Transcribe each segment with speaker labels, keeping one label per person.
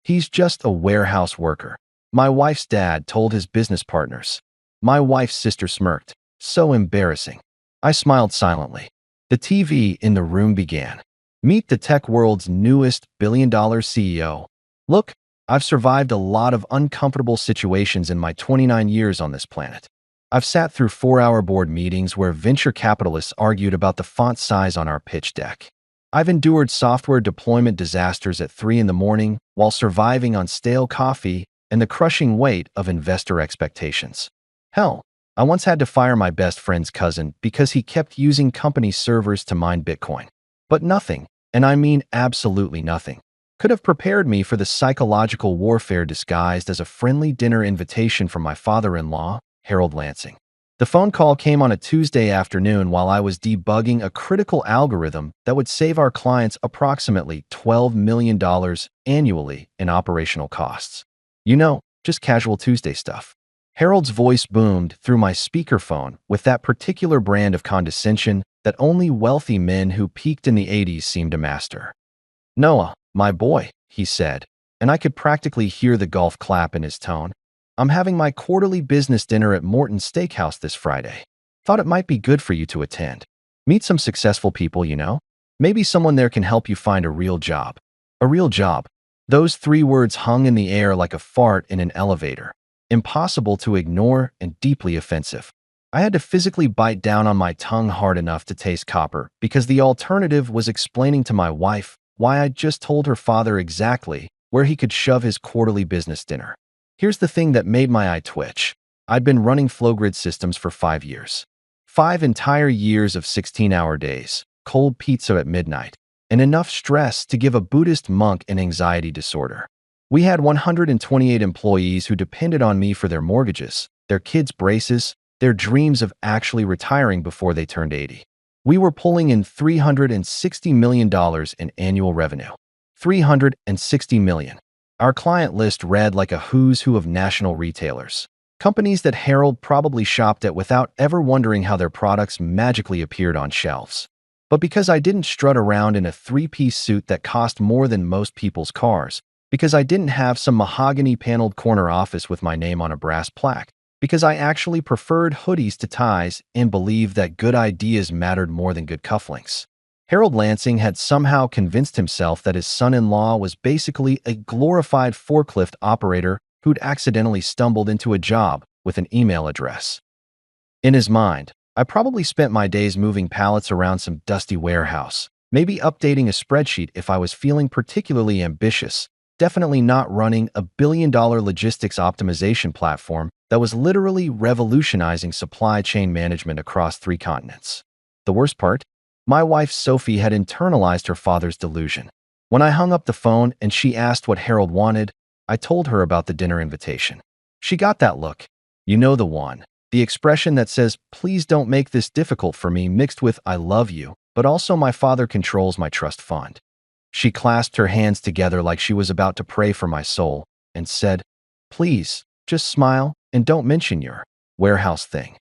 Speaker 1: He's just a warehouse worker. My wife's dad told his business partners. My wife's sister smirked. So embarrassing. I smiled silently. The TV in the room began. Meet the tech world's newest billion-dollar CEO. Look, I've survived a lot of uncomfortable situations in my 29 years on this planet. I've sat through 4-hour board meetings where venture capitalists argued about the font size on our pitch deck. I've endured software deployment disasters at 3 in the morning while surviving on stale coffee and the crushing weight of investor expectations. Hell, I once had to fire my best friend's cousin because he kept using company servers to mine Bitcoin. But nothing, and I mean absolutely nothing, could have prepared me for the psychological warfare disguised as a friendly dinner invitation from my father-in-law, Harold Lansing. The phone call came on a Tuesday afternoon while I was debugging a critical algorithm that would save our clients approximately $12 million annually in operational costs. You know, just casual Tuesday stuff. Harold's voice boomed through my speakerphone with that particular brand of condescension that only wealthy men who peaked in the 80s seemed to master. "Noah, my boy," he said, and I could practically hear the golf clap in his tone. "I'm having my quarterly business dinner at Morton's Steakhouse this Friday. Thought it might be good for you to attend. Meet some successful people, you know? Maybe someone there can help you find a real job." A real job. Those 3 words hung in the air like a fart in an elevator. Impossible to ignore and deeply offensive. I had to physically bite down on my tongue hard enough to taste copper because the alternative was explaining to my wife why I'd just told her father exactly where he could shove his quarterly business dinner. Here's the thing that made my eye twitch. I'd been running Flowgrid systems for 5 years. 5 entire years of 16-hour days, cold pizza at midnight, and enough stress to give a Buddhist monk an anxiety disorder. We had 128 employees who depended on me for their mortgages, their kids' braces, their dreams of actually retiring before they turned 80. We were pulling in $360 million in annual revenue. $360 million. Our client list read like a who's who of national retailers. Companies that Harold probably shopped at without ever wondering how their products magically appeared on shelves. But because I didn't strut around in a 3-piece suit that cost more than most people's cars, because I didn't have some mahogany-paneled corner office with my name on a brass plaque, because I actually preferred hoodies to ties and believed that good ideas mattered more than good cufflinks, Harold Lansing had somehow convinced himself that his son-in-law was basically a glorified forklift operator who'd accidentally stumbled into a job with an email address. In his mind, I probably spent my days moving pallets around some dusty warehouse, maybe updating a spreadsheet if I was feeling particularly ambitious, definitely not running a billion-dollar logistics optimization platform that was literally revolutionizing supply chain management across 3 continents. The worst part? My wife Sophie had internalized her father's delusion. When I hung up the phone and she asked what Harold wanted, I told her about the dinner invitation. She got that look. You know the one. The expression that says, "Please don't make this difficult for me," mixed with "I love you, but also my father controls my trust fund." She clasped her hands together like she was about to pray for my soul and said, "Please, just smile and don't mention your warehouse thing."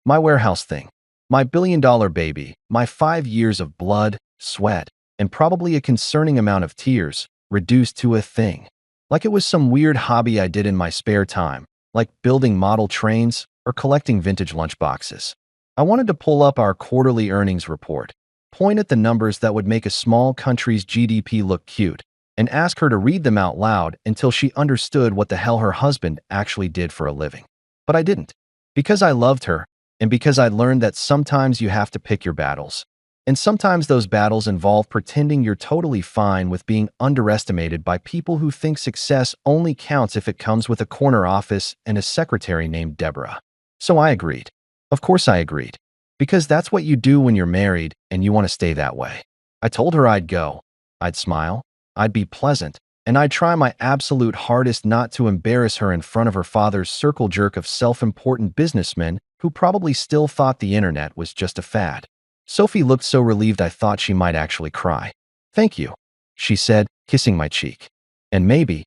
Speaker 1: My warehouse thing. My billion-dollar baby. My 5 years of blood, sweat, and probably a concerning amount of tears reduced to a thing. Like it was some weird hobby I did in my spare time, like building model trains or collecting vintage lunchboxes. I wanted to pull up our quarterly earnings report, point at the numbers that would make a small country's GDP look cute, and ask her to read them out loud until she understood what the hell her husband actually did for a living. But I didn't. Because I loved her, and because I learned that sometimes you have to pick your battles. And sometimes those battles involve pretending you're totally fine with being underestimated by people who think success only counts if it comes with a corner office and a secretary named Deborah. So I agreed. Of course I agreed. Because that's what you do when you're married and you want to stay that way. I told her I'd go. I'd smile. I'd be pleasant. And I'd try my absolute hardest not to embarrass her in front of her father's circle jerk of self-important businessmen who probably still thought the internet was just a fad. Sophie looked so relieved I thought she might actually cry. "Thank you," she said, kissing my cheek. "And maybe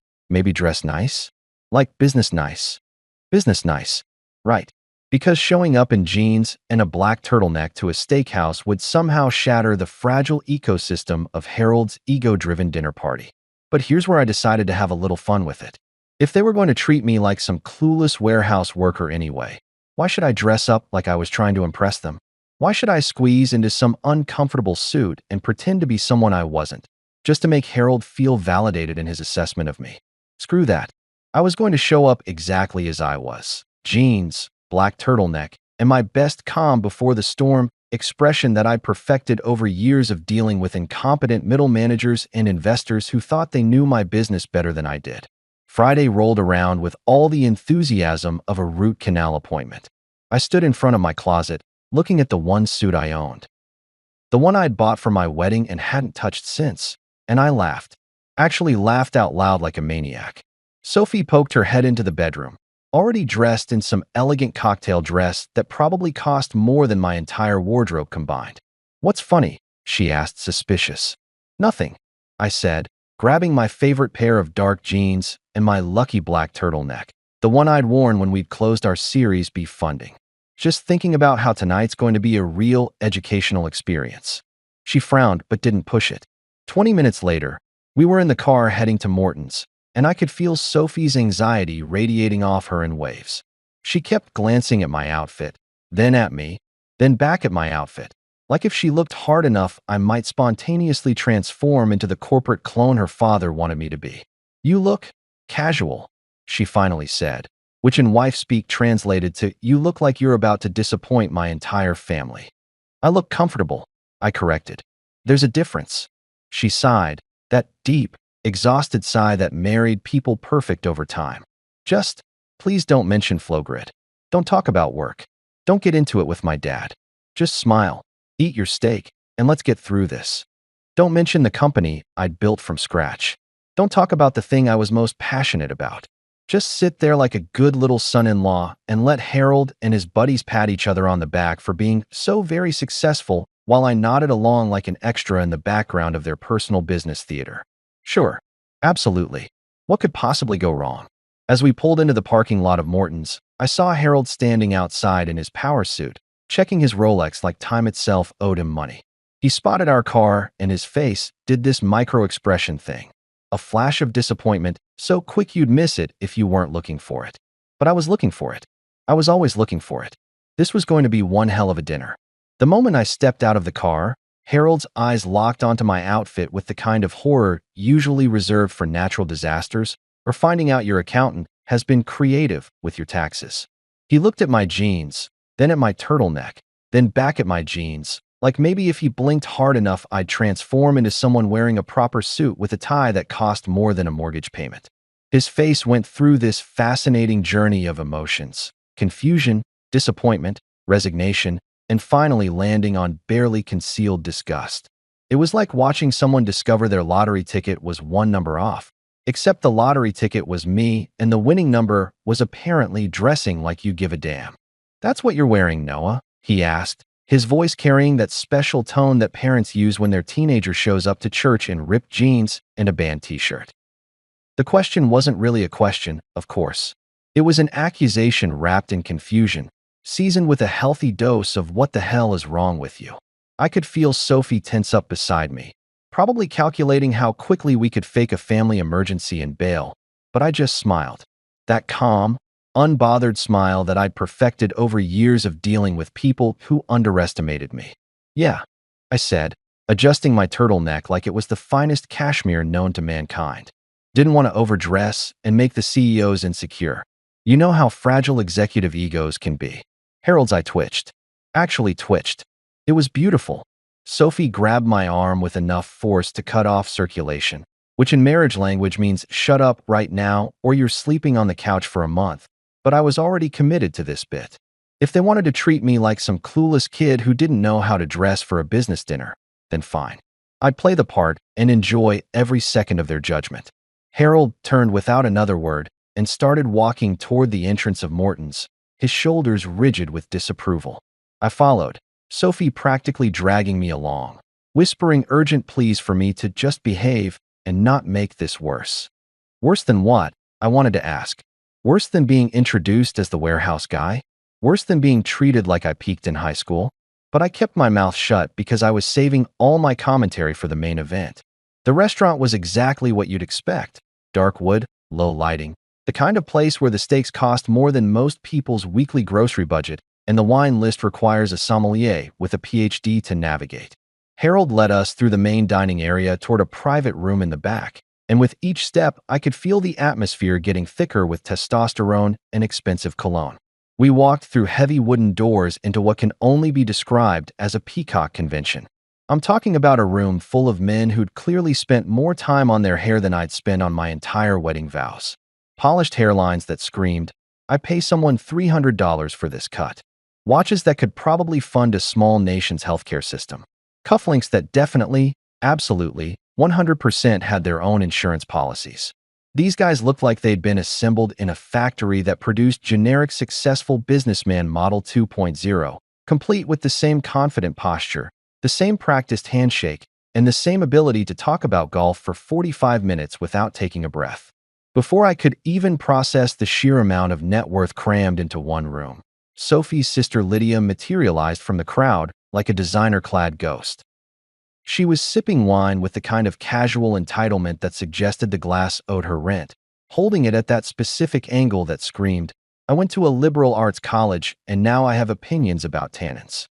Speaker 1: dress nice? Like business nice. Business nice. Right. Because showing up in jeans and a black turtleneck to a steakhouse would somehow shatter the fragile ecosystem of Harold's ego-driven dinner party. But here's where I decided to have a little fun with it. If they were going to treat me like some clueless warehouse worker anyway, why should I dress up like I was trying to impress them? Why should I squeeze into some uncomfortable suit and pretend to be someone I wasn't, just to make Harold feel validated in his assessment of me? Screw that. I was going to show up exactly as I was. Jeans, black turtleneck, and my best calm before the storm expression that I'd perfected over years of dealing with incompetent middle managers and investors who thought they knew my business better than I did. Friday rolled around with all the enthusiasm of a root canal appointment. I stood in front of my closet, looking at the one suit I owned. The one I'd bought for my wedding and hadn't touched since. And I laughed. Actually laughed out loud like a maniac. Sophie poked her head into the bedroom, already dressed in some elegant cocktail dress that probably cost more than my entire wardrobe combined. "What's funny?" she asked, suspicious. "Nothing," I said, grabbing my favorite pair of dark jeans and my lucky black turtleneck, the one I'd worn when we'd closed our Series B funding. "Just thinking about how tonight's going to be a real educational experience." She frowned but didn't push it. 20 minutes later, we were in the car heading to Morton's, and I could feel Sophie's anxiety radiating off her in waves. She kept glancing at my outfit, then at me, then back at my outfit, like if she looked hard enough I might spontaneously transform into the corporate clone her father wanted me to be. "You look casual," she finally said, which in wife speak translated to, "You look like you're about to disappoint my entire family." "I look comfortable," I corrected. "There's a difference." She sighed, that deep, exhausted sigh that married people perfect over time. "Just, please don't mention Flowgrid. Don't talk about work. Don't get into it with my dad. Just smile, eat your steak, and let's get through this. Don't mention the company I'd built from scratch. Don't talk about the thing I was most passionate about. Just sit there like a good little son-in-law and let Harold and his buddies pat each other on the back for being so very successful while I nodded along like an extra in the background of their personal business theater. Sure, absolutely. What could possibly go wrong?" As we pulled into the parking lot of Morton's, I saw Harold standing outside in his power suit, checking his Rolex like time itself owed him money. He spotted our car, and his face did this micro-expression thing. A flash of disappointment, so quick you'd miss it if you weren't looking for it. But I was looking for it. I was always looking for it. This was going to be one hell of a dinner. The moment I stepped out of the car, Harold's eyes locked onto my outfit with the kind of horror usually reserved for natural disasters or finding out your accountant has been creative with your taxes. He looked at my jeans, then at my turtleneck, then back at my jeans, like maybe if he blinked hard enough I'd transform into someone wearing a proper suit with a tie that cost more than a mortgage payment. His face went through this fascinating journey of emotions: confusion, disappointment, resignation, and finally landing on barely concealed disgust. It was like watching someone discover their lottery ticket was one number off, except the lottery ticket was me and the winning number was apparently dressing like you give a damn. "That's what you're wearing, Noah?" he asked, his voice carrying that special tone that parents use when their teenager shows up to church in ripped jeans and a band t-shirt. The question wasn't really a question, of course. It was an accusation wrapped in confusion, seasoned with a healthy dose of "what the hell is wrong with you?" I could feel Sophie tense up beside me, probably calculating how quickly we could fake a family emergency and bail, but I just smiled. That calm, unbothered smile that I'd perfected over years of dealing with people who underestimated me. "Yeah," I said, adjusting my turtleneck like it was the finest cashmere known to mankind. Didn't want to overdress and make the CEOs insecure. You know how fragile executive egos can be. Harold's eye twitched. Actually twitched. It was beautiful. Sophie grabbed my arm with enough force to cut off circulation, which in marriage language means shut up right now or you're sleeping on the couch for a month. But I was already committed to this bit. If they wanted to treat me like some clueless kid who didn't know how to dress for a business dinner, then fine. I'd play the part and enjoy every second of their judgment. Harold turned without another word and started walking toward the entrance of Morton's, his shoulders rigid with disapproval. I followed, Sophie practically dragging me along, whispering urgent pleas for me to just behave and not make this worse. Worse than what? I wanted to ask. Worse than being introduced as the warehouse guy? Worse than being treated like I peaked in high school? But I kept my mouth shut because I was saving all my commentary for the main event. The restaurant was exactly what you'd expect. Dark wood, low lighting, the kind of place where the steaks cost more than most people's weekly grocery budget, and the wine list requires a sommelier with a PhD to navigate. Harold led us through the main dining area toward a private room in the back, and with each step, I could feel the atmosphere getting thicker with testosterone and expensive cologne. We walked through heavy wooden doors into what can only be described as a peacock convention. I'm talking about a room full of men who'd clearly spent more time on their hair than I'd spent on my entire wedding vows. Polished hairlines that screamed, "I pay someone $300 for this cut." Watches that could probably fund a small nation's healthcare system. Cufflinks that definitely, absolutely, 100% had their own insurance policies. These guys looked like they'd been assembled in a factory that produced generic successful businessman Model 2.0, complete with the same confident posture, the same practiced handshake, and the same ability to talk about golf for 45 minutes without taking a breath. Before I could even process the sheer amount of net worth crammed into one room, Sophie's sister Lydia materialized from the crowd like a designer-clad ghost. She was sipping wine with the kind of casual entitlement that suggested the glass owed her rent, holding it at that specific angle that screamed, "I went to a liberal arts college and now I have opinions about tannins."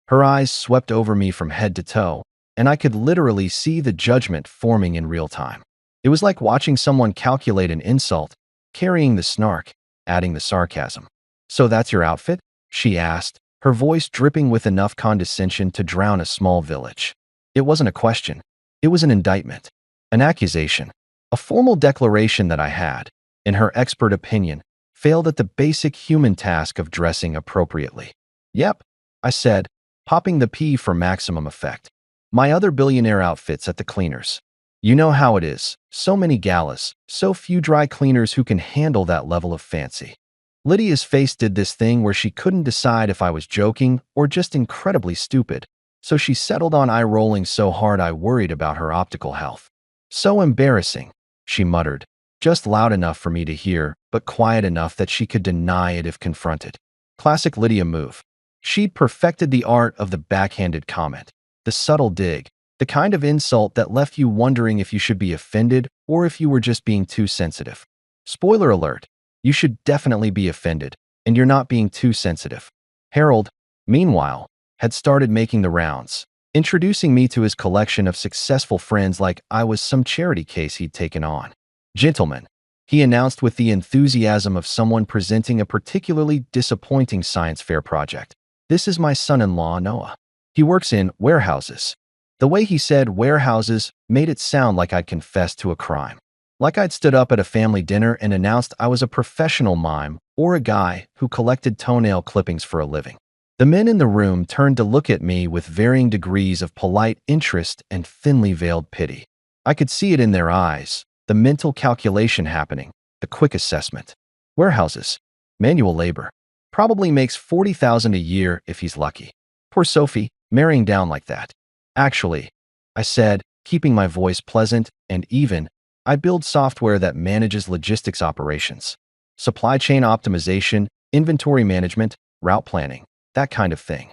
Speaker 1: Her eyes swept over me from head to toe, and I could literally see the judgment forming in real time. It was like watching someone calculate an insult, carrying the snark, adding the sarcasm. "So that's your outfit?" she asked, her voice dripping with enough condescension to drown a small village. It wasn't a question. It was an indictment, an accusation, a formal declaration that I had, in her expert opinion, failed at the basic human task of dressing appropriately. "Yep," I said, popping the P for maximum effect. "My other billionaire outfits at the cleaners. You know how it is. So many galas, so few dry cleaners who can handle that level of fancy." Lydia's face did this thing where she couldn't decide if I was joking or just incredibly stupid, so she settled on eye-rolling so hard I worried about her optical health. "So embarrassing," she muttered, just loud enough for me to hear, but quiet enough that she could deny it if confronted. Classic Lydia move. She'd perfected the art of the backhanded comment, the subtle dig, the kind of insult that left you wondering if you should be offended or if you were just being too sensitive. Spoiler alert, you should definitely be offended, and you're not being too sensitive. Harold, meanwhile, had started making the rounds, introducing me to his collection of successful friends like I was some charity case he'd taken on. "Gentlemen," he announced with the enthusiasm of someone presenting a particularly disappointing science fair project, "this is my son-in-law, Noah. He works in warehouses." The way he said warehouses made it sound like I'd confessed to a crime. Like I'd stood up at a family dinner and announced I was a professional mime or a guy who collected toenail clippings for a living. The men in the room turned to look at me with varying degrees of polite interest and thinly veiled pity. I could see it in their eyes, the mental calculation happening, the quick assessment. Warehouses, manual labor, probably makes $40,000 a year if he's lucky. Poor Sophie, marrying down like that. "Actually," I said, keeping my voice pleasant and even, "I build software that manages logistics operations. Supply chain optimization, inventory management, route planning, that kind of thing."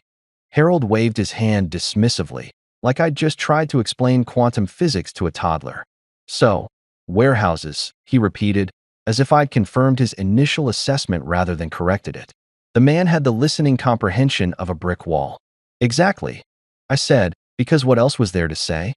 Speaker 1: Harold waved his hand dismissively, like I'd just tried to explain quantum physics to a toddler. "So, warehouses," he repeated, as if I'd confirmed his initial assessment rather than corrected it. The man had the listening comprehension of a brick wall. "Exactly," I said, because what else was there to say?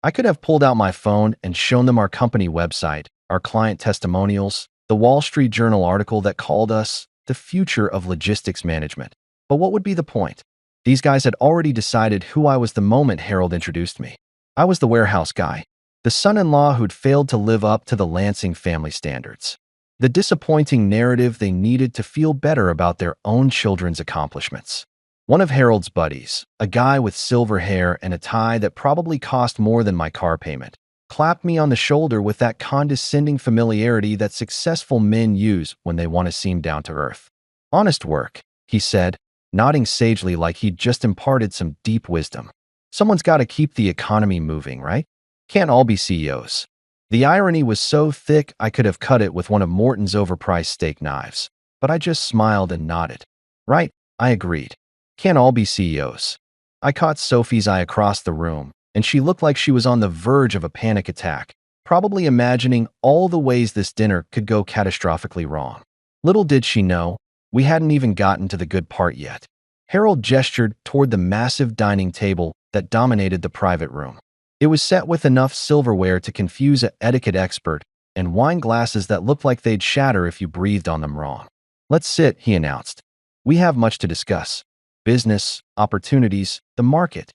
Speaker 1: I could have pulled out my phone and shown them our company website, our client testimonials, the Wall Street Journal article that called us the future of logistics management. But what would be the point? These guys had already decided who I was the moment Harold introduced me. I was the warehouse guy, the son-in-law who'd failed to live up to the Lansing family standards. The disappointing narrative they needed to feel better about their own children's accomplishments. One of Harold's buddies, a guy with silver hair and a tie that probably cost more than my car payment, clapped me on the shoulder with that condescending familiarity that successful men use when they want to seem down to earth. "Honest work," he said, nodding sagely like he'd just imparted some deep wisdom. "Someone's got to keep the economy moving, right? Can't all be CEOs." The irony was so thick I could have cut it with one of Morton's overpriced steak knives, but I just smiled and nodded. "Right," I agreed. "Can't all be CEOs." I caught Sophie's eye across the room, and she looked like she was on the verge of a panic attack, probably imagining all the ways this dinner could go catastrophically wrong. Little did she know, we hadn't even gotten to the good part yet. Harold gestured toward the massive dining table that dominated the private room. It was set with enough silverware to confuse an etiquette expert and wine glasses that looked like they'd shatter if you breathed on them wrong. "Let's sit," he announced. "We have much to discuss. Business, opportunities, the market."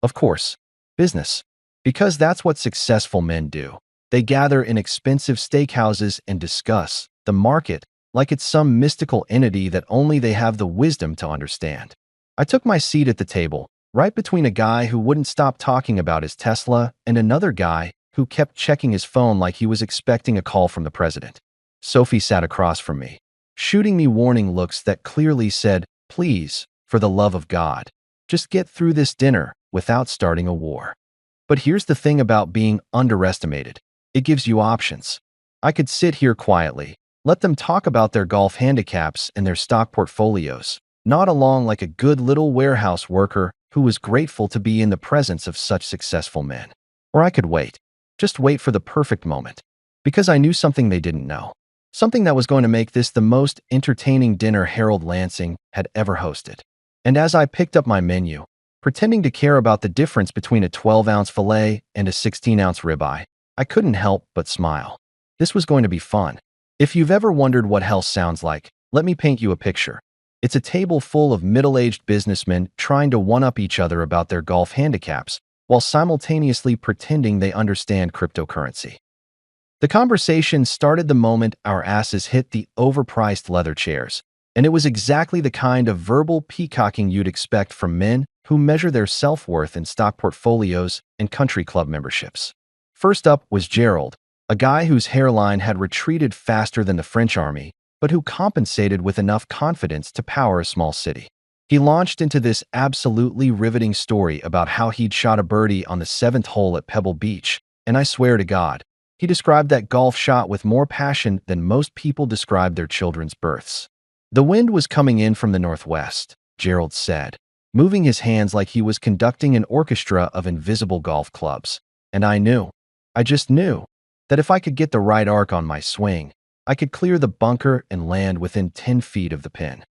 Speaker 1: Of course, business. Because that's what successful men do. They gather in expensive steakhouses and discuss the market like it's some mystical entity that only they have the wisdom to understand. I took my seat at the table, right between a guy who wouldn't stop talking about his Tesla and another guy who kept checking his phone like he was expecting a call from the president. Sophie sat across from me, shooting me warning looks that clearly said, "Please, for the love of God, just get through this dinner without starting a war." But here's the thing about being underestimated. It gives you options. I could sit here quietly, let them talk about their golf handicaps and their stock portfolios, nod along like a good little warehouse worker who was grateful to be in the presence of such successful men. Or I could wait, just wait for the perfect moment, because I knew something they didn't know, something that was going to make this the most entertaining dinner Harold Lansing had ever hosted. And as I picked up my menu, pretending to care about the difference between a 12-ounce filet and a 16-ounce ribeye, I couldn't help but smile. This was going to be fun. If you've ever wondered what hell sounds like, let me paint you a picture. It's a table full of middle-aged businessmen trying to one-up each other about their golf handicaps, while simultaneously pretending they understand cryptocurrency. The conversation started the moment our asses hit the overpriced leather chairs, and it was exactly the kind of verbal peacocking you'd expect from men who measure their self-worth in stock portfolios and country club memberships. First up was Gerald, a guy whose hairline had retreated faster than the French army, but who compensated with enough confidence to power a small city. He launched into this absolutely riveting story about how he'd shot a birdie on the 7th hole at Pebble Beach, and I swear to God, he described that golf shot with more passion than most people describe their children's births. "The wind was coming in from the northwest," Gerald said, moving his hands like he was conducting an orchestra of invisible golf clubs. And I just knew, that if I could get the right arc on my swing, I could clear the bunker and land within 10 feet of the pin.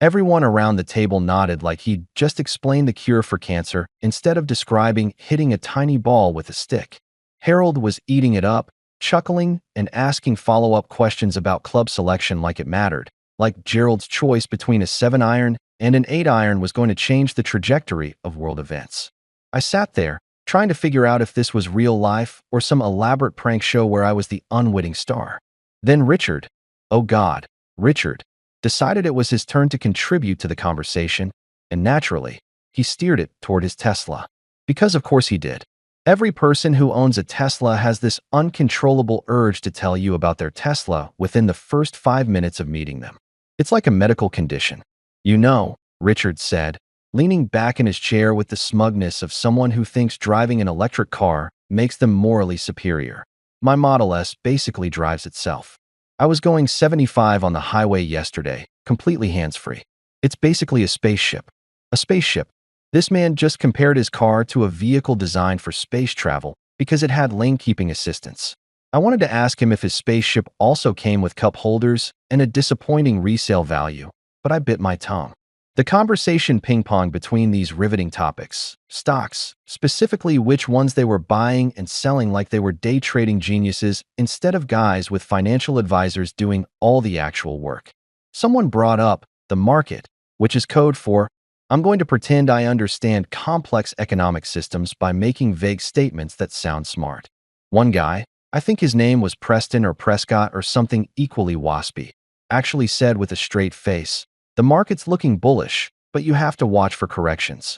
Speaker 1: Everyone around the table nodded like he'd just explained the cure for cancer instead of describing hitting a tiny ball with a stick. Harold was eating it up, chuckling and asking follow-up questions about club selection like it mattered, like Gerald's choice between a 7-iron and an 8-iron was going to change the trajectory of world events. I sat there, trying to figure out if this was real life or some elaborate prank show where I was the unwitting star. Then Richard, oh God, Richard, decided it was his turn to contribute to the conversation, and naturally, he steered it toward his Tesla. Because of course he did. Every person who owns a Tesla has this uncontrollable urge to tell you about their Tesla within the first 5 minutes of meeting them. It's like a medical condition. "You know," Richard said, leaning back in his chair with the smugness of someone who thinks driving an electric car makes them morally superior. "My Model S basically drives itself. I was going 75 on the highway yesterday, completely hands-free. It's basically a spaceship. A spaceship. This man just compared his car to a vehicle designed for space travel because it had lane-keeping assistance. I wanted to ask him if his spaceship also came with cup holders and a disappointing resale value, but I bit my tongue. The conversation ping-ponged between these riveting topics, stocks, specifically which ones they were buying and selling like they were day trading geniuses instead of guys with financial advisors doing all the actual work. Someone brought up the market, which is code for, I'm going to pretend I understand complex economic systems by making vague statements that sound smart. One guy, I think his name was Preston or Prescott or something equally waspy, actually said with a straight face, "The market's looking bullish, but you have to watch for corrections."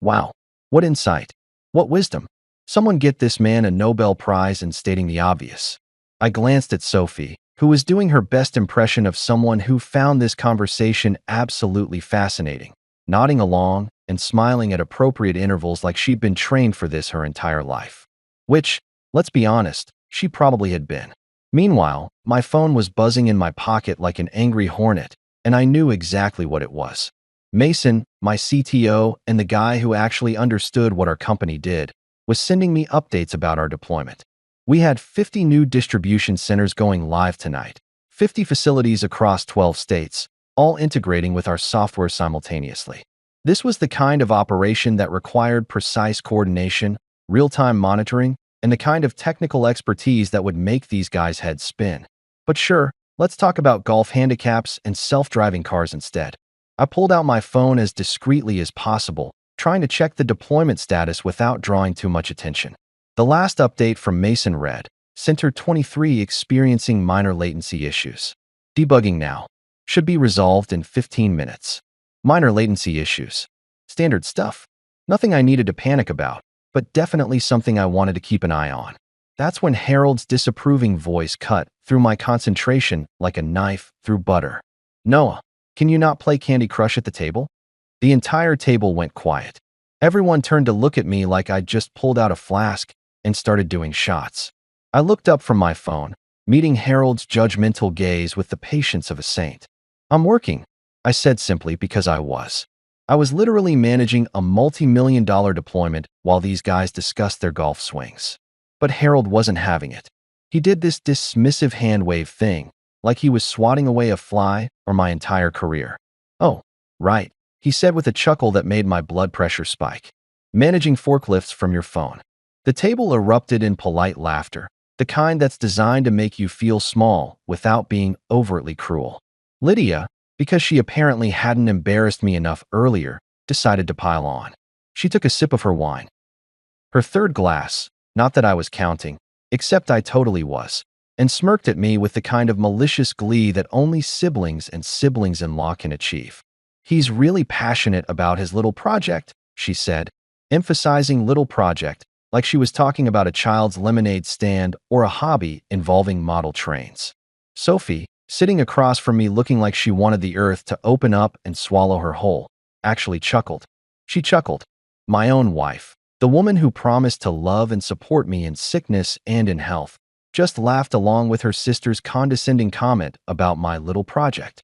Speaker 1: Wow, what insight, what wisdom. Someone get this man a Nobel Prize in stating the obvious. I glanced at Sophie, who was doing her best impression of someone who found this conversation absolutely fascinating, nodding along and smiling at appropriate intervals like she'd been trained for this her entire life. Which, let's be honest, she probably had been. Meanwhile, my phone was buzzing in my pocket like an angry hornet, and I knew exactly what it was. Mason, my CTO, and the guy who actually understood what our company did, was sending me updates about our deployment. We had 50 new distribution centers going live tonight, 50 facilities across 12 states, all integrating with our software simultaneously. This was the kind of operation that required precise coordination, real-time monitoring, and the kind of technical expertise that would make these guys' heads spin. But sure, let's talk about golf handicaps and self-driving cars instead. I pulled out my phone as discreetly as possible, trying to check the deployment status without drawing too much attention. The last update from Mason read, Center 23 experiencing minor latency issues. Debugging now. Should be resolved in 15 minutes. Minor latency issues. Standard stuff. Nothing I needed to panic about, but definitely something I wanted to keep an eye on. That's when Harold's disapproving voice cut through my concentration like a knife through butter. Noah, can you not play Candy Crush at the table? The entire table went quiet. Everyone turned to look at me like I'd just pulled out a flask and started doing shots. I looked up from my phone, meeting Harold's judgmental gaze with the patience of a saint. I'm working, I said simply because I was. I was literally managing a multi-million-dollar deployment while these guys discussed their golf swings. But Harold wasn't having it. He did this dismissive hand-wave thing, like he was swatting away a fly or my entire career. Oh, right, he said with a chuckle that made my blood pressure spike. Managing forklifts from your phone. The table erupted in polite laughter, the kind that's designed to make you feel small without being overtly cruel. Lydia, because she apparently hadn't embarrassed me enough earlier, decided to pile on. She took a sip of her wine. Her third glass, not that I was counting, except I totally was, and smirked at me with the kind of malicious glee that only siblings and siblings-in-law can achieve. He's really passionate about his little project, she said, emphasizing little project, like she was talking about a child's lemonade stand or a hobby involving model trains. Sophie, sitting across from me looking like she wanted the earth to open up and swallow her whole, actually chuckled. She chuckled. My own wife, the woman who promised to love and support me in sickness and in health, just laughed along with her sister's condescending comment about my little project.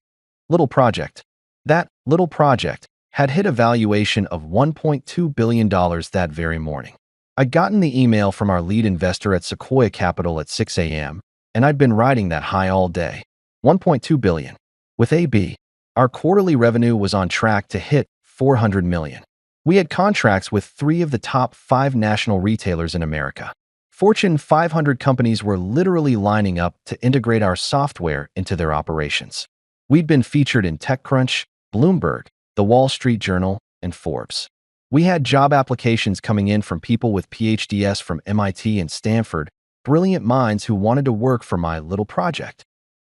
Speaker 1: Little project. That little project had hit a valuation of $1.2 billion that very morning. I'd gotten the email from our lead investor at Sequoia Capital at 6 a.m., and I'd been riding that high all day. $1.2 billion. With AB, our quarterly revenue was on track to hit $400 million. We had contracts with 3 of the top 5 national retailers in America. Fortune 500 companies were literally lining up to integrate our software into their operations. We'd been featured in TechCrunch, Bloomberg, The Wall Street Journal, and Forbes. We had job applications coming in from people with PhDs from MIT and Stanford, brilliant minds who wanted to work for my little project.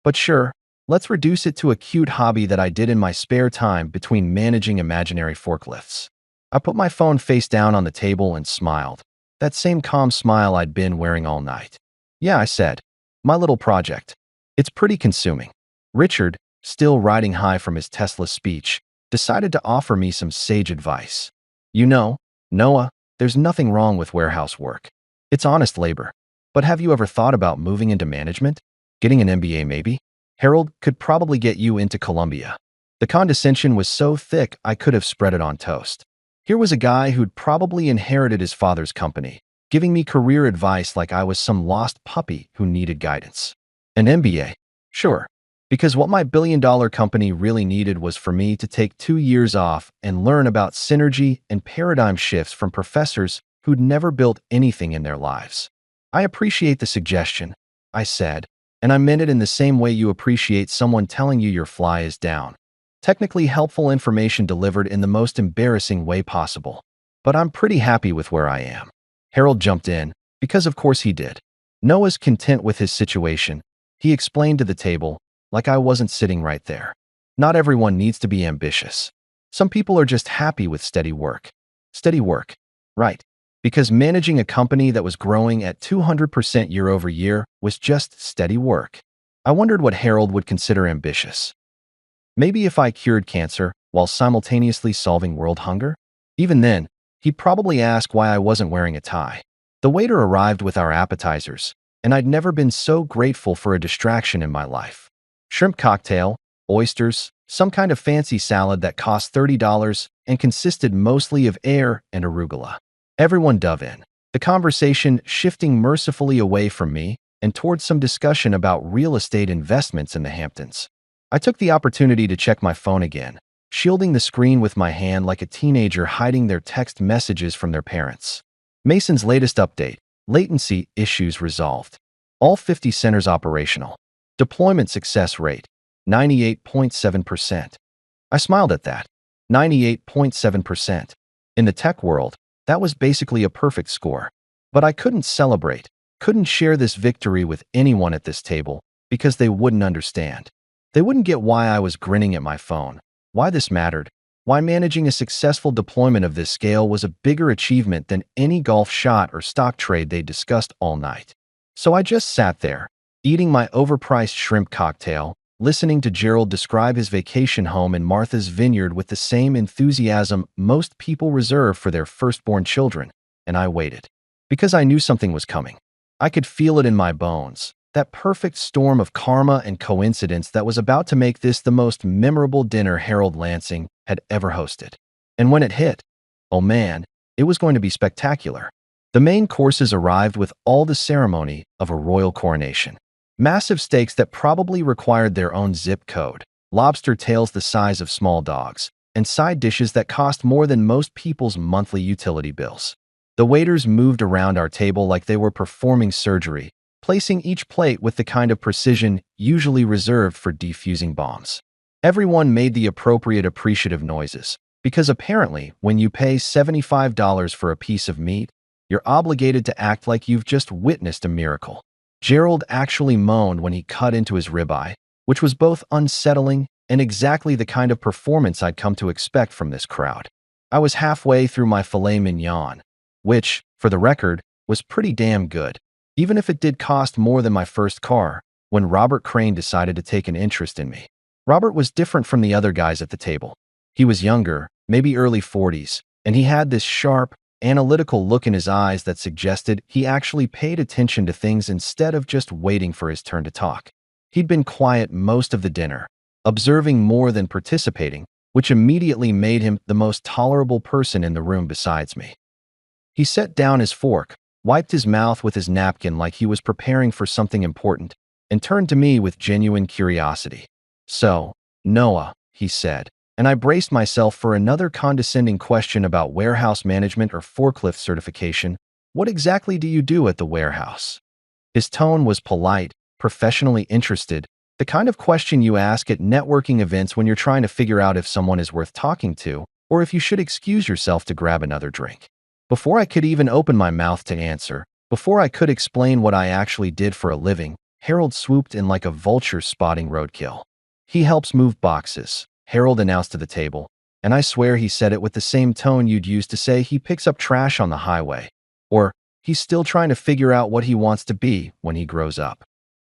Speaker 1: But sure, let's reduce it to a cute hobby that I did in my spare time between managing imaginary forklifts. I put my phone face down on the table and smiled, that same calm smile I'd been wearing all night. Yeah, I said, my little project. It's pretty consuming. Richard, still riding high from his Tesla speech, decided to offer me some sage advice. You know, Noah, there's nothing wrong with warehouse work. It's honest labor. But have you ever thought about moving into management? Getting an MBA maybe? Harold could probably get you into Columbia. The condescension was so thick I could have spread it on toast. Here was a guy who'd probably inherited his father's company, giving me career advice like I was some lost puppy who needed guidance. An MBA? Sure. Because what my billion-dollar company really needed was for me to take 2 years off and learn about synergy and paradigm shifts from professors who'd never built anything in their lives. I appreciate the suggestion, I said, and I meant it in the same way you appreciate someone telling you your fly is down. Technically helpful information delivered in the most embarrassing way possible. But I'm pretty happy with where I am. Harold jumped in, because of course he did. Noah's content with his situation, he explained to the table, like I wasn't sitting right there. Not everyone needs to be ambitious. Some people are just happy with steady work. Steady work. Right. Because managing a company that was growing at 200% year over year was just steady work. I wondered what Harold would consider ambitious. Maybe if I cured cancer while simultaneously solving world hunger? Even then, he'd probably ask why I wasn't wearing a tie. The waiter arrived with our appetizers, and I'd never been so grateful for a distraction in my life. Shrimp cocktail, oysters, some kind of fancy salad that cost $30 and consisted mostly of air and arugula. Everyone dove in. The the conversation shifting mercifully away from me and towards some discussion about real estate investments in the Hamptons. I took the opportunity to check my phone again, shielding the screen with my hand like a teenager hiding their text messages from their parents. Mason's latest update: latency issues resolved. All 50 centers operational. Deployment success rate: 98.7%. I smiled at that. 98.7%. In the tech world, that was basically a perfect score. But I couldn't celebrate, couldn't share this victory with anyone at this table because they wouldn't understand. They wouldn't get why I was grinning at my phone, why this mattered, why managing a successful deployment of this scale was a bigger achievement than any golf shot or stock trade they discussed all night. So I just sat there, eating my overpriced shrimp cocktail, listening to Gerald describe his vacation home in Martha's Vineyard with the same enthusiasm most people reserve for their firstborn children, and I waited. Because I knew something was coming. I could feel it in my bones, that perfect storm of karma and coincidence that was about to make this the most memorable dinner Harold Lansing had ever hosted. And when it hit, oh man, it was going to be spectacular. The main courses arrived with all the ceremony of a royal coronation. Massive steaks that probably required their own zip code, lobster tails the size of small dogs, and side dishes that cost more than most people's monthly utility bills. The waiters moved around our table like they were performing surgery, placing each plate with the kind of precision usually reserved for defusing bombs. Everyone made the appropriate appreciative noises, because apparently when you pay $75 for a piece of meat, you're obligated to act like you've just witnessed a miracle. Gerald actually moaned when he cut into his ribeye, which was both unsettling and exactly the kind of performance I'd come to expect from this crowd. I was halfway through my filet mignon, which, for the record, was pretty damn good, even if it did cost more than my first car, when Robert Crane decided to take an interest in me. Robert was different from the other guys at the table. He was younger, maybe early 40s, and he had this sharp, analytical look in his eyes that suggested he actually paid attention to things instead of just waiting for his turn to talk. He'd been quiet most of the dinner, observing more than participating, which immediately made him the most tolerable person in the room besides me. He set down his fork, wiped his mouth with his napkin like he was preparing for something important, and turned to me with genuine curiosity. "So, Noah," he said, and I braced myself for another condescending question about warehouse management or forklift certification. "What exactly do you do at the warehouse?" His tone was polite, professionally interested, the kind of question you ask at networking events when you're trying to figure out if someone is worth talking to, or if you should excuse yourself to grab another drink. Before I could even open my mouth to answer, before I could explain what I actually did for a living, Harold swooped in like a vulture spotting roadkill. "He helps move boxes," Harold announced to the table, and I swear he said it with the same tone you'd use to say he picks up trash on the highway, or he's still trying to figure out what he wants to be when he grows up.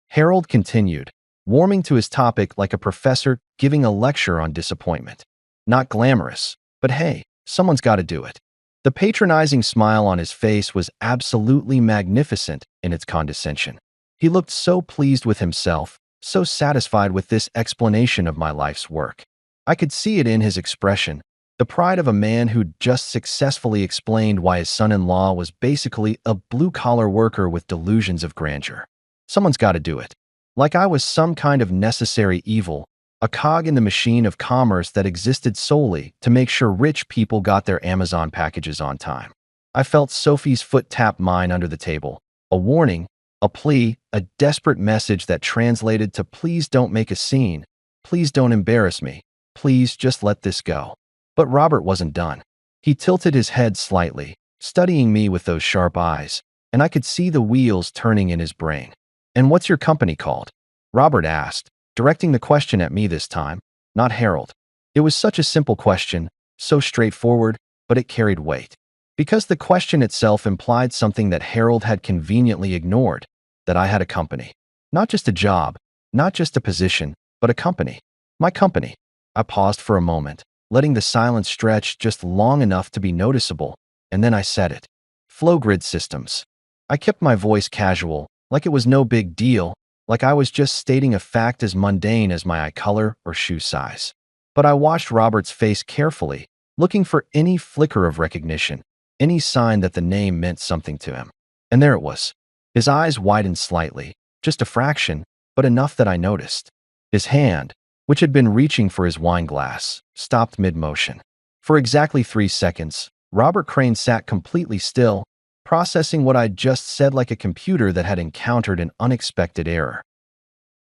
Speaker 1: Harold continued, warming to his topic like a professor giving a lecture on disappointment. Not glamorous, but hey, someone's got to do it. The patronizing smile on his face was absolutely magnificent in its condescension. He looked so pleased with himself, so satisfied with this explanation of my life's work. I could see it in his expression, the pride of a man who'd just successfully explained why his son-in-law was basically a blue-collar worker with delusions of grandeur. Someone's got to do it. Like I was some kind of necessary evil, a cog in the machine of commerce that existed solely to make sure rich people got their Amazon packages on time. I felt Sophie's foot tap mine under the table, a warning, a plea, a desperate message that translated to "Please don't make a scene, please don't embarrass me, please just let this go." But Robert wasn't done. He tilted his head slightly, studying me with those sharp eyes, and I could see the wheels turning in his brain. "And what's your company called?" Robert asked, directing the question at me this time, not Harold. It was such a simple question, so straightforward, but it carried weight. Because the question itself implied something that Harold had conveniently ignored, that I had a company. Not just a job, not just a position, but a company. My company. I paused for a moment, letting the silence stretch just long enough to be noticeable, and then I said it. Flowgrid Systems. I kept my voice casual, like it was no big deal, like I was just stating a fact as mundane as my eye color or shoe size. But I watched Robert's face carefully, looking for any flicker of recognition, any sign that the name meant something to him. And there it was. His eyes widened slightly, just a fraction, but enough that I noticed. His hand, which had been reaching for his wine glass, stopped mid-motion. For exactly 3 seconds, Robert Crane sat completely still, processing what I'd just said like a computer that had encountered an unexpected error.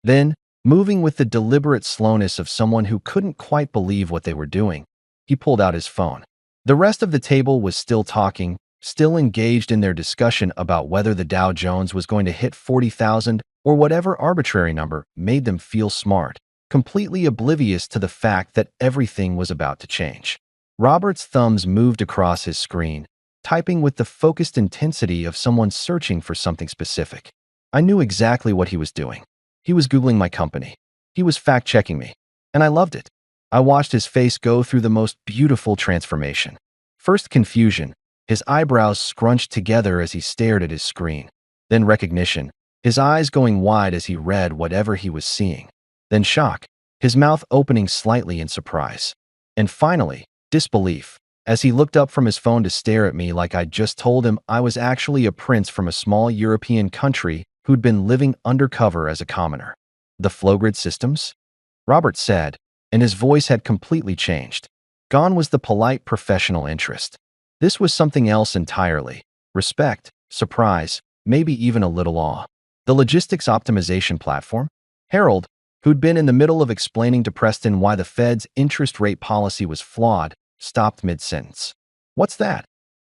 Speaker 1: Then, moving with the deliberate slowness of someone who couldn't quite believe what they were doing, he pulled out his phone. The rest of the table was still talking, still engaged in their discussion about whether the Dow Jones was going to hit 40,000 or whatever arbitrary number made them feel smart, completely oblivious to the fact that everything was about to change. Robert's thumbs moved across his screen, typing with the focused intensity of someone searching for something specific. I knew exactly what he was doing. He was Googling my company. He was fact-checking me. And I loved it. I watched his face go through the most beautiful transformation. First confusion, his eyebrows scrunched together as he stared at his screen. Then recognition, his eyes going wide as he read whatever he was seeing. Then shock, his mouth opening slightly in surprise. And finally, disbelief, as he looked up from his phone to stare at me like I'd just told him I was actually a prince from a small European country who'd been living undercover as a commoner. The Flowgrid systems? Robert said, and his voice had completely changed. Gone was the polite professional interest. This was something else entirely. Respect, surprise, maybe even a little awe. The logistics optimization platform? Harold, who'd been in the middle of explaining to Preston why the Fed's interest rate policy was flawed, stopped mid-sentence. "What's that?"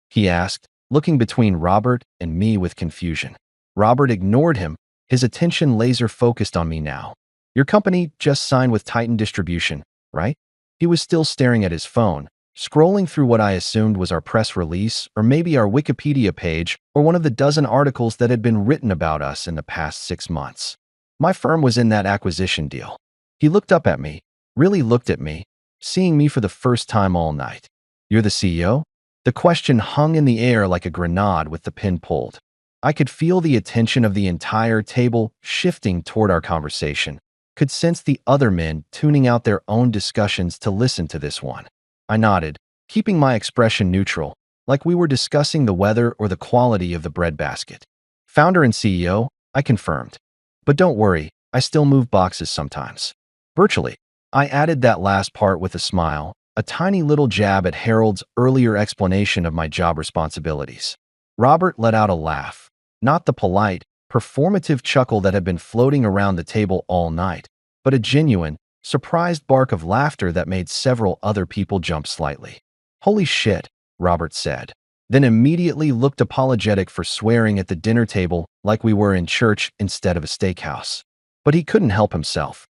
Speaker 1: he asked, looking between Robert and me with confusion. Robert ignored him, his attention laser-focused on me now. "Your company just signed with Titan Distribution, right?" He was still staring at his phone, scrolling through what I assumed was our press release or maybe our Wikipedia page or one of the dozen articles that had been written about us in the past 6 months. My firm was in that acquisition deal. He looked up at me, really looked at me, seeing me for the first time all night. "You're the CEO?" The question hung in the air like a grenade with the pin pulled. I could feel the attention of the entire table shifting toward our conversation, could sense the other men tuning out their own discussions to listen to this one. I nodded, keeping my expression neutral, like we were discussing the weather or the quality of the breadbasket. "Founder and CEO," I confirmed. "But don't worry, I still move boxes sometimes." Virtually. I added that last part with a smile, a tiny little jab at Harold's earlier explanation of my job responsibilities. Robert let out a laugh, not the polite, performative chuckle that had been floating around the table all night, but a genuine, surprised bark of laughter that made several other people jump slightly. "Holy shit," Robert said, then immediately looked apologetic for swearing at the dinner table like we were in church instead of a steakhouse. But he couldn't help himself.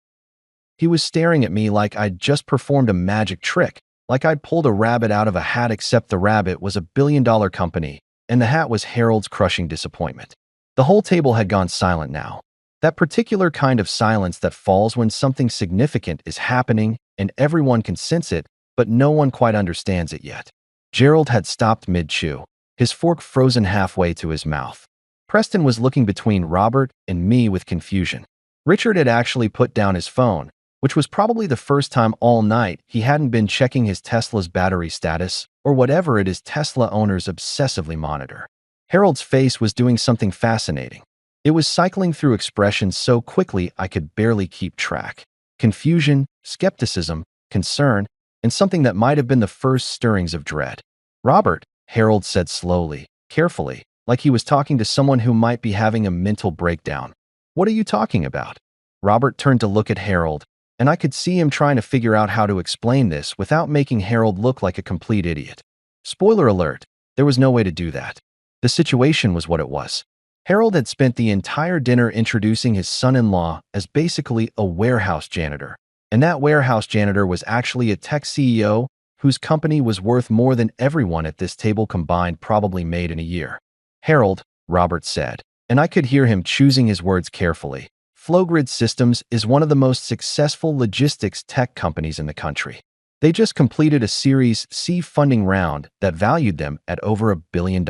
Speaker 1: He was staring at me like I'd just performed a magic trick, like I'd pulled a rabbit out of a hat except the rabbit was a billion-dollar company, and the hat was Harold's crushing disappointment. The whole table had gone silent now. That particular kind of silence that falls when something significant is happening and everyone can sense it, but no one quite understands it yet. Gerald had stopped mid-chew, his fork frozen halfway to his mouth. Preston was looking between Robert and me with confusion. Richard had actually put down his phone, which was probably the first time all night he hadn't been checking his Tesla's battery status or whatever it is Tesla owners obsessively monitor. Harold's face was doing something fascinating. It was cycling through expressions so quickly I could barely keep track. Confusion, skepticism, concern, and something that might have been the first stirrings of dread. "Robert," Harold said slowly, carefully, like he was talking to someone who might be having a mental breakdown. "What are you talking about?" Robert turned to look at Harold, and I could see him trying to figure out how to explain this without making Harold look like a complete idiot. Spoiler alert, there was no way to do that. The situation was what it was. Harold had spent the entire dinner introducing his son-in-law as basically a warehouse janitor, and that warehouse janitor was actually a tech CEO whose company was worth more than everyone at this table combined probably made in a year. "Harold," Robert said, and I could hear him choosing his words carefully. "Flowgrid Systems is one of the most successful logistics tech companies in the country. They just completed a Series C funding round that valued them at over $1 billion.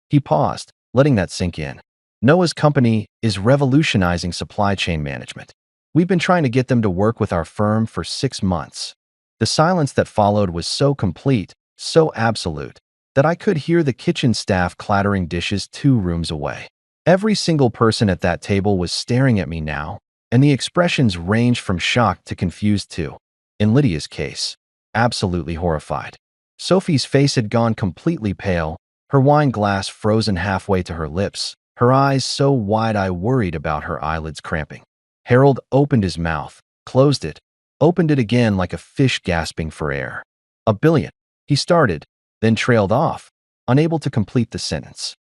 Speaker 1: He paused, letting that sink in. "Noah's company is revolutionizing supply chain management. We've been trying to get them to work with our firm for 6 months. The silence that followed was so complete, so absolute, that I could hear the kitchen staff clattering dishes 2 rooms away. Every single person at that table was staring at me now, and the expressions ranged from shocked to confused too. In Lydia's case, absolutely horrified. Sophie's face had gone completely pale, her wine glass frozen halfway to her lips, her eyes so wide I worried about her eyelids cramping. Harold opened his mouth, closed it, opened it again like a fish gasping for air. $1 billion, he started, then trailed off, unable to complete the sentence.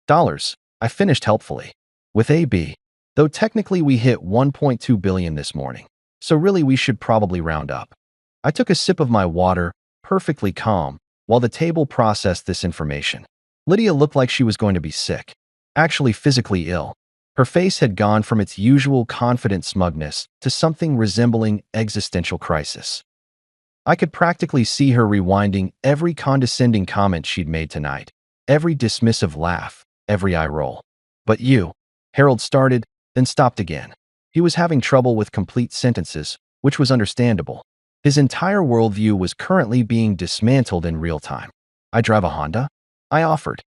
Speaker 1: Dollars, I finished helpfully. With AB, though technically we hit 1.2 billion this morning, so really we should probably round up. I took a sip of my water, perfectly calm, while the table processed this information. Lydia looked like she was going to be sick, actually physically ill. Her face had gone from its usual confident smugness to something resembling existential crisis. I could practically see her rewinding every condescending comment she'd made tonight, every dismissive laugh, every eye roll. But you, Harold started, then stopped again. He was having trouble with complete sentences, which was understandable. His entire worldview was currently being dismantled in real time. I drive a Honda? I offered.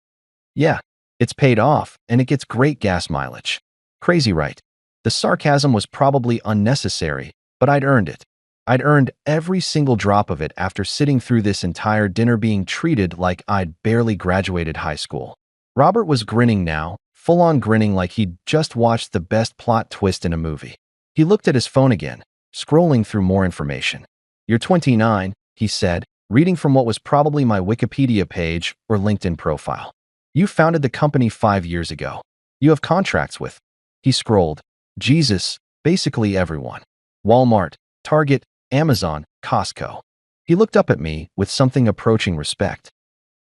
Speaker 1: Yeah, it's paid off, and it gets great gas mileage. Crazy, right? The sarcasm was probably unnecessary, but I'd earned it. I'd earned every single drop of it after sitting through this entire dinner being treated like I'd barely graduated high school. Robert was grinning now, full-on grinning like he'd just watched the best plot twist in a movie. He looked at his phone again, scrolling through more information. You're 29, he said, reading from what was probably my Wikipedia page or LinkedIn profile. You founded the company 5 years ago. You have contracts with, he scrolled, Jesus, basically everyone. Walmart, Target, Amazon, Costco. He looked up at me with something approaching respect.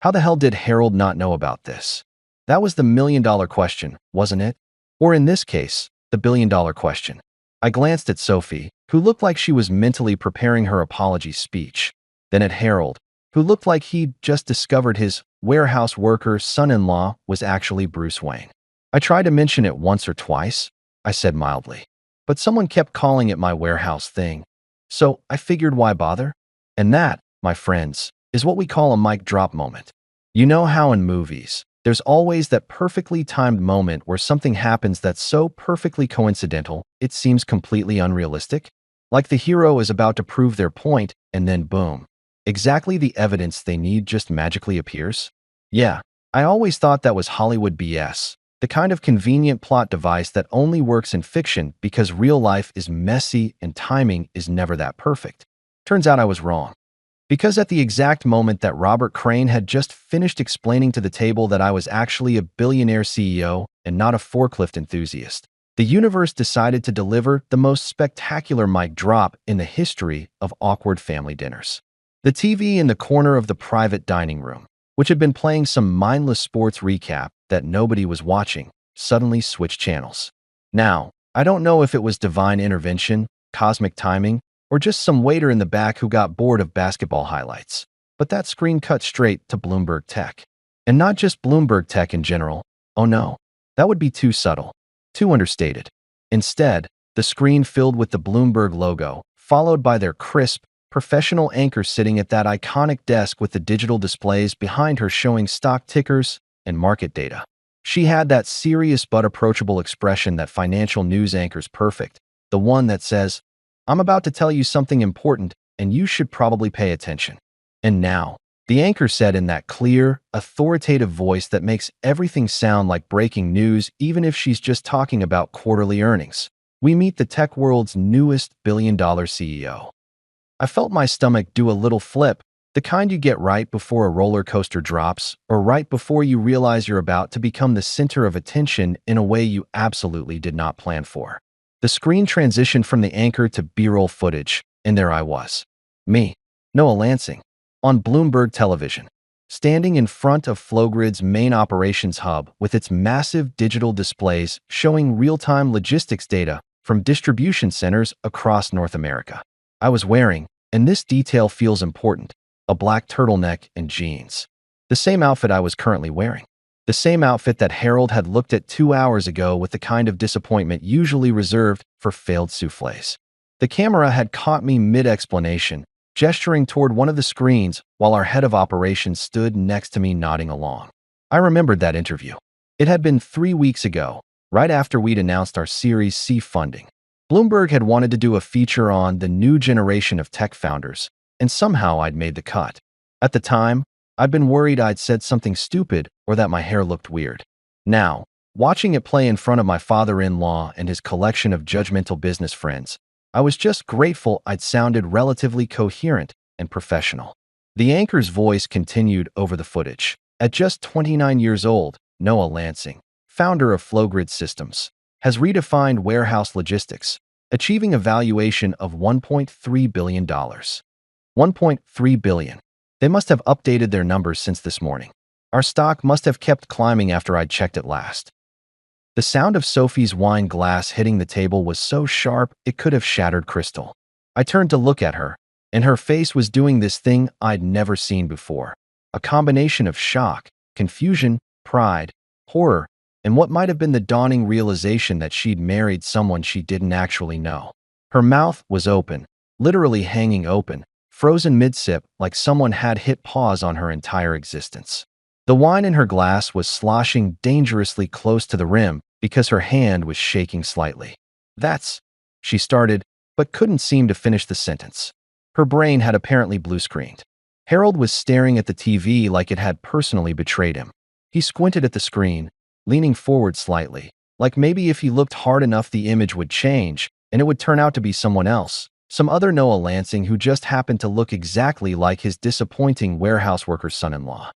Speaker 1: How the hell did Harold not know about this? That was the million-dollar question, wasn't it? Or in this case, the billion-dollar question. I glanced at Sophie, who looked like she was mentally preparing her apology speech, then at Harold, who looked like he'd just discovered his warehouse worker son-in-law was actually Bruce Wayne. I tried to mention it once or twice, I said mildly, but someone kept calling it my warehouse thing. So I figured why bother? And that, my friends, is what we call a mic drop moment. You know how in movies, there's always that perfectly timed moment where something happens that's so perfectly coincidental, it seems completely unrealistic? Like the hero is about to prove their point, and then boom. Exactly the evidence they need just magically appears? Yeah, I always thought that was Hollywood BS, the kind of convenient plot device that only works in fiction because real life is messy and timing is never that perfect. Turns out I was wrong. Because at the exact moment that Robert Crane had just finished explaining to the table that I was actually a billionaire CEO and not a forklift enthusiast, the universe decided to deliver the most spectacular mic drop in the history of awkward family dinners. The TV in the corner of the private dining room, which had been playing some mindless sports recap that nobody was watching, suddenly switched channels. Now, I don't know if it was divine intervention, cosmic timing, or just some waiter in the back who got bored of basketball highlights, but that screen cut straight to Bloomberg Tech. And not just Bloomberg Tech in general. Oh no, that would be too subtle, too understated. Instead, the screen filled with the Bloomberg logo, followed by their crisp, professional anchor sitting at that iconic desk with the digital displays behind her showing stock tickers and market data. She had that serious but approachable expression that financial news anchors perfect, the one that says, I'm about to tell you something important, and you should probably pay attention. And now, the anchor said in that clear, authoritative voice that makes everything sound like breaking news even if she's just talking about quarterly earnings, we meet the tech world's newest billion-dollar CEO. I felt my stomach do a little flip, the kind you get right before a roller coaster drops, or right before you realize you're about to become the center of attention in a way you absolutely did not plan for. The screen transitioned from the anchor to B-roll footage, and there I was. Me, Noah Lansing, on Bloomberg Television, standing in front of Flowgrid's main operations hub with its massive digital displays showing real-time logistics data from distribution centers across North America. I was wearing, and this detail feels important, a black turtleneck and jeans. The same outfit I was currently wearing. The same outfit that Harold had looked at 2 hours ago with the kind of disappointment usually reserved for failed soufflés. The camera had caught me mid-explanation, gesturing toward one of the screens while our head of operations stood next to me nodding along. I remembered that interview. It had been 3 weeks ago, right after we'd announced our Series C funding. Bloomberg had wanted to do a feature on the new generation of tech founders, and somehow I'd made the cut. At the time, I'd been worried I'd said something stupid or that my hair looked weird. Now, watching it play in front of my father-in-law and his collection of judgmental business friends, I was just grateful I'd sounded relatively coherent and professional. The anchor's voice continued over the footage. At just 29 years old, Noah Lansing, founder of Flowgrid Systems, has redefined warehouse logistics, achieving a valuation of $1.3 billion. $1.3 billion. They must have updated their numbers since this morning. Our stock must have kept climbing after I'd checked it last. The sound of Sophie's wine glass hitting the table was so sharp it could have shattered crystal. I turned to look at her, and her face was doing this thing I'd never seen before. A combination of shock, confusion, pride, horror, and what might have been the dawning realization that she'd married someone she didn't actually know. Her mouth was open, literally hanging open, frozen mid-sip like someone had hit pause on her entire existence. The wine in her glass was sloshing dangerously close to the rim because her hand was shaking slightly. "That's," she started, but couldn't seem to finish the sentence. Her brain had apparently blue-screened. Harold was staring at the TV like it had personally betrayed him. He squinted at the screen, leaning forward slightly, like maybe if he looked hard enough the image would change, and it would turn out to be someone else, some other Noah Lansing who just happened to look exactly like his disappointing warehouse worker's son-in-law.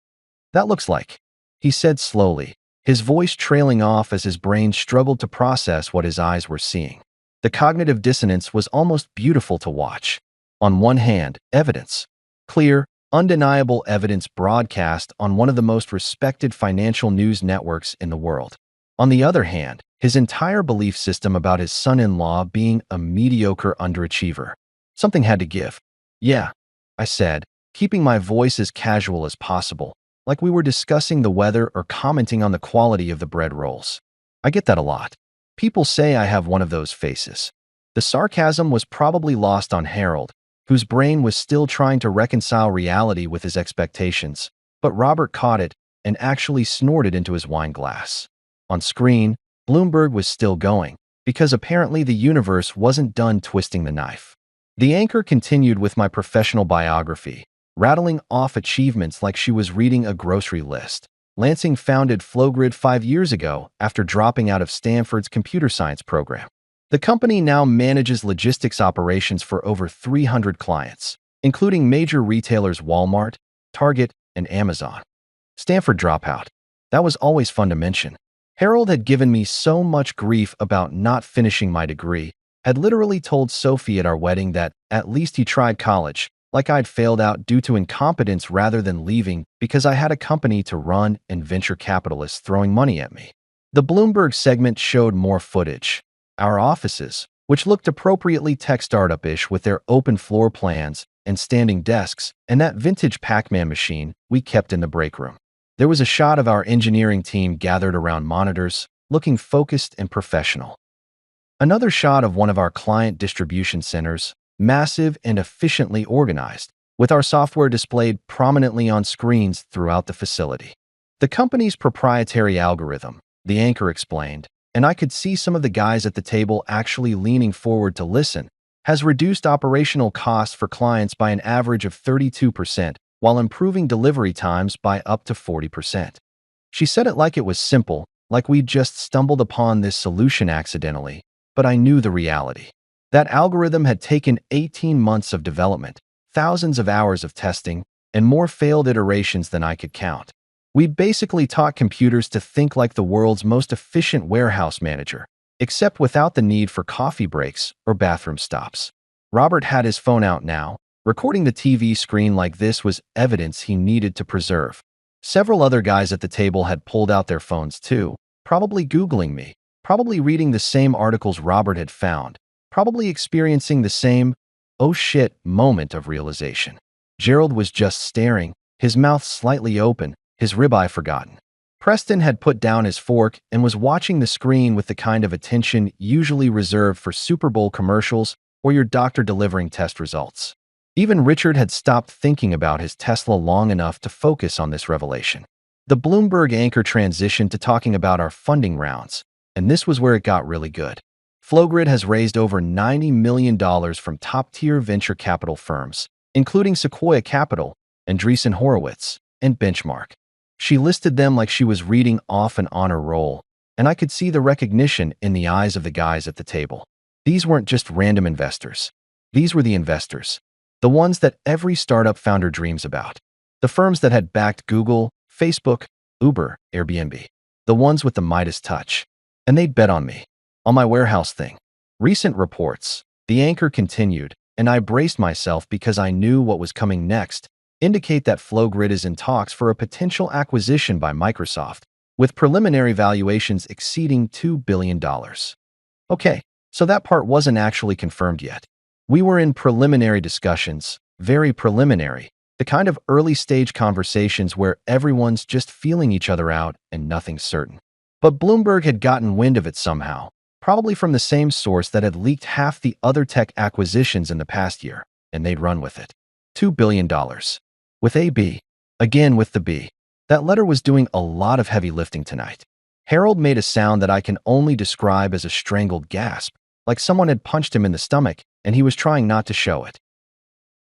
Speaker 1: "That looks like," he said slowly, his voice trailing off as his brain struggled to process what his eyes were seeing. The cognitive dissonance was almost beautiful to watch. On one hand, evidence. Clear, undeniable evidence broadcast on one of the most respected financial news networks in the world. On the other hand, his entire belief system about his son-in-law being a mediocre underachiever. Something had to give. "Yeah," I said, keeping my voice as casual as possible, like we were discussing the weather or commenting on the quality of the bread rolls. "I get that a lot. People say I have one of those faces." The sarcasm was probably lost on Harold, whose brain was still trying to reconcile reality with his expectations, but Robert caught it and actually snorted into his wine glass. On screen, Bloomberg was still going, because apparently the universe wasn't done twisting the knife. The anchor continued with my professional biography, rattling off achievements like she was reading a grocery list. Lansing founded Flowgrid 5 years ago after dropping out of Stanford's computer science program. The company now manages logistics operations for over 300 clients, including major retailers Walmart, Target, and Amazon. Stanford dropout. That was always fun to mention. Harold had given me so much grief about not finishing my degree, had literally told Sophie at our wedding that at least he tried college, like I'd failed out due to incompetence rather than leaving because I had a company to run and venture capitalists throwing money at me. The Bloomberg segment showed more footage. Our offices, which looked appropriately tech startup-ish with their open floor plans and standing desks, and that vintage Pac-Man machine we kept in the break room. There was a shot of our engineering team gathered around monitors, looking focused and professional. Another shot of one of our client distribution centers, massive and efficiently organized, with our software displayed prominently on screens throughout the facility. The company's proprietary algorithm, the anchor explained, and I could see some of the guys at the table actually leaning forward to listen, has reduced operational costs for clients by an average of 32%, while improving delivery times by up to 40%. She said it like it was simple, like we'd just stumbled upon this solution accidentally, but I knew the reality. That algorithm had taken 18 months of development, thousands of hours of testing, and more failed iterations than I could count. We basically taught computers to think like the world's most efficient warehouse manager, except without the need for coffee breaks or bathroom stops. Robert had his phone out now. Recording the TV screen like this was evidence he needed to preserve. Several other guys at the table had pulled out their phones too, probably Googling me, probably reading the same articles Robert had found, probably experiencing the same, oh shit, moment of realization. Gerald was just staring, his mouth slightly open, his ribeye forgotten. Preston had put down his fork and was watching the screen with the kind of attention usually reserved for Super Bowl commercials or your doctor delivering test results. Even Richard had stopped thinking about his Tesla long enough to focus on this revelation. The Bloomberg anchor transitioned to talking about our funding rounds, and this was where it got really good. Flowgrid has raised over $90 million from top-tier venture capital firms, including Sequoia Capital, Andreessen Horowitz, and Benchmark. She listed them like she was reading off an honor roll, and I could see the recognition in the eyes of the guys at the table. These weren't just random investors. These were the investors. The ones that every startup founder dreams about. The firms that had backed Google, Facebook, Uber, Airbnb. The ones with the Midas touch. And they'd bet on me. On my warehouse thing. Recent reports. The anchor continued, and I braced myself because I knew what was coming next, indicate that Flowgrid is in talks for a potential acquisition by Microsoft, with preliminary valuations exceeding $2 billion. Okay, so that part wasn't actually confirmed yet. We were in preliminary discussions, very preliminary, the kind of early-stage conversations where everyone's just feeling each other out and nothing's certain. But Bloomberg had gotten wind of it somehow, probably from the same source that had leaked half the other tech acquisitions in the past year, and they'd run with it. $2 billion. With a B. Again with the B. That letter was doing a lot of heavy lifting tonight. Harold made a sound that I can only describe as a strangled gasp, like someone had punched him in the stomach, and he was trying not to show it.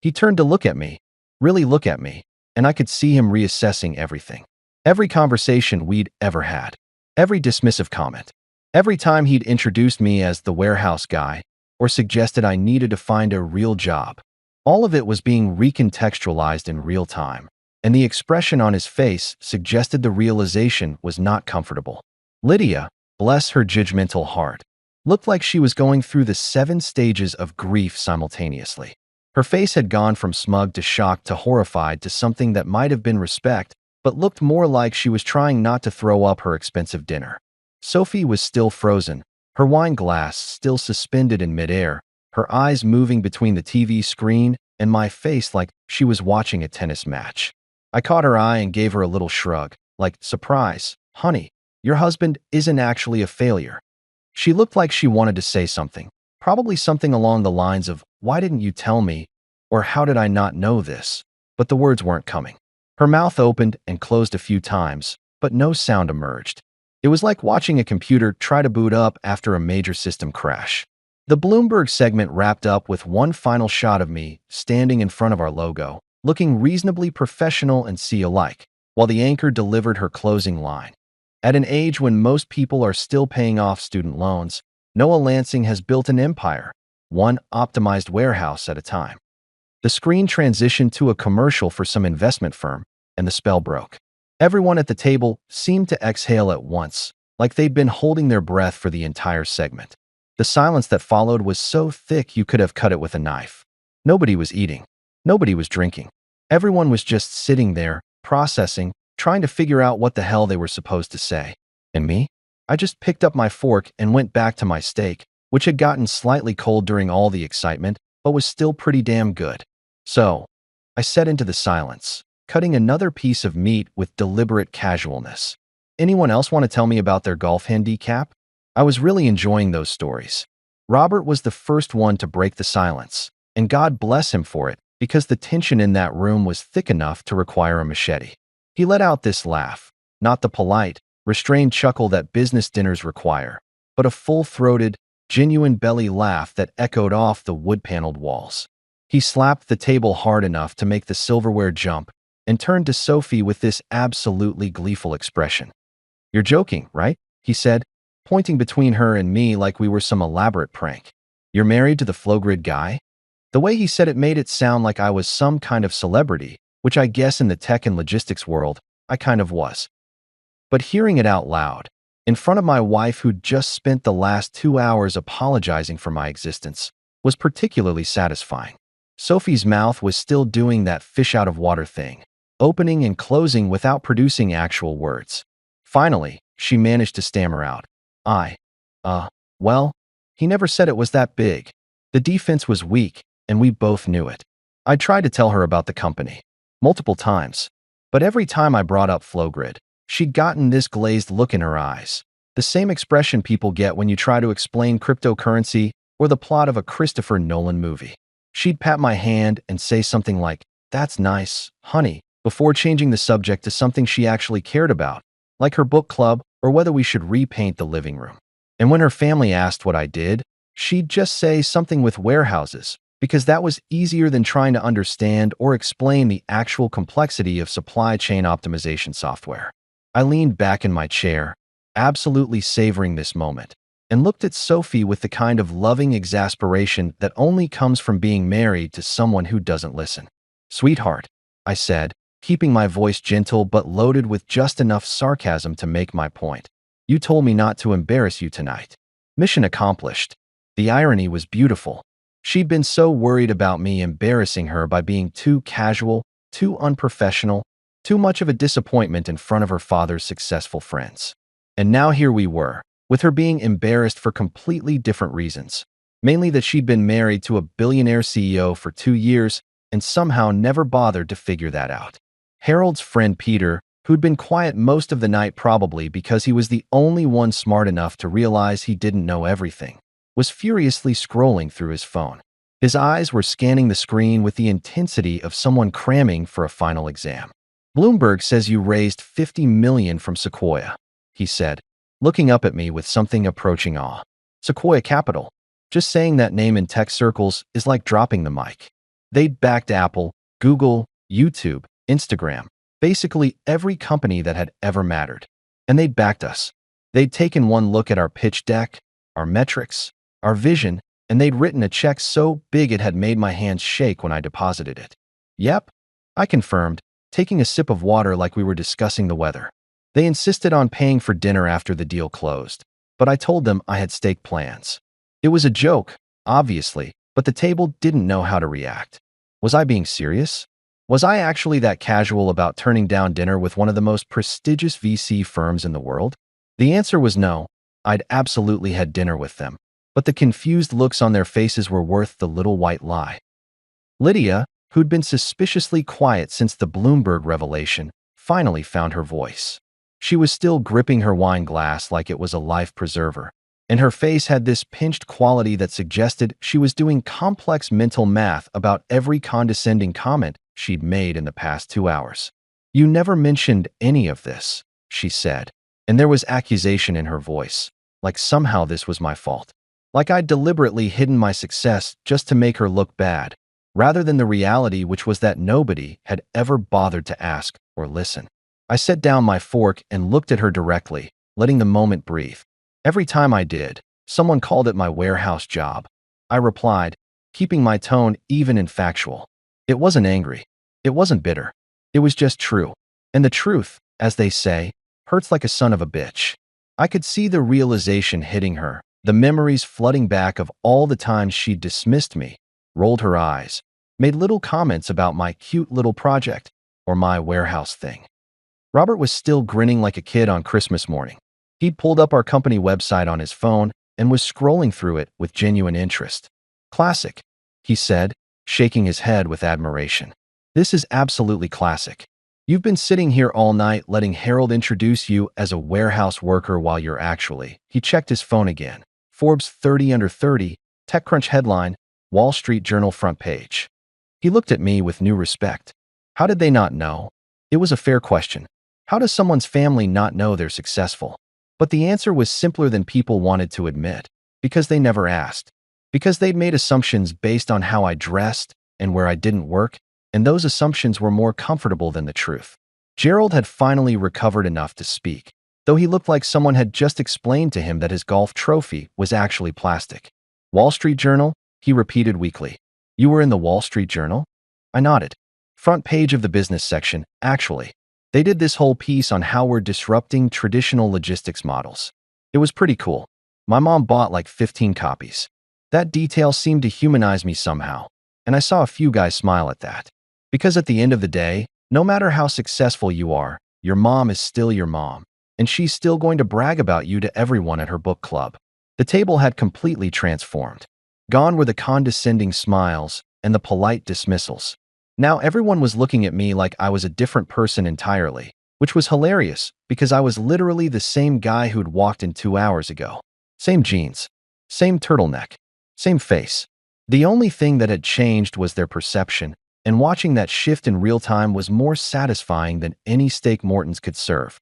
Speaker 1: He turned to look at me, really look at me, and I could see him reassessing everything. Every conversation we'd ever had. Every dismissive comment. Every time he'd introduced me as the warehouse guy, or suggested I needed to find a real job. All of it was being recontextualized in real time, and the expression on his face suggested the realization was not comfortable. Lydia, bless her judgmental heart, looked like she was going through the 7 stages of grief simultaneously. Her face had gone from smug to shocked to horrified to something that might have been respect, but looked more like she was trying not to throw up her expensive dinner. Sophie was still frozen, her wine glass still suspended in midair, her eyes moving between the TV screen and my face like she was watching a tennis match. I caught her eye and gave her a little shrug, like, surprise, honey, your husband isn't actually a failure. She looked like she wanted to say something, probably something along the lines of, why didn't you tell me, or how did I not know this? But the words weren't coming. Her mouth opened and closed a few times, but no sound emerged. It was like watching a computer try to boot up after a major system crash. The Bloomberg segment wrapped up with one final shot of me standing in front of our logo, looking reasonably professional and CEO-like, while the anchor delivered her closing line. At an age when most people are still paying off student loans, Noah Lansing has built an empire, one optimized warehouse at a time. The screen transitioned to a commercial for some investment firm, and the spell broke. Everyone at the table seemed to exhale at once, like they'd been holding their breath for the entire segment. The silence that followed was so thick you could have cut it with a knife. Nobody was eating. Nobody was drinking. Everyone was just sitting there, processing, trying to figure out what the hell they were supposed to say. And me? I just picked up my fork and went back to my steak, which had gotten slightly cold during all the excitement, but was still pretty damn good. So, I set into the silence, cutting another piece of meat with deliberate casualness. Anyone else want to tell me about their golf handicap? I was really enjoying those stories. Robert was the first one to break the silence, and God bless him for it, because the tension in that room was thick enough to require a machete. He let out this laugh, not the polite, restrained chuckle that business dinners require, but a full-throated, genuine belly laugh that echoed off the wood-paneled walls. He slapped the table hard enough to make the silverware jump and turned to Sophie with this absolutely gleeful expression. "You're joking, right?" he said, pointing between her and me like we were some elaborate prank. "You're married to the Flowgrid guy?" The way he said it made it sound like I was some kind of celebrity, which I guess in the tech and logistics world, I kind of was. But hearing it out loud, in front of my wife who'd just spent the last 2 hours apologizing for my existence, was particularly satisfying. Sophie's mouth was still doing that fish-out-of-water thing, opening and closing without producing actual words. Finally, she managed to stammer out, well, he never said it was that big. The defense was weak, and we both knew it. I tried to tell her about the company, multiple times, but every time I brought up Flowgrid, she'd gotten this glazed look in her eyes, the same expression people get when you try to explain cryptocurrency or the plot of a Christopher Nolan movie. She'd pat my hand and say something like, "That's nice, honey," before changing the subject to something she actually cared about, like her book club or whether we should repaint the living room. And when her family asked what I did, she'd just say something with warehouses, because that was easier than trying to understand or explain the actual complexity of supply chain optimization software. I leaned back in my chair, absolutely savoring this moment, and looked at Sophie with the kind of loving exasperation that only comes from being married to someone who doesn't listen. "Sweetheart," I said, keeping my voice gentle but loaded with just enough sarcasm to make my point. "You told me not to embarrass you tonight." Mission accomplished. The irony was beautiful. She'd been so worried about me embarrassing her by being too casual, too unprofessional, too much of a disappointment in front of her father's successful friends. And now here we were, with her being embarrassed for completely different reasons. Mainly that she'd been married to a billionaire CEO for 2 years and somehow never bothered to figure that out. Harold's friend Peter, who'd been quiet most of the night probably because he was the only one smart enough to realize he didn't know everything, was furiously scrolling through his phone. His eyes were scanning the screen with the intensity of someone cramming for a final exam. "Bloomberg says you raised $50 million from Sequoia," he said, looking up at me with something approaching awe. Sequoia Capital. Just saying that name in tech circles is like dropping the mic. They'd backed Apple, Google, YouTube, Instagram, basically every company that had ever mattered. And they'd backed us. They'd taken one look at our pitch deck, our metrics, our vision, and they'd written a check so big it had made my hands shake when I deposited it. "Yep," I confirmed, taking a sip of water like we were discussing the weather. They insisted on paying for dinner after the deal closed, but I told them I had steak plans. It was a joke, obviously, but the table didn't know how to react. Was I being serious? Was I actually that casual about turning down dinner with one of the most prestigious VC firms in the world? The answer was no. I'd absolutely had dinner with them, but the confused looks on their faces were worth the little white lie. Lydia, who'd been suspiciously quiet since the Bloomberg revelation, finally found her voice. She was still gripping her wine glass like it was a life preserver, and her face had this pinched quality that suggested she was doing complex mental math about every condescending comment she'd made in the past 2 hours. "You never mentioned any of this," she said, and there was accusation in her voice, like somehow this was my fault. Like I'd deliberately hidden my success just to make her look bad, rather than the reality which was that nobody had ever bothered to ask or listen. I set down my fork and looked at her directly, letting the moment breathe. Every time I did, someone called it my warehouse job. I replied, keeping my tone even and factual. It wasn't angry. It wasn't bitter. It was just true. And the truth, as they say, hurts like a son of a bitch. I could see the realization hitting her, the memories flooding back of all the times she'd dismissed me, rolled her eyes, made little comments about my cute little project or my warehouse thing. Robert was still grinning like a kid on Christmas morning. He'd pulled up our company website on his phone and was scrolling through it with genuine interest. "Classic," he said, shaking his head with admiration. "This is absolutely classic. You've been sitting here all night letting Harold introduce you as a warehouse worker while you're actually—" He checked his phone again. Forbes 30 under 30, TechCrunch headline, Wall Street Journal front page. He looked at me with new respect. How did they not know? It was a fair question. How does someone's family not know they're successful? But the answer was simpler than people wanted to admit, because they never asked. Because they'd made assumptions based on how I dressed and where I didn't work, and those assumptions were more comfortable than the truth. Gerald had finally recovered enough to speak, though he looked like someone had just explained to him that his golf trophy was actually plastic. "Wall Street Journal?" he repeated weakly. "You were in the Wall Street Journal?" I nodded. "Front page of the business section, actually. They did this whole piece on how we're disrupting traditional logistics models. It was pretty cool. My mom bought like 15 copies. That detail seemed to humanize me somehow, and I saw a few guys smile at that. Because at the end of the day, no matter how successful you are, your mom is still your mom, and she's still going to brag about you to everyone at her book club." The table had completely transformed. Gone were the condescending smiles and the polite dismissals. Now everyone was looking at me like I was a different person entirely, which was hilarious because I was literally the same guy who'd walked in 2 hours ago. Same jeans, same turtleneck, same face. The only thing that had changed was their perception, and watching that shift in real time was more satisfying than any steak Morton's could serve.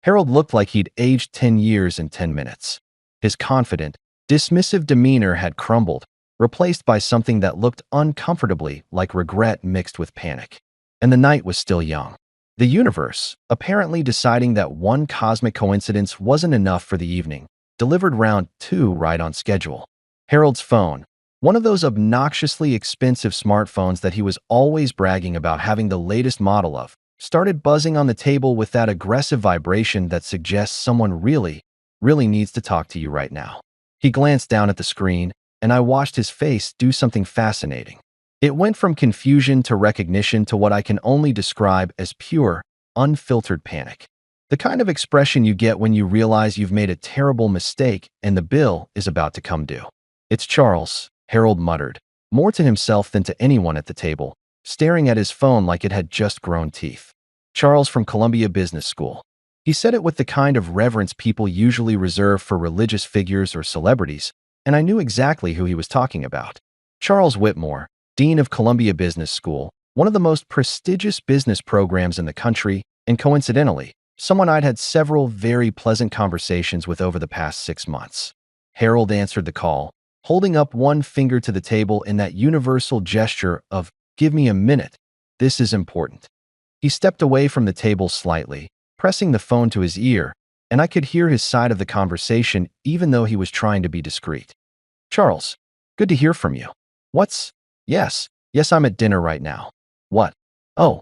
Speaker 1: Harold looked like he'd aged 10 years in 10 minutes. His confident, dismissive demeanor had crumbled, replaced by something that looked uncomfortably like regret mixed with panic. And the night was still young. The universe, apparently deciding that one cosmic coincidence wasn't enough for the evening, delivered round 2 right on schedule. Harold's phone, one of those obnoxiously expensive smartphones that he was always bragging about having the latest model of, started buzzing on the table with that aggressive vibration that suggests someone really needs to talk to you right now. He glanced down at the screen, and I watched his face do something fascinating. It went from confusion to recognition to what I can only describe as pure, unfiltered panic. The kind of expression you get when you realize you've made a terrible mistake and the bill is about to come due. "It's Charles," Harold muttered, more to himself than to anyone at the table, staring at his phone like it had just grown teeth. "Charles from Columbia Business School." He said it with the kind of reverence people usually reserve for religious figures or celebrities, and I knew exactly who he was talking about. Charles Whitmore, Dean of Columbia Business School, one of the most prestigious business programs in the country, and coincidentally, someone I'd had several very pleasant conversations with over the past 6 months. Harold answered the call, holding up one finger to the table in that universal gesture of, "Give me a minute. This is important." He stepped away from the table slightly, pressing the phone to his ear, and I could hear his side of the conversation even though he was trying to be discreet. "Charles, good to hear from you. What's— Yes, I'm at dinner right now." "What? Oh,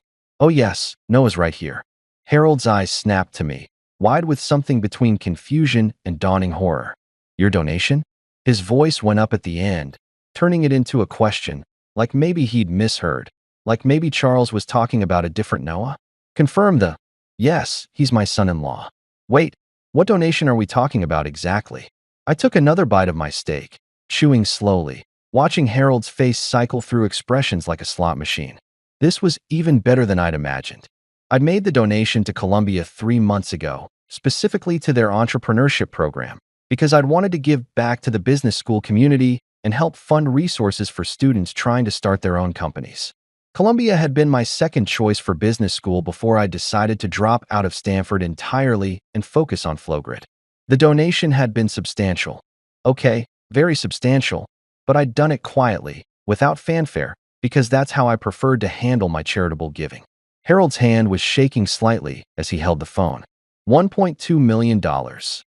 Speaker 1: yes, Noah's right here." Harold's eyes snapped to me, wide with something between confusion and dawning horror. "Your donation?" His voice went up at the end, turning it into a question, like maybe he'd misheard, like maybe Charles was talking about a different Noah. "Confirm the— Yes, he's my son-in-law." "Wait, what donation are we talking about exactly?" I took another bite of my steak, chewing slowly, watching Harold's face cycle through expressions like a slot machine. This was even better than I'd imagined. I'd made the donation to Columbia 3 months ago, specifically to their entrepreneurship program, because I'd wanted to give back to the business school community and help fund resources for students trying to start their own companies. Columbia had been my second choice for business school before I decided to drop out of Stanford entirely and focus on Flowgrid. The donation had been substantial. Okay, very substantial, but I'd done it quietly, without fanfare, because that's how I preferred to handle my charitable giving. Harold's hand was shaking slightly as he held the phone. $1.2 million,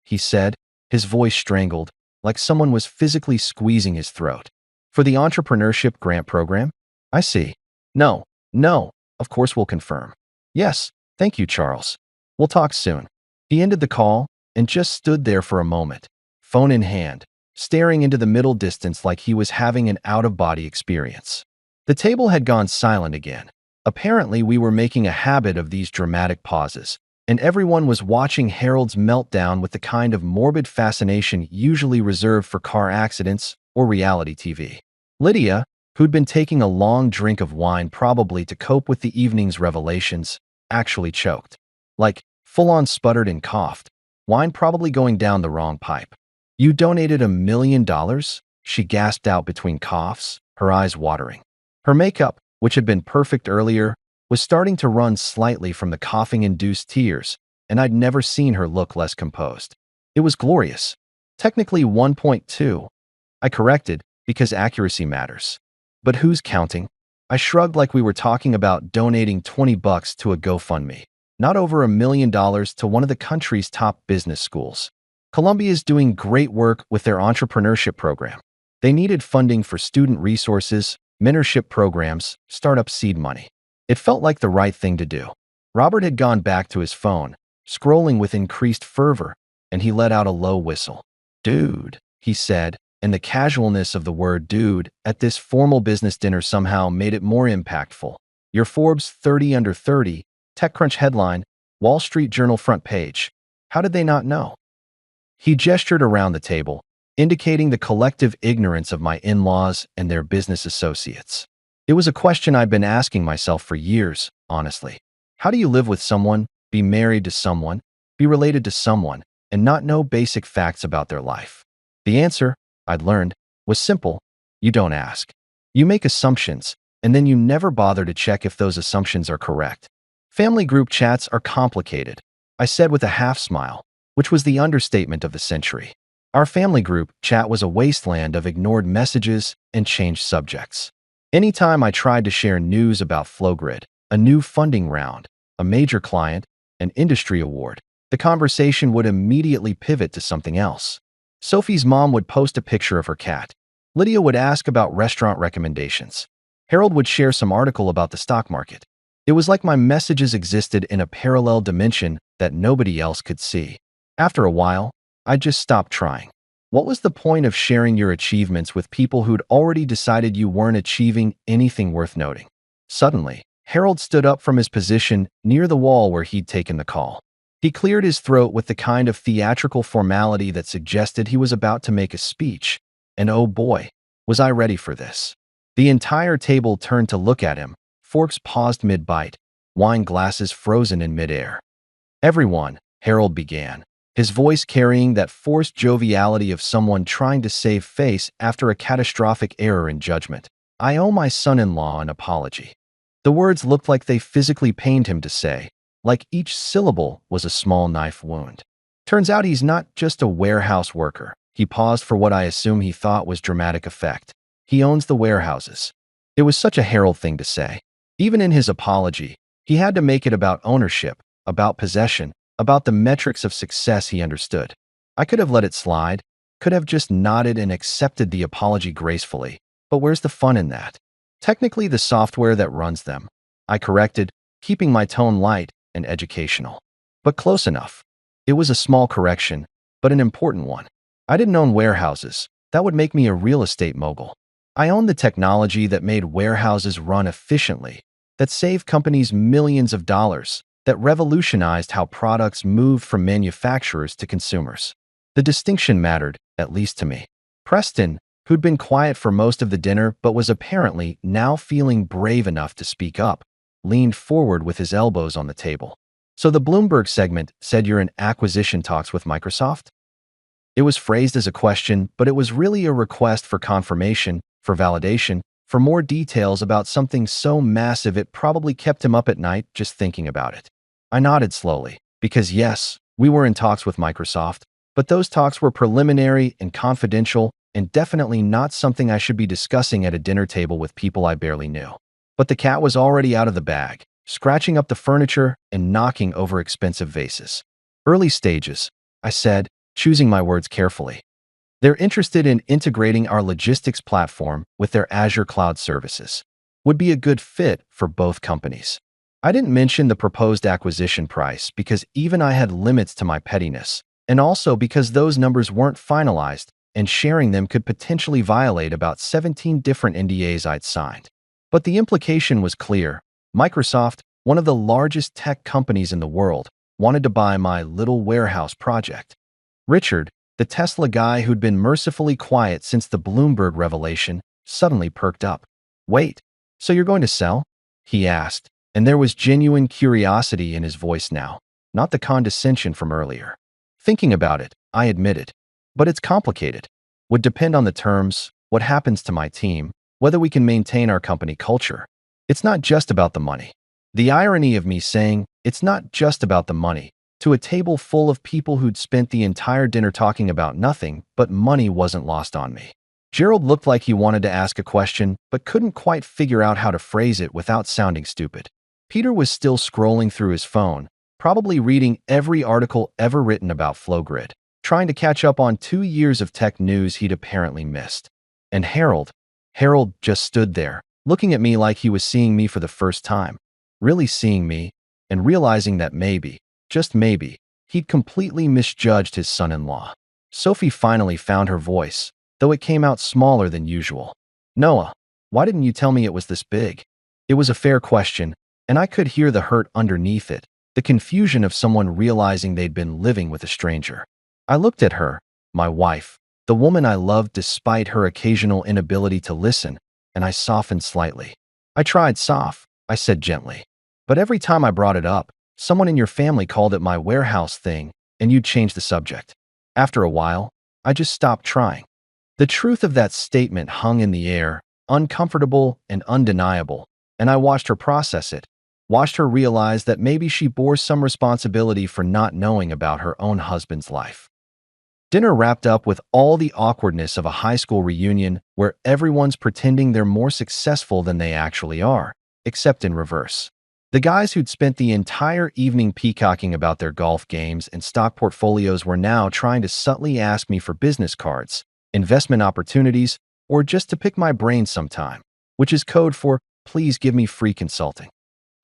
Speaker 1: he said, his voice strangled, like someone was physically squeezing his throat. "For the entrepreneurship grant program? I see. No, of course we'll confirm." "Yes, thank you, Charles. We'll talk soon." He ended the call and just stood there for a moment, phone in hand, staring into the middle distance like he was having an out-of-body experience. The table had gone silent again. Apparently, we were making a habit of these dramatic pauses, and everyone was watching Harold's meltdown with the kind of morbid fascination usually reserved for car accidents or reality TV. Lydia, who'd been taking a long drink of wine probably to cope with the evening's revelations, actually choked. Like, full-on sputtered and coughed, wine probably going down the wrong pipe. "You donated $1 million?" she gasped out between coughs, her eyes watering. Her makeup, which had been perfect earlier, was starting to run slightly from the coughing-induced tears, and I'd never seen her look less composed. "It was glorious. Technically 1.2. I corrected, because accuracy matters. But who's counting?" I shrugged like we were talking about donating $20 to a GoFundMe, not over $1 million to one of the country's top business schools. Columbia is doing great work with their entrepreneurship program. They needed funding for student resources, mentorship programs, startup seed money. It felt like the right thing to do. Robert had gone back to his phone, scrolling with increased fervor, and he let out a low whistle. "Dude," he said, and the casualness of the word dude at this formal business dinner somehow made it more impactful. "Your Forbes 30 under 30, TechCrunch headline, Wall Street Journal front page. How did they not know?" He gestured around the table, indicating the collective ignorance of my in-laws and their business associates. It was a question I'd been asking myself for years, honestly. How do you live with someone, be married to someone, be related to someone, and not know basic facts about their life? The answer, I'd learned, was simple. You don't ask. You make assumptions, and then you never bother to check if those assumptions are correct. Family group chats are complicated, I said with a half smile, which was the understatement of the century. Our family group chat was a wasteland of ignored messages and changed subjects. Anytime I tried to share news about Flowgrid, a new funding round, a major client, an industry award, the conversation would immediately pivot to something else. Sophie's mom would post a picture of her cat. Lydia would ask about restaurant recommendations. Harold would share some article about the stock market. It was like my messages existed in a parallel dimension that nobody else could see. After a while, I just stopped trying. What was the point of sharing your achievements with people who'd already decided you weren't achieving anything worth noting? Suddenly, Harold stood up from his position near the wall where he'd taken the call. He cleared his throat with the kind of theatrical formality that suggested he was about to make a speech. And oh boy, was I ready for this. The entire table turned to look at him, forks paused mid-bite, wine glasses frozen in midair. Everyone, Harold began, his voice carrying that forced joviality of someone trying to save face after a catastrophic error in judgment. I owe my son-in-law an apology. The words looked like they physically pained him to say, like each syllable was a small knife wound. Turns out he's not just a warehouse worker. He paused for what I assume he thought was dramatic effect. He owns the warehouses. It was such a Harold thing to say. Even in his apology, he had to make it about ownership, about possession, about the metrics of success he understood. I could have let it slide, could have just nodded and accepted the apology gracefully, but where's the fun in that? Technically the software that runs them. I corrected, keeping my tone light and educational. But close enough. It was a small correction, but an important one. I didn't own warehouses. That would make me a real estate mogul. I owned the technology that made warehouses run efficiently, that saved companies millions of dollars, that revolutionized how products moved from manufacturers to consumers. The distinction mattered, at least to me. Preston, who'd been quiet for most of the dinner but was apparently now feeling brave enough to speak up, leaned forward with his elbows on the table. So the Bloomberg segment said you're in acquisition talks with Microsoft? It was phrased as a question, but it was really a request for confirmation, for validation, for more details about something so massive it probably kept him up at night just thinking about it. I nodded slowly, because yes, we were in talks with Microsoft, but those talks were preliminary and confidential and definitely not something I should be discussing at a dinner table with people I barely knew. But the cat was already out of the bag, scratching up the furniture and knocking over expensive vases. Early stages, I said, choosing my words carefully. They're interested in integrating our logistics platform with their Azure cloud services. Would be a good fit for both companies. I didn't mention the proposed acquisition price because even I had limits to my pettiness, and also because those numbers weren't finalized and sharing them could potentially violate about 17 different NDAs I'd signed. But the implication was clear. Microsoft, one of the largest tech companies in the world, wanted to buy my little warehouse project. Richard, the Tesla guy who'd been mercifully quiet since the Bloomberg revelation, suddenly perked up. Wait, so you're going to sell? He asked, and there was genuine curiosity in his voice now, not the condescension from earlier. Thinking about it, I admitted. But it's complicated. Would depend on the terms, what happens to my team, whether we can maintain our company culture. It's not just about the money. The irony of me saying, it's not just about the money, to a table full of people who'd spent the entire dinner talking about nothing but money wasn't lost on me. Gerald looked like he wanted to ask a question, but couldn't quite figure out how to phrase it without sounding stupid. Peter was still scrolling through his phone, probably reading every article ever written about Flowgrid, trying to catch up on 2 years of tech news he'd apparently missed. And Harold just stood there, looking at me like he was seeing me for the first time, really seeing me, and realizing that maybe, just maybe, he'd completely misjudged his son-in-law. Sophie finally found her voice, though it came out smaller than usual. Noah, why didn't you tell me it was this big? It was a fair question, and I could hear the hurt underneath it, the confusion of someone realizing they'd been living with a stranger. I looked at her, my wife, the woman I loved despite her occasional inability to listen, and I softened slightly. I tried soft, I said gently. But every time I brought it up, someone in your family called it my warehouse thing, and you'd change the subject. After a while, I just stopped trying. The truth of that statement hung in the air, uncomfortable and undeniable, and I watched her process it, watched her realize that maybe she bore some responsibility for not knowing about her own husband's life. Dinner wrapped up with all the awkwardness of a high school reunion where everyone's pretending they're more successful than they actually are, except in reverse. The guys who'd spent the entire evening peacocking about their golf games and stock portfolios were now trying to subtly ask me for business cards, investment opportunities, or just to pick my brain sometime, which is code for please give me free consulting.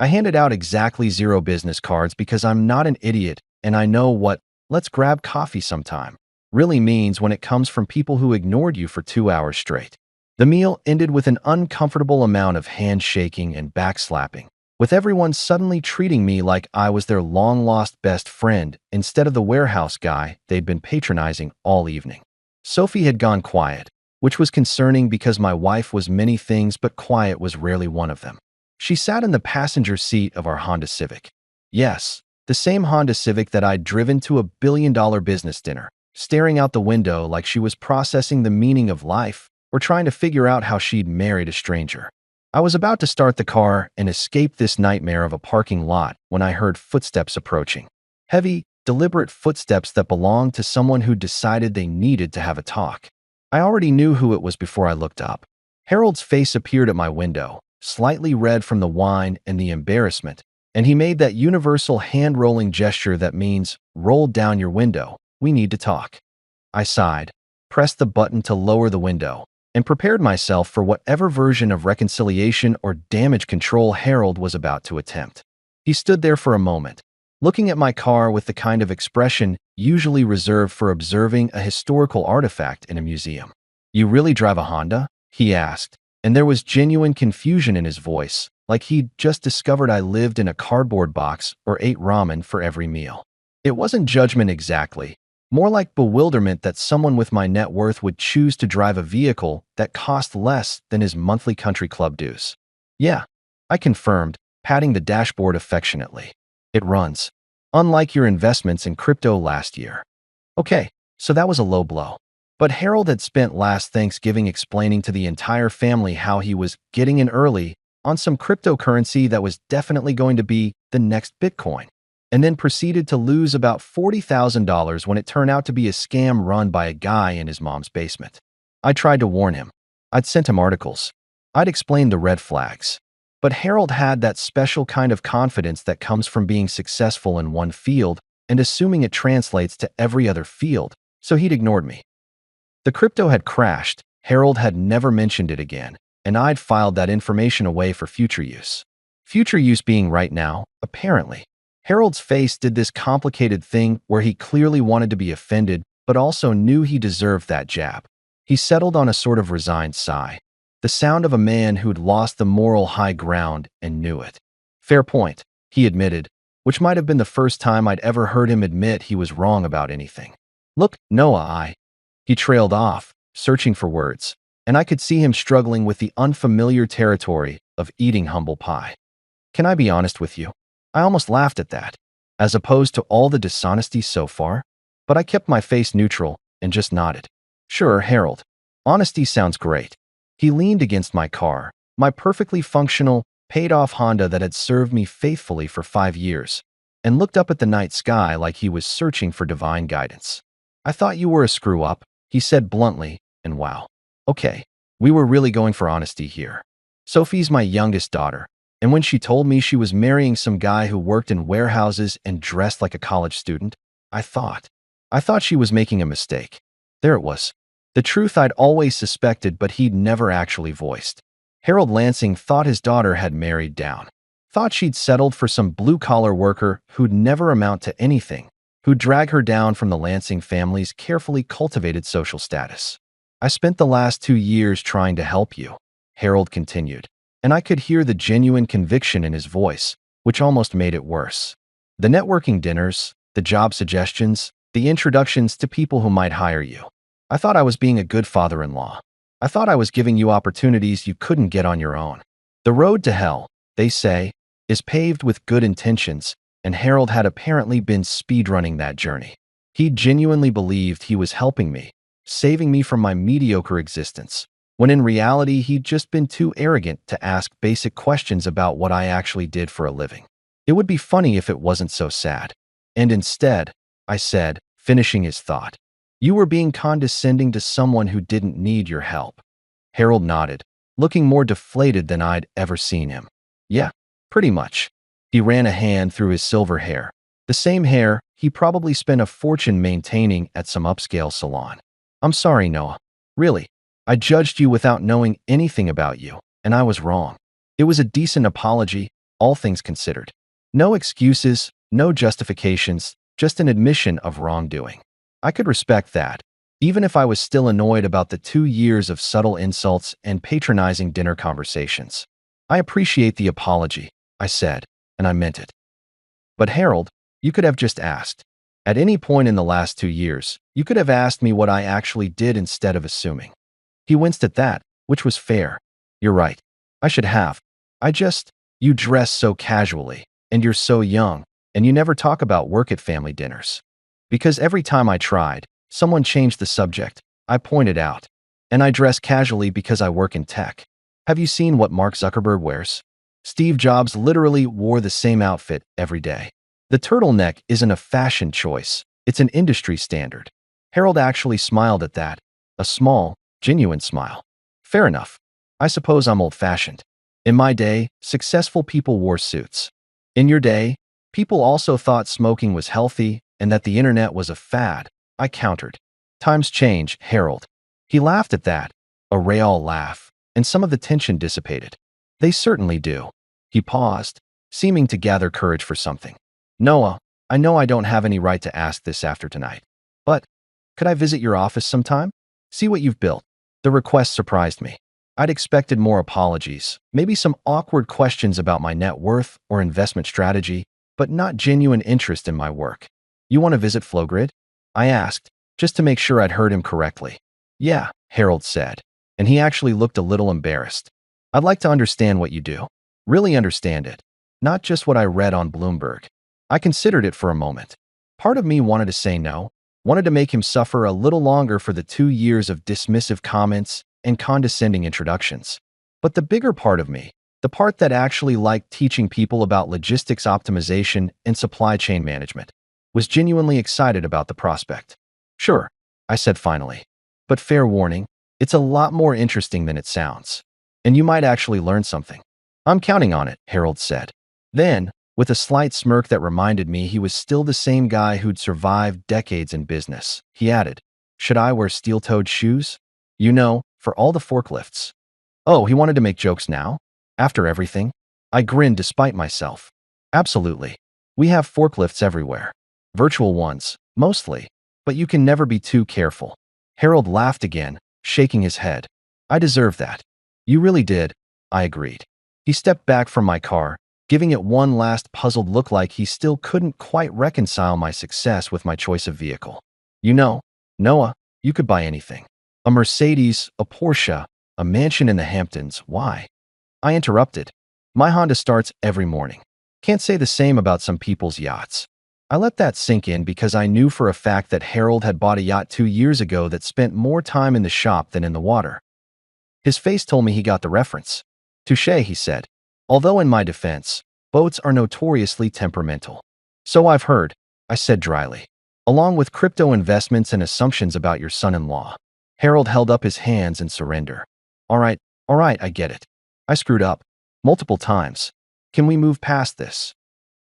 Speaker 1: I handed out exactly 0 business cards because I'm not an idiot and I know what "let's grab coffee sometime" really means when it comes from people who ignored you for 2 hours straight. The meal ended with an uncomfortable amount of handshaking and backslapping, with everyone suddenly treating me like I was their long-lost best friend instead of the warehouse guy they'd been patronizing all evening. Sophie had gone quiet, which was concerning because my wife was many things but quiet was rarely one of them. She sat in the passenger seat of our Honda Civic. Yes, the same Honda Civic that I'd driven to a billion-dollar business dinner, staring out the window like she was processing the meaning of life or trying to figure out how she'd married a stranger. I was about to start the car and escape this nightmare of a parking lot when I heard footsteps approaching. Heavy, deliberate footsteps that belonged to someone who decided they needed to have a talk. I already knew who it was before I looked up. Harold's face appeared at my window, slightly red from the wine and the embarrassment, and he made that universal hand-rolling gesture that means, roll down your window, we need to talk. I sighed, pressed the button to lower the window, and prepared myself for whatever version of reconciliation or damage control Harold was about to attempt. He stood there for a moment, looking at my car with the kind of expression usually reserved for observing a historical artifact in a museum. "You really drive a Honda?" he asked, and there was genuine confusion in his voice, like he'd just discovered I lived in a cardboard box or ate ramen for every meal. It wasn't judgment exactly, more like bewilderment that someone with my net worth would choose to drive a vehicle that cost less than his monthly country club dues. "Yeah," I confirmed, patting the dashboard affectionately. "It runs. Unlike your investments in crypto last year." Okay, so that was a low blow. But Harold had spent last Thanksgiving explaining to the entire family how he was getting in early on some cryptocurrency that was definitely going to be the next Bitcoin, and then proceeded to lose about $40,000 when it turned out to be a scam run by a guy in his mom's basement. I tried to warn him. I'd sent him articles. I'd explained the red flags. But Harold had that special kind of confidence that comes from being successful in one field and assuming it translates to every other field, so he'd ignored me. The crypto had crashed, Harold had never mentioned it again, and I'd filed that information away for future use. Future use being right now, apparently. Harold's face did this complicated thing where he clearly wanted to be offended, but also knew he deserved that jab. He settled on a sort of resigned sigh, the sound of a man who'd lost the moral high ground and knew it. "Fair point," he admitted, which might have been the first time I'd ever heard him admit he was wrong about anything. "Look, Noah, He trailed off, searching for words, and I could see him struggling with the unfamiliar territory of eating humble pie. "Can I be honest with you?" I almost laughed at that, as opposed to all the dishonesty so far, but I kept my face neutral and just nodded. "Sure, Harold. Honesty sounds great." He leaned against my car, my perfectly functional, paid-off Honda that had served me faithfully for 5 years, and looked up at the night sky like he was searching for divine guidance. "I thought you were a screw-up," he said bluntly, and wow. Okay, we were really going for honesty here. Sophie's my youngest daughter, and when she told me she was marrying some guy who worked in warehouses and dressed like a college student, I thought she was making a mistake. There it was. The truth I'd always suspected but he'd never actually voiced. Harold Lansing thought his daughter had married down. Thought she'd settled for some blue-collar worker who'd never amount to anything, who'd drag her down from the Lansing family's carefully cultivated social status. "I spent the last 2 years trying to help you," Harold continued, and I could hear the genuine conviction in his voice, which almost made it worse. "The networking dinners, the job suggestions, the introductions to people who might hire you. I thought I was being a good father-in-law. I thought I was giving you opportunities you couldn't get on your own. The road to hell, they say, is paved with good intentions, and Harold had apparently been speedrunning that journey. He genuinely believed he was helping me, saving me from my mediocre existence, when in reality he'd just been too arrogant to ask basic questions about what I actually did for a living. It would be funny if it wasn't so sad. And instead, I said, finishing his thought, you were being condescending to someone who didn't need your help. Harold nodded, looking more deflated than I'd ever seen him. Yeah, pretty much. He ran a hand through his silver hair, the same hair he probably spent a fortune maintaining at some upscale salon. I'm sorry, Noah. Really, I judged you without knowing anything about you, and I was wrong. It was a decent apology, all things considered. No excuses, no justifications, just an admission of wrongdoing. I could respect that, even if I was still annoyed about the 2 years of subtle insults and patronizing dinner conversations. I appreciate the apology, I said, and I meant it. But Harold, you could have just asked. At any point in the last 2 years, you could have asked me what I actually did instead of assuming. He winced at that, which was fair. You're right. I should have. You dress so casually, and you're so young, and you never talk about work at family dinners. Because every time I tried, someone changed the subject, I pointed out. And I dress casually because I work in tech. Have you seen what Mark Zuckerberg wears? Steve Jobs literally wore the same outfit every day. The turtleneck isn't a fashion choice, it's an industry standard. Harold actually smiled at that, a small, genuine smile. Fair enough. I suppose I'm old-fashioned. In my day, successful people wore suits. In your day, people also thought smoking was healthy and that the internet was a fad, I countered. Times change, Harold. He laughed at that, a real laugh, and some of the tension dissipated. They certainly do. He paused, seeming to gather courage for something. Noah, I know I don't have any right to ask this after tonight, but could I visit your office sometime? See what you've built. The request surprised me. I'd expected more apologies, maybe some awkward questions about my net worth or investment strategy, but not genuine interest in my work. You want to visit Flowgrid? I asked, just to make sure I'd heard him correctly. Yeah, Harold said, and he actually looked a little embarrassed. I'd like to understand what you do. Really understand it. Not just what I read on Bloomberg. I considered it for a moment. Part of me wanted to say no, wanted to make him suffer a little longer for the 2 years of dismissive comments and condescending introductions. But the bigger part of me, the part that actually liked teaching people about logistics optimization and supply chain management, was genuinely excited about the prospect. Sure, I said finally. But fair warning, it's a lot more interesting than it sounds. And you might actually learn something. I'm counting on it, Harold said. Then, with a slight smirk that reminded me he was still the same guy who'd survived decades in business, he added, should I wear steel-toed shoes? You know, for all the forklifts. Oh, he wanted to make jokes now? After everything? I grinned despite myself. Absolutely. We have forklifts everywhere. Virtual ones, mostly. But you can never be too careful. Harold laughed again, shaking his head. I deserve that. You really did, I agreed. He stepped back from my car, giving it one last puzzled look like he still couldn't quite reconcile my success with my choice of vehicle. You know, Noah, you could buy anything. A Mercedes, a Porsche, a mansion in the Hamptons, why? I interrupted. My Honda starts every morning. Can't say the same about some people's yachts. I let that sink in because I knew for a fact that Harold had bought a yacht 2 years ago that spent more time in the shop than in the water. His face told me he got the reference. Touché, he said. Although in my defense, boats are notoriously temperamental. So I've heard, I said dryly. Along with crypto investments and assumptions about your son-in-law. Harold held up his hands in surrender. All right, I get it. I screwed up. Multiple times. Can we move past this?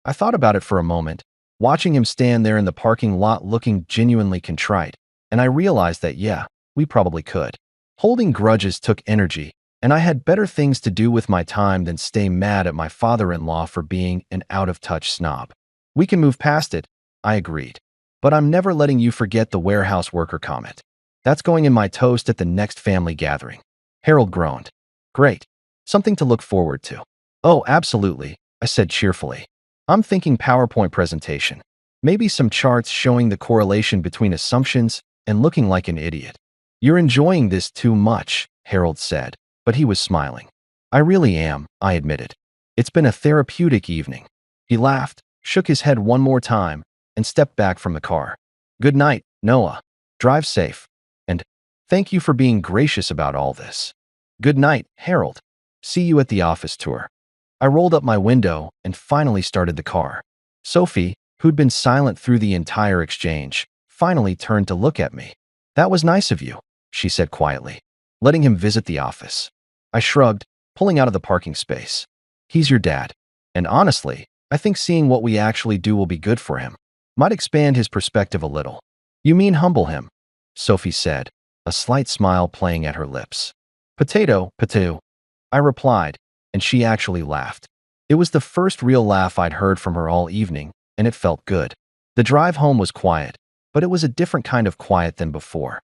Speaker 1: I thought about it for a moment, watching him stand there in the parking lot looking genuinely contrite, and I realized that yeah, we probably could. Holding grudges took energy, and I had better things to do with my time than stay mad at my father-in-law for being an out-of-touch snob. We can move past it, I agreed. But I'm never letting you forget the warehouse worker comment. That's going in my toast at the next family gathering. Harold groaned. Great. Something to look forward to. Oh, absolutely, I said cheerfully. I'm thinking PowerPoint presentation. Maybe some charts showing the correlation between assumptions and looking like an idiot. You're enjoying this too much, Harold said, but he was smiling. I really am, I admitted. It's been a therapeutic evening. He laughed, shook his head one more time, and stepped back from the car. Good night, Noah. Drive safe. And Thank you for being gracious about all this. Good night, Harold. See you at the office tour. I rolled up my window and finally started the car. Sophie, who'd been silent through the entire exchange, finally turned to look at me. That was nice of you, she said quietly, letting him visit the office. I shrugged, pulling out of the parking space. He's your dad. And honestly, I think seeing what we actually do will be good for him. Might expand his perspective a little. You mean humble him? Sophie said, a slight smile playing at her lips. Potato, potato, I replied, and she actually laughed. It was the first real laugh I'd heard from her all evening, and it felt good. The drive home was quiet, but it was a different kind of quiet than before.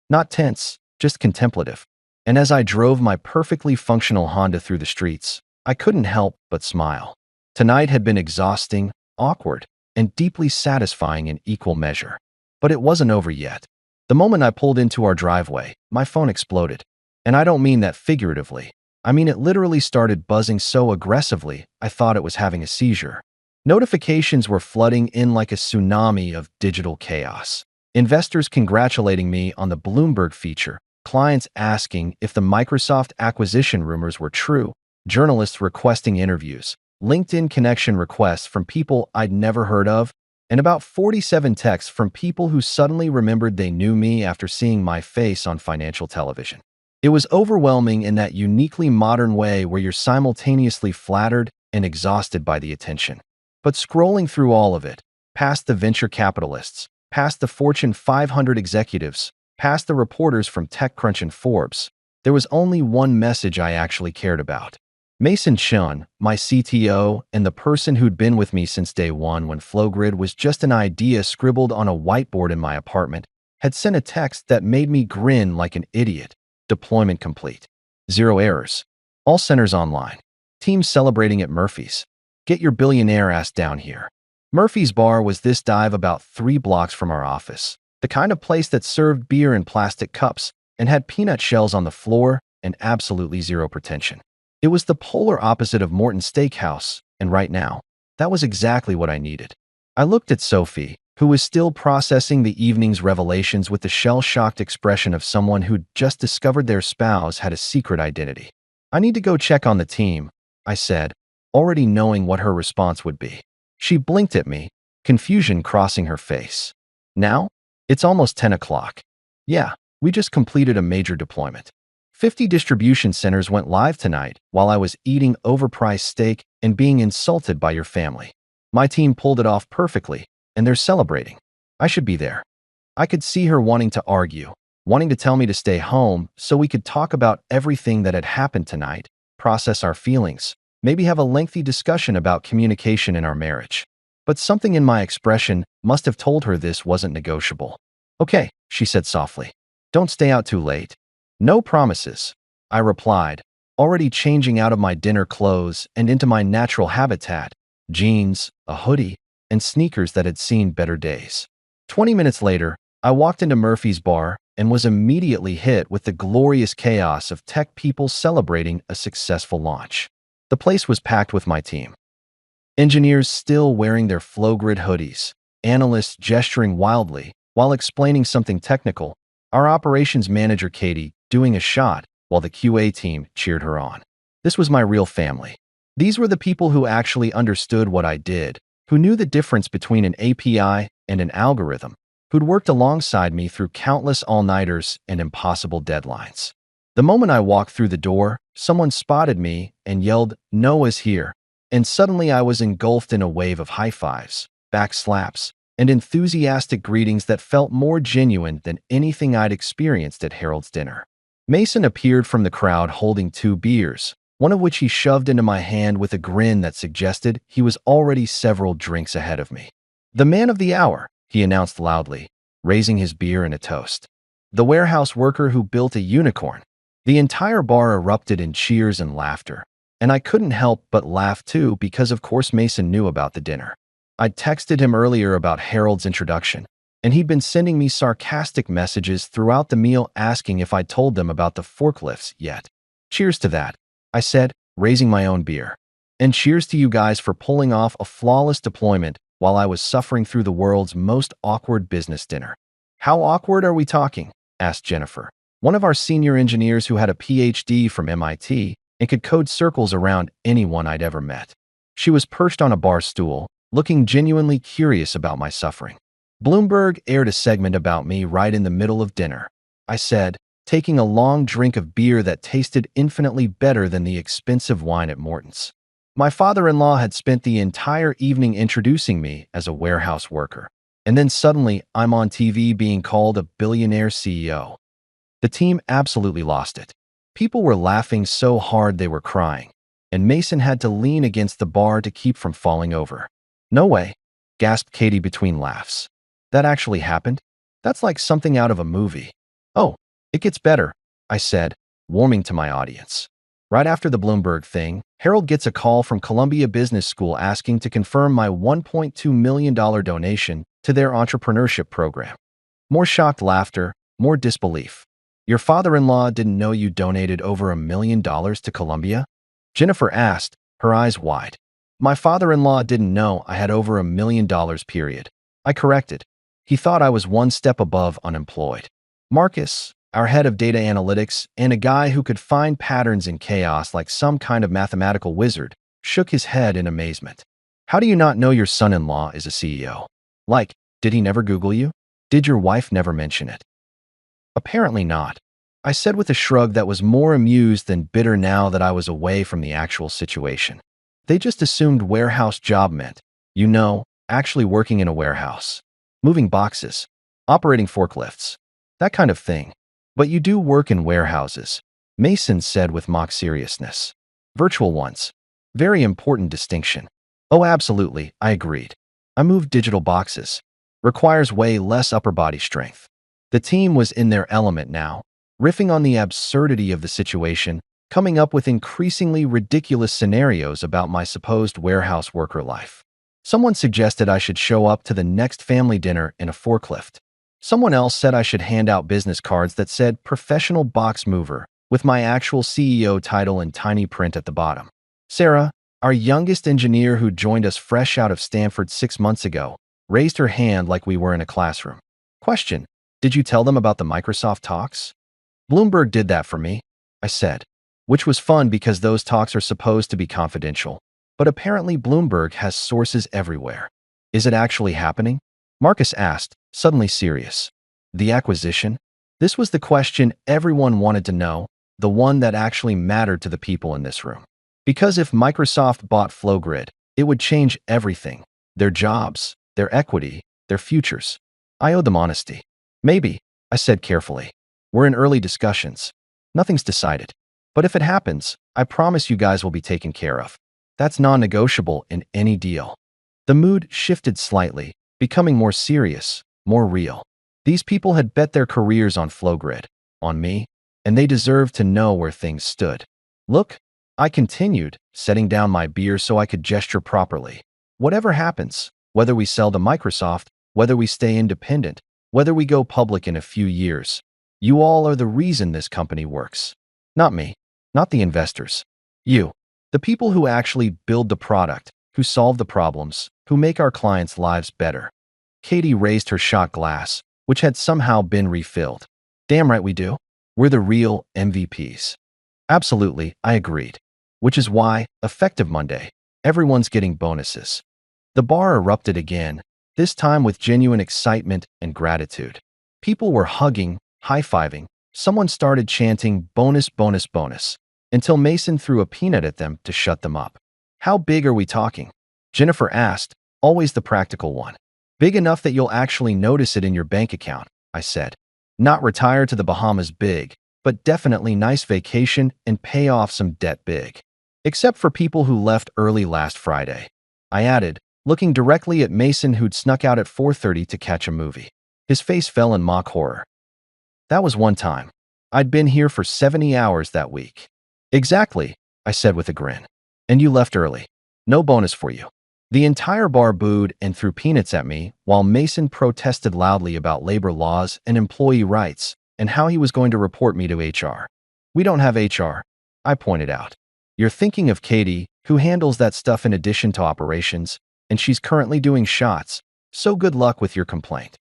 Speaker 1: Not tense, just contemplative. And as I drove my perfectly functional Honda through the streets, I couldn't help but smile. Tonight had been exhausting, awkward, and deeply satisfying in equal measure. But it wasn't over yet. The moment I pulled into our driveway, my phone exploded. And I don't mean that figuratively. I mean it literally started buzzing so aggressively, I thought it was having a seizure. Notifications were flooding in like a tsunami of digital chaos. Investors congratulating me on the Bloomberg feature, clients asking if the Microsoft acquisition rumors were true, journalists requesting interviews, LinkedIn connection requests from people I'd never heard of, and about 47 texts from people who suddenly remembered they knew me after seeing my face on financial television. It was overwhelming in that uniquely modern way where you're simultaneously flattered and exhausted by the attention. But scrolling through all of it, past the venture capitalists, past the Fortune 500 executives, past the reporters from TechCrunch and Forbes, there was only one message I actually cared about. Mason Chun, my CTO and the person who'd been with me since day one when Flowgrid was just an idea scribbled on a whiteboard in my apartment, had sent a text that made me grin like an idiot. Deployment complete. 0 errors. All centers online. Teams celebrating at Murphy's. Get your billionaire ass down here. Murphy's Bar was this dive about 3 blocks from our office. The kind of place that served beer in plastic cups and had peanut shells on the floor and absolutely zero pretension. It was the polar opposite of Morton's Steakhouse, and right now, that was exactly what I needed. I looked at Sophie, who was still processing the evening's revelations with the shell-shocked expression of someone who'd just discovered their spouse had a secret identity. I need to go check on the team, I said, already knowing what her response would be. She blinked at me, confusion crossing her face. Now? It's almost 10 o'clock. Yeah, we just completed a major deployment. 50 distribution centers went live tonight while I was eating overpriced steak and being insulted by your family. My team pulled it off perfectly, and they're celebrating. I should be there. I could see her wanting to argue, wanting to tell me to stay home so we could talk about everything that had happened tonight, process our feelings, maybe have a lengthy discussion about communication in our marriage. But something in my expression must have told her this wasn't negotiable. Okay, she said softly. Don't stay out too late. No promises, I replied, already changing out of my dinner clothes and into my natural habitat, jeans, a hoodie, and sneakers that had seen better days. 20 minutes later, I walked into Murphy's Bar and was immediately hit with the glorious chaos of tech people celebrating a successful launch. The place was packed with my team. Engineers still wearing their Flowgrid hoodies, analysts gesturing wildly while explaining something technical, our operations manager Katie doing a shot while the QA team cheered her on. This was my real family. These were the people who actually understood what I did, who knew the difference between an API and an algorithm, who'd worked alongside me through countless all-nighters and impossible deadlines. The moment I walked through the door, someone spotted me and yelled, "Noah's here," and suddenly I was engulfed in a wave of high fives, back slaps, and enthusiastic greetings that felt more genuine than anything I'd experienced at Harold's dinner. Mason appeared from the crowd holding 2 beers, one of which he shoved into my hand with a grin that suggested he was already several drinks ahead of me. The man of the hour, he announced loudly, raising his beer in a toast. The warehouse worker who built a unicorn. The entire bar erupted in cheers and laughter, and I couldn't help but laugh too because of course Mason knew about the dinner. I'd texted him earlier about Harold's introduction, and he'd been sending me sarcastic messages throughout the meal asking if I'd told them about the forklifts yet. Cheers to that, I said, raising my own beer. And cheers to you guys for pulling off a flawless deployment while I was suffering through the world's most awkward business dinner. How awkward are we talking? Asked Jennifer, One of our senior engineers who had a PhD from MIT and could code circles around anyone I'd ever met. She was perched on a bar stool, looking genuinely curious about my suffering. Bloomberg aired a segment about me right in the middle of dinner. I said, taking a long drink of beer that tasted infinitely better than the expensive wine at Morton's. My father-in-law had spent the entire evening introducing me as a warehouse worker. And then suddenly, I'm on TV being called a billionaire CEO. The team absolutely lost it. People were laughing so hard they were crying, and Mason had to lean against the bar to keep from falling over. "No way," gasped Katie between laughs. "That actually happened? That's like something out of a movie." "Oh, it gets better," I said, warming to my audience. Right after the Bloomberg thing, Harold gets a call from Columbia Business School asking to confirm my $1.2 million donation to their entrepreneurship program. More shocked laughter, more disbelief. "Your father-in-law didn't know you donated over $1 million to Columbia?" Jennifer asked, her eyes wide. "My father-in-law didn't know I had over $1 million, period." I corrected. He thought I was one step above unemployed. Marcus, our head of data analytics, and a guy who could find patterns in chaos like some kind of mathematical wizard, shook his head in amazement. "How do you not know your son-in-law is a CEO? Like, did he never Google you? Did your wife never mention it?" "Apparently not," I said with a shrug that was more amused than bitter now that I was away from the actual situation. "They just assumed warehouse job meant, actually working in a warehouse, moving boxes, operating forklifts, that kind of thing. But you do work in warehouses," Mason said with mock seriousness. "Virtual ones. Very important distinction." "Oh, absolutely," I agreed. "I moved digital boxes. Requires way less upper body strength." The team was in their element now, riffing on the absurdity of the situation, coming up with increasingly ridiculous scenarios about my supposed warehouse worker life. Someone suggested I should show up to the next family dinner in a forklift. Someone else said I should hand out business cards that said "Professional Box Mover" with my actual CEO title in tiny print at the bottom. Sarah, our youngest engineer who joined us fresh out of Stanford 6 months ago, raised her hand like we were in a classroom. Question: "Did you tell them about the Microsoft talks?" "Bloomberg did that for me," I said, which was fun because those talks are supposed to be confidential. But apparently Bloomberg has sources everywhere. "Is it actually happening?" Marcus asked, suddenly serious. "The acquisition?" This was the question everyone wanted to know, the one that actually mattered to the people in this room. Because if Microsoft bought Flowgrid, it would change everything. Their jobs, their equity, their futures. I owed them honesty. "Maybe," I said carefully. "We're in early discussions. Nothing's decided. But if it happens, I promise you guys will be taken care of. That's non-negotiable in any deal." The mood shifted slightly, becoming more serious, more real. These people had bet their careers on Flowgrid, on me, and they deserved to know where things stood. "Look," I continued, setting down my beer so I could gesture properly. "Whatever happens, whether we sell to Microsoft, whether we stay independent, whether we go public in a few years, you all are the reason this company works. Not me, not the investors. You, the people who actually build the product, who solve the problems, who make our clients' lives better." Katie raised her shot glass, which had somehow been refilled. "Damn right we do. We're the real MVPs." "Absolutely," I agreed. "Which is why, effective Monday, everyone's getting bonuses." The bar erupted again, this time with genuine excitement and gratitude. People were hugging, high-fiving. Someone started chanting "bonus, bonus, bonus," until Mason threw a peanut at them to shut them up. "How big are we talking?" Jennifer asked, always the practical one. "Big enough that you'll actually notice it in your bank account," I said. "Not retire to the Bahamas big, but definitely nice vacation and pay off some debt big. Except for people who left early last Friday," I added, looking directly at Mason who'd snuck out at 4:30 to catch a movie. His face fell in mock horror. "That was one time. I'd been here for 70 hours that week." "Exactly," I said with a grin. "And you left early. No bonus for you." The entire bar booed and threw peanuts at me while Mason protested loudly about labor laws and employee rights and how he was going to report me to HR. "We don't have HR," I pointed out. "You're thinking of Katie, who handles that stuff in addition to operations, and she's currently doing shots, so good luck with your complaint."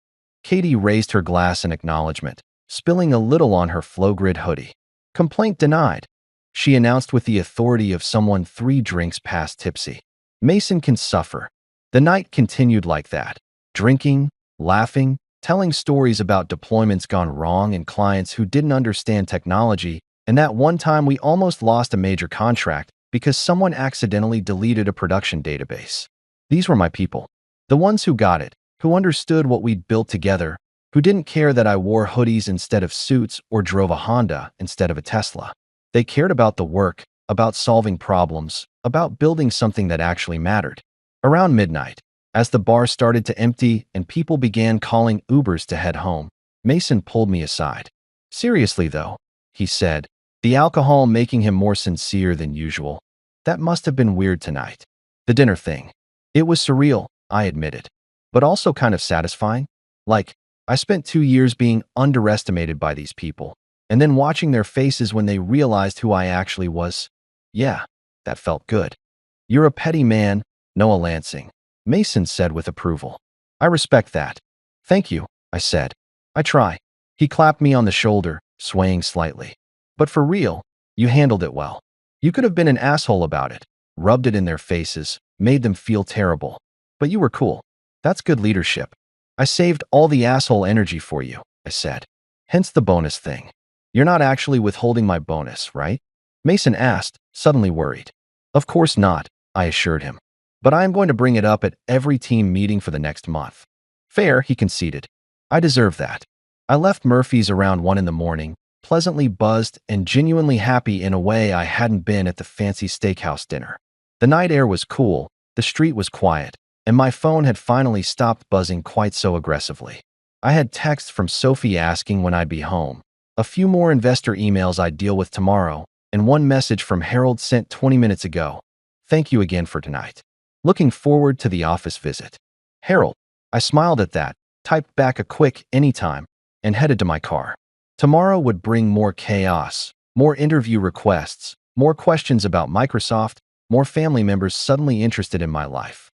Speaker 1: Katie raised her glass in acknowledgement, spilling a little on her Flowgrid hoodie. Complaint denied, she announced with the authority of someone 3 drinks past tipsy. Mason can suffer. The night continued like that, drinking, laughing, telling stories about deployments gone wrong and clients who didn't understand technology, and that one time we almost lost a major contract because someone accidentally deleted a production database. These were my people. The ones who got it, who understood what we'd built together, who didn't care that I wore hoodies instead of suits or drove a Honda instead of a Tesla. They cared about the work, about solving problems, about building something that actually mattered. Around midnight, as the bar started to empty and people began calling Ubers to head home, Mason pulled me aside. Seriously though, he said, the alcohol making him more sincere than usual. That must have been weird tonight. The dinner thing. It was surreal, I admitted, but also kind of satisfying. Like, I spent 2 years being underestimated by these people, and then watching their faces when they realized who I actually was. Yeah, that felt good. You're a petty man, Noah Lansing, Mason said with approval. I respect that. Thank you, I said. I try. He clapped me on the shoulder, swaying slightly. But for real, you handled it well. You could have been an asshole about it, rubbed it in their faces, made them feel terrible. But you were cool. That's good leadership. I saved all the asshole energy for you, I said. Hence the bonus thing. You're not actually withholding my bonus, right? Mason asked, suddenly worried. Of course not, I assured him. But I am going to bring it up at every team meeting for the next month. Fair, he conceded. I deserve that. I left Murphy's around 1 in the morning, pleasantly buzzed and genuinely happy in a way I hadn't been at the fancy steakhouse dinner. The night air was cool, the street was quiet, and my phone had finally stopped buzzing quite so aggressively. I had texts from Sophie asking when I'd be home, a few more investor emails I'd deal with tomorrow, and one message from Harold sent 20 minutes ago. Thank you again for tonight. Looking forward to the office visit. Harold. I smiled at that, typed back a quick anytime, and headed to my car. Tomorrow would bring more chaos, more interview requests, more questions about Microsoft, more family members suddenly interested in my life.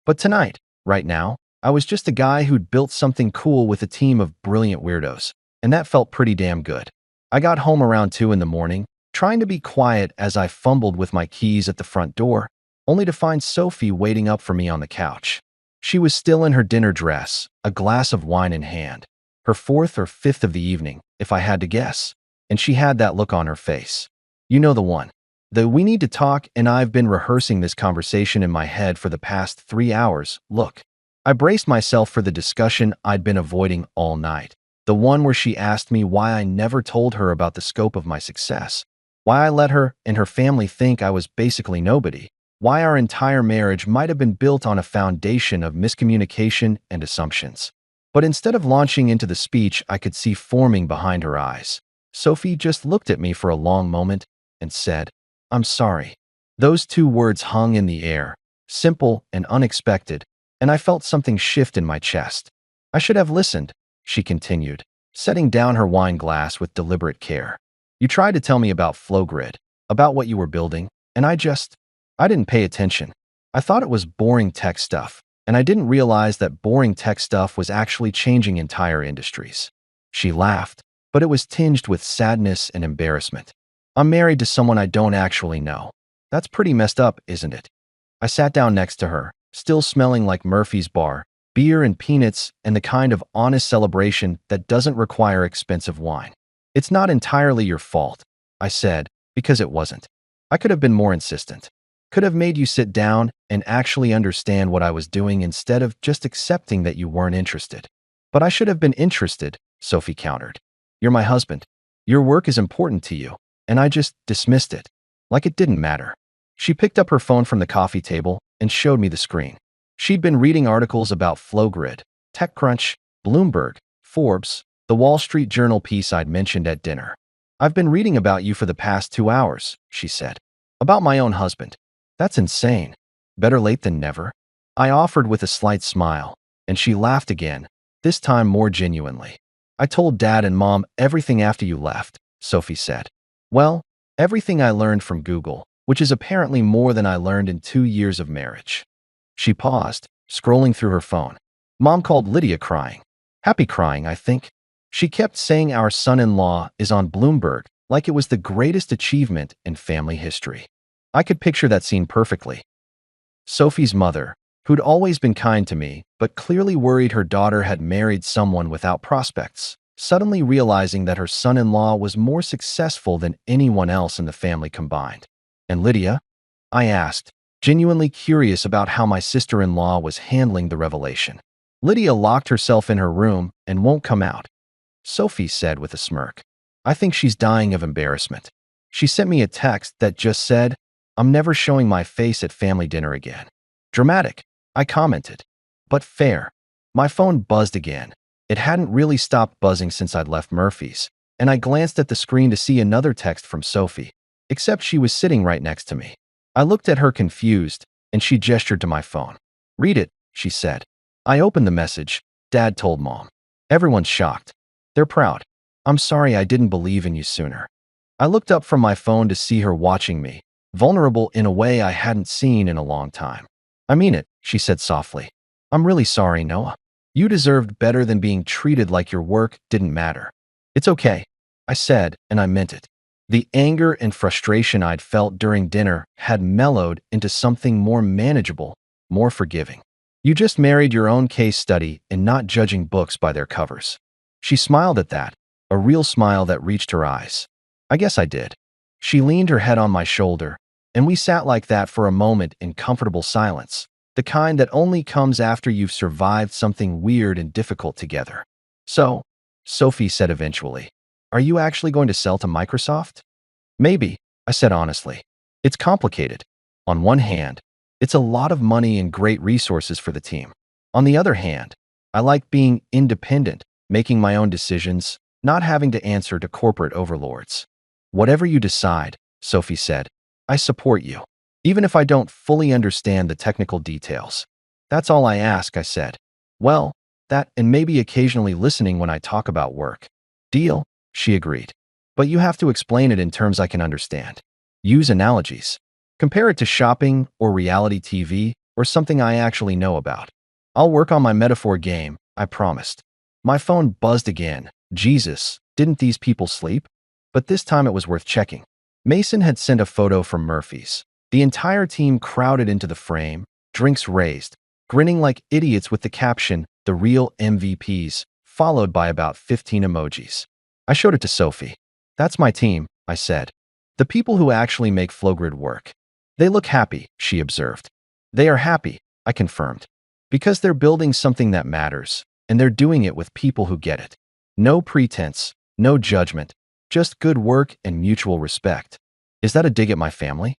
Speaker 1: But tonight, right now, I was just a guy who'd built something cool with a team of brilliant weirdos, and that felt pretty damn good. I got home around 2 in the morning, trying to be quiet as I fumbled with my keys at the front door, only to find Sophie waiting up for me on the couch. She was still in her dinner dress, a glass of wine in hand. Her 4th or 5th of the evening, if I had to guess. And she had that look on her face. You know the one. The we need to talk and I've been rehearsing this conversation in my head for the past 3 hours, look. I braced myself for the discussion I'd been avoiding all night. The one where she asked me why I never told her about the scope of my success. Why I let her and her family think I was basically nobody. Why our entire marriage might have been built on a foundation of miscommunication and assumptions. But instead of launching into the speech I could see forming behind her eyes, Sophie just looked at me for a long moment and said, I'm sorry. Those 2 words hung in the air, simple and unexpected, and I felt something shift in my chest. I should have listened, she continued, setting down her wine glass with deliberate care. You tried to tell me about Flowgrid, about what you were building, and I didn't pay attention. I thought it was boring tech stuff. And I didn't realize that boring tech stuff was actually changing entire industries. She laughed, but it was tinged with sadness and embarrassment. I'm married to someone I don't actually know. That's pretty messed up, isn't it? I sat down next to her, still smelling like Murphy's Bar, beer and peanuts, and the kind of honest celebration that doesn't require expensive wine. It's not entirely your fault, I said, because it wasn't. I could have been more insistent. Could have made you sit down and actually understand what I was doing instead of just accepting that you weren't interested. But I should have been interested, Sophie countered. You're my husband. Your work is important to you, and I just dismissed it, like it didn't matter. She picked up her phone from the coffee table and showed me the screen. She'd been reading articles about Flowgrid, TechCrunch, Bloomberg, Forbes, the Wall Street Journal piece I'd mentioned at dinner. I've been reading about you for the past 2 hours, she said. About my own husband. That's insane. Better late than never. I offered with a slight smile, and she laughed again, this time more genuinely. I told Dad and Mom everything after you left, Sophie said. Well, everything I learned from Google, which is apparently more than I learned in 2 years of marriage. She paused, scrolling through her phone. Mom called Lydia crying. Happy crying, I think. She kept saying our son-in-law is on Bloomberg like it was the greatest achievement in family history. I could picture that scene perfectly. Sophie's mother, who'd always been kind to me but clearly worried her daughter had married someone without prospects, suddenly realizing that her son-in-law was more successful than anyone else in the family combined. And Lydia? I asked, genuinely curious about how my sister-in-law was handling the revelation. Lydia locked herself in her room and won't come out, Sophie said with a smirk. I think she's dying of embarrassment. She sent me a text that just said, I'm never showing my face at family dinner again. Dramatic, I commented. But fair. My phone buzzed again. It hadn't really stopped buzzing since I'd left Murphy's, and I glanced at the screen to see another text from Sophie, except she was sitting right next to me. I looked at her confused, and she gestured to my phone. Read it, she said. I opened the message. Dad told Mom. Everyone's shocked. They're proud. I'm sorry I didn't believe in you sooner. I looked up from my phone to see her watching me, vulnerable in a way I hadn't seen in a long time. I mean it, she said softly. I'm really sorry, Noah. You deserved better than being treated like your work didn't matter. It's okay, I said, and I meant it. The anger and frustration I'd felt during dinner had mellowed into something more manageable, more forgiving. You just married your own case study and not judging books by their covers. She smiled at that, a real smile that reached her eyes. I guess I did. She leaned her head on my shoulder, and we sat like that for a moment in comfortable silence, the kind that only comes after you've survived something weird and difficult together. So, Sophie said eventually, are you actually going to sell to Microsoft? Maybe, I said honestly. It's complicated. On one hand, it's a lot of money and great resources for the team. On the other hand, I like being independent, making my own decisions, not having to answer to corporate overlords. Whatever you decide, Sophie said, I support you, even if I don't fully understand the technical details. That's all I ask, I said. Well, that and maybe occasionally listening when I talk about work. Deal, she agreed. But you have to explain it in terms I can understand. Use analogies. Compare it to shopping or reality TV or something I actually know about. I'll work on my metaphor game, I promised. My phone buzzed again. Jesus, didn't these people sleep? But this time it was worth checking. Mason had sent a photo from Murphy's. The entire team crowded into the frame, drinks raised, grinning like idiots with the caption, "The real MVPs," followed by about 15 emojis. I showed it to Sophie. That's my team, I said. The people who actually make Flowgrid work. They look happy, she observed. They are happy, I confirmed. Because they're building something that matters, and they're doing it with people who get it. No pretense, no judgment, just good work and mutual respect. Is that a dig at my family?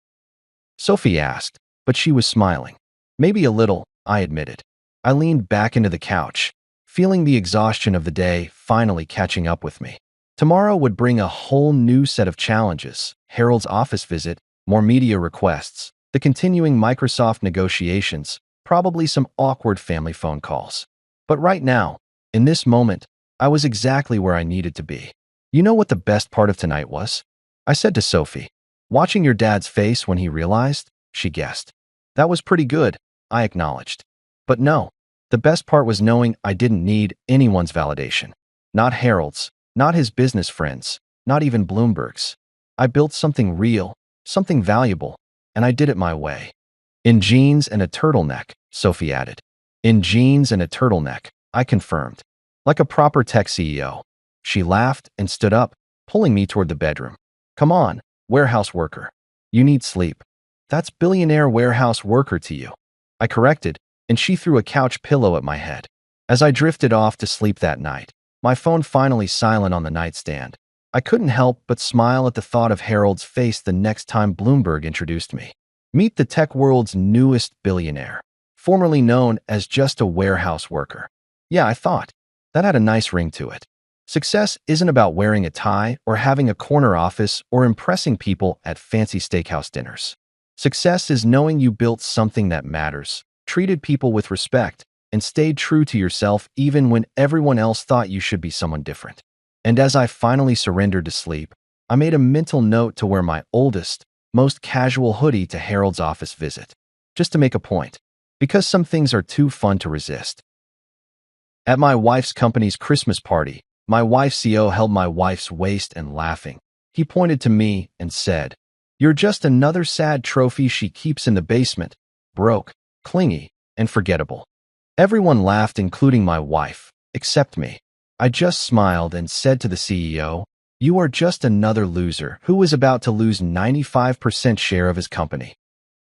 Speaker 1: Sophie asked, but she was smiling. Maybe a little, I admitted. I leaned back into the couch, feeling the exhaustion of the day finally catching up with me. Tomorrow would bring a whole new set of challenges: Harold's office visit, more media requests, the continuing Microsoft negotiations, probably some awkward family phone calls. But right now, in this moment, I was exactly where I needed to be. You know what the best part of tonight was? I said to Sophie. Watching your dad's face when he realized, she guessed. That was pretty good, I acknowledged. But no, the best part was knowing I didn't need anyone's validation. Not Harold's, not his business friends, not even Bloomberg's. I built something real, something valuable, and I did it my way. In jeans and a turtleneck, Sophie added. In jeans and a turtleneck, I confirmed. Like a proper tech CEO. She laughed and stood up, pulling me toward the bedroom. Come on, warehouse worker. You need sleep. That's billionaire warehouse worker to you. I corrected, and she threw a couch pillow at my head. As I drifted off to sleep that night, my phone finally silent on the nightstand, I couldn't help but smile at the thought of Harold's face the next time Bloomberg introduced me. Meet the tech world's newest billionaire, formerly known as just a warehouse worker. Yeah, I thought. That had a nice ring to it. Success isn't about wearing a tie or having a corner office or impressing people at fancy steakhouse dinners. Success is knowing you built something that matters, treated people with respect, and stayed true to yourself even when everyone else thought you should be someone different. And as I finally surrendered to sleep, I made a mental note to wear my oldest, most casual hoodie to Harold's office visit, just to make a point, because some things are too fun to resist. At my wife's company's Christmas party, My wife's CEO held my wife's waist and laughing. He pointed to me and said, "You're just another sad trophy she keeps in the basement, broke, clingy, and forgettable." Everyone laughed, including my wife, except me. I just smiled and said to the CEO, "You are just another loser who was about to lose 95% share of his company."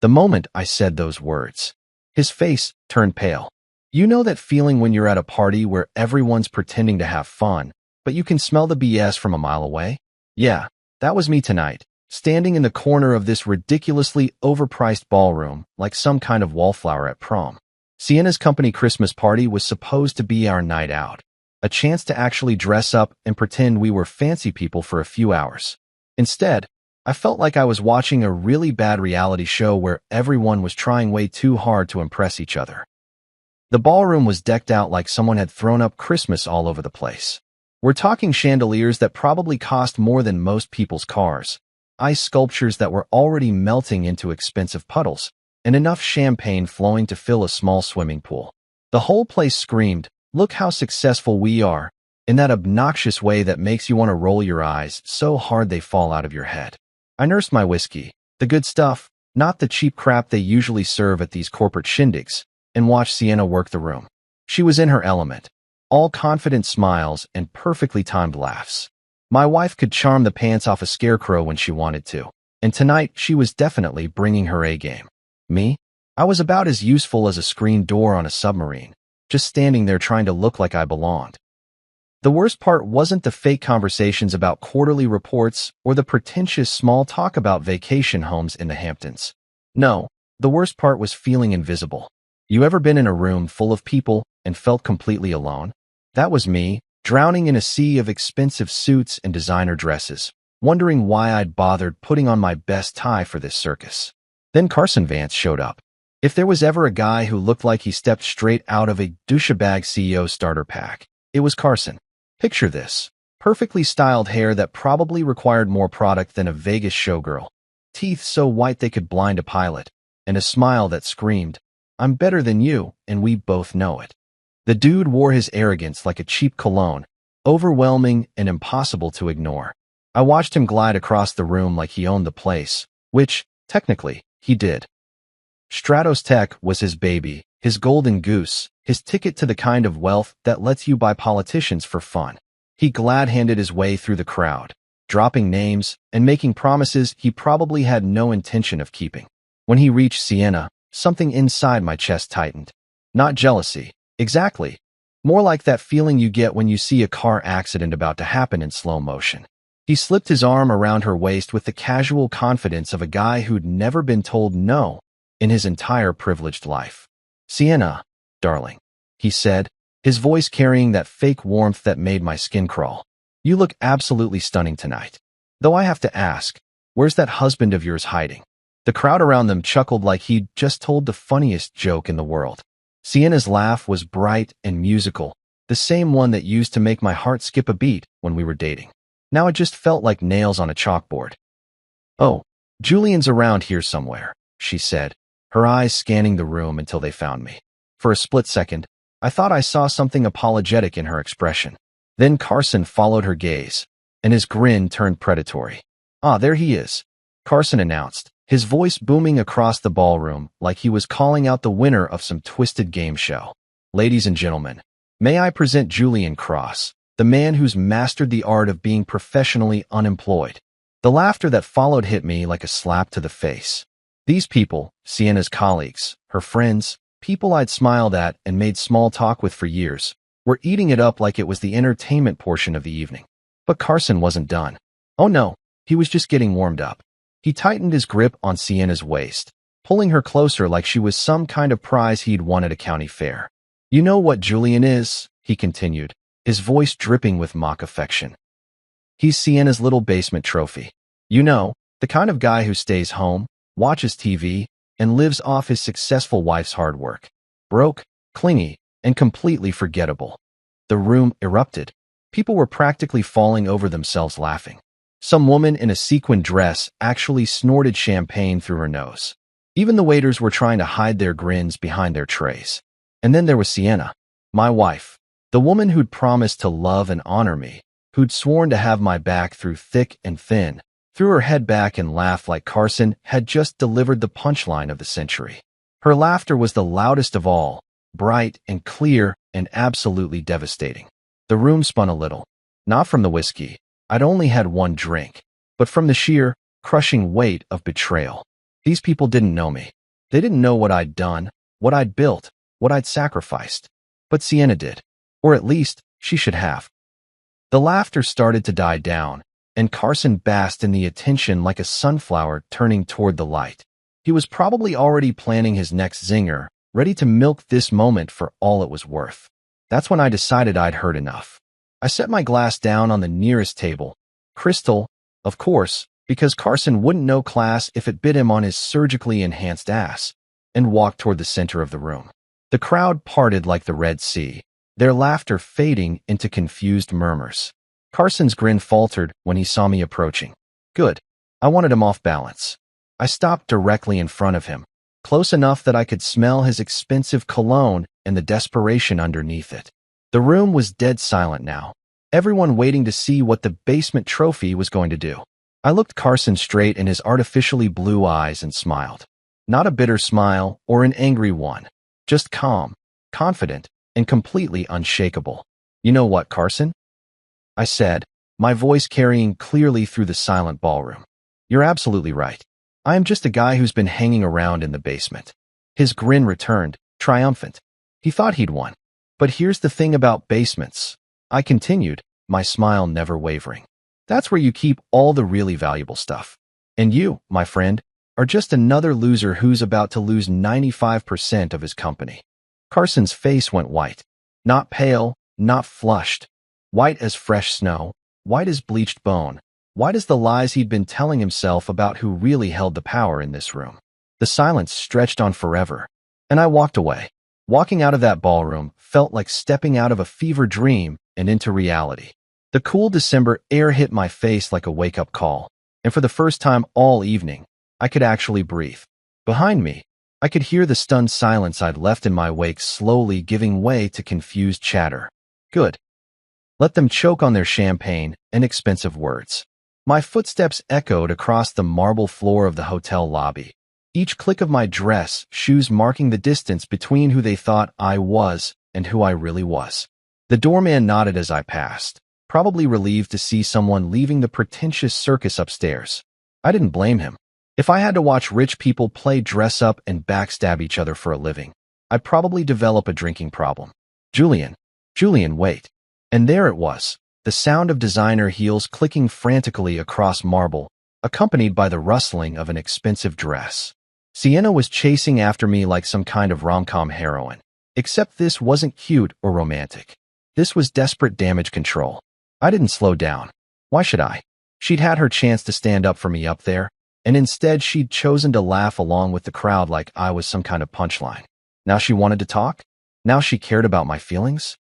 Speaker 1: The moment I said those words, his face turned pale. You know that feeling when you're at a party where everyone's pretending to have fun, but you can smell the BS from a mile away? Yeah, that was me tonight, standing in the corner of this ridiculously overpriced ballroom like some kind of wallflower at prom. Sienna's company Christmas party was supposed to be our night out, a chance to actually dress up and pretend we were fancy people for a few hours. Instead, I felt like I was watching a really bad reality show where everyone was trying way too hard to impress each other. The ballroom was decked out like someone had thrown up Christmas all over the place. We're talking chandeliers that probably cost more than most people's cars, ice sculptures that were already melting into expensive puddles, and enough champagne flowing to fill a small swimming pool. The whole place screamed, "Look how successful we are," in that obnoxious way that makes you want to roll your eyes so hard they fall out of your head. I nursed my whiskey, the good stuff, not the cheap crap they usually serve at these corporate shindigs, and watched Sienna work the room. She was in her element, all confident smiles and perfectly timed laughs. My wife could charm the pants off a scarecrow when she wanted to, and tonight she was definitely bringing her A game. Me? I was about as useful as a screen door on a submarine, just standing there trying to look like I belonged. The worst part wasn't the fake conversations about quarterly reports or the pretentious small talk about vacation homes in the Hamptons. No, the worst part was feeling invisible. You ever been in a room full of people and felt completely alone? That was me, drowning in a sea of expensive suits and designer dresses, wondering why I'd bothered putting on my best tie for this circus. Then Carson Vance showed up. If there was ever a guy who looked like he stepped straight out of a douchebag CEO starter pack, it was Carson. Picture this. Perfectly styled hair that probably required more product than a Vegas showgirl. Teeth so white they could blind a pilot. And a smile that screamed, "I'm better than you, and we both know it." The dude wore his arrogance like a cheap cologne, overwhelming and impossible to ignore. I watched him glide across the room like he owned the place, which, technically, he did. Stratos Tech was his baby, his golden goose, his ticket to the kind of wealth that lets you buy politicians for fun. He glad-handed his way through the crowd, dropping names and making promises he probably had no intention of keeping. When he reached Sienna, something inside my chest tightened. Not jealousy, exactly. More like that feeling you get when you see a car accident about to happen in slow motion. He slipped his arm around her waist with the casual confidence of a guy who'd never been told no in his entire privileged life. "Sienna, darling," he said, his voice carrying that fake warmth that made my skin crawl. "You look absolutely stunning tonight. Though I have to ask, where's that husband of yours hiding?" The crowd around them chuckled like he'd just told the funniest joke in the world. Sienna's laugh was bright and musical, the same one that used to make my heart skip a beat when we were dating. Now it just felt like nails on a chalkboard. "Oh, Julian's around here somewhere," she said, her eyes scanning the room until they found me. For a split second, I thought I saw something apologetic in her expression. Then Carson followed her gaze, and his grin turned predatory. "Ah, there he is," Carson announced, his voice booming across the ballroom like he was calling out the winner of some twisted game show. "Ladies and gentlemen, may I present Julian Cross, the man who's mastered the art of being professionally unemployed." The laughter that followed hit me like a slap to the face. These people, Sienna's colleagues, her friends, people I'd smiled at and made small talk with for years, were eating it up like it was the entertainment portion of the evening. But Carson wasn't done. Oh no, he was just getting warmed up. He tightened his grip on Sienna's waist, pulling her closer like she was some kind of prize he'd won at a county fair. "You know what Julian is," he continued, his voice dripping with mock affection. "He's Sienna's little basement trophy. You know, the kind of guy who stays home, watches TV, and lives off his successful wife's hard work. Broke, clingy, and completely forgettable." The room erupted. People were practically falling over themselves laughing. Some woman in a sequined dress actually snorted champagne through her nose. Even the waiters were trying to hide their grins behind their trays. And then there was Sienna, my wife. The woman who'd promised to love and honor me, who'd sworn to have my back through thick and thin, threw her head back and laughed like Carson had just delivered the punchline of the century. Her laughter was the loudest of all, bright and clear and absolutely devastating. The room spun a little. Not from the whiskey. I'd only had one drink, but from the sheer, crushing weight of betrayal. These people didn't know me. They didn't know what I'd done, what I'd built, what I'd sacrificed. But Sienna did. Or at least, she should have. The laughter started to die down, and Carson basked in the attention like a sunflower turning toward the light. He was probably already planning his next zinger, ready to milk this moment for all it was worth. That's when I decided I'd heard enough. I set my glass down on the nearest table. Crystal, of course, because Carson wouldn't know class if it bit him on his surgically enhanced ass, and walked toward the center of the room. The crowd parted like the Red Sea, their laughter fading into confused murmurs. Carson's grin faltered when he saw me approaching. Good. I wanted him off balance. I stopped directly in front of him, close enough that I could smell his expensive cologne and the desperation underneath it. The room was dead silent now, everyone waiting to see what the basement trophy was going to do. I looked Carson straight in his artificially blue eyes and smiled. Not a bitter smile or an angry one, just calm, confident, and completely unshakable. You know what, Carson? I said, my voice carrying clearly through the silent ballroom. You're absolutely right. I am just a guy who's been hanging around in the basement. His grin returned, triumphant. He thought he'd won. But here's the thing about basements, I continued, my smile never wavering. That's where you keep all the really valuable stuff. And you, my friend, are just another loser who's about to lose 95% of his company. Carson's face went white. Not pale, not flushed. White as fresh snow, white as bleached bone. White as the lies he'd been telling himself about who really held the power in this room. The silence stretched on forever, and I walked away. Walking out of that ballroom felt like stepping out of a fever dream and into reality. The cool December air hit my face like a wake-up call, and for the first time all evening, I could actually breathe. Behind me, I could hear the stunned silence I'd left in my wake slowly giving way to confused chatter. Good. Let them choke on their champagne and expensive words. My footsteps echoed across the marble floor of the hotel lobby. Each click of my dress, shoes marking the distance between who they thought I was and who I really was. The doorman nodded as I passed, probably relieved to see someone leaving the pretentious circus upstairs. I didn't blame him. If I had to watch rich people play dress-up and backstab each other for a living, I'd probably develop a drinking problem. Julian, wait. And there it was, the sound of designer heels clicking frantically across marble, accompanied by the rustling of an expensive dress. Sienna was chasing after me like some kind of rom-com heroine, except this wasn't cute or romantic. This was desperate damage control. I didn't slow down. Why should I? She'd had her chance to stand up for me up there, and instead she'd chosen to laugh along with the crowd like I was some kind of punchline. Now she wanted to talk? Now she cared about my feelings?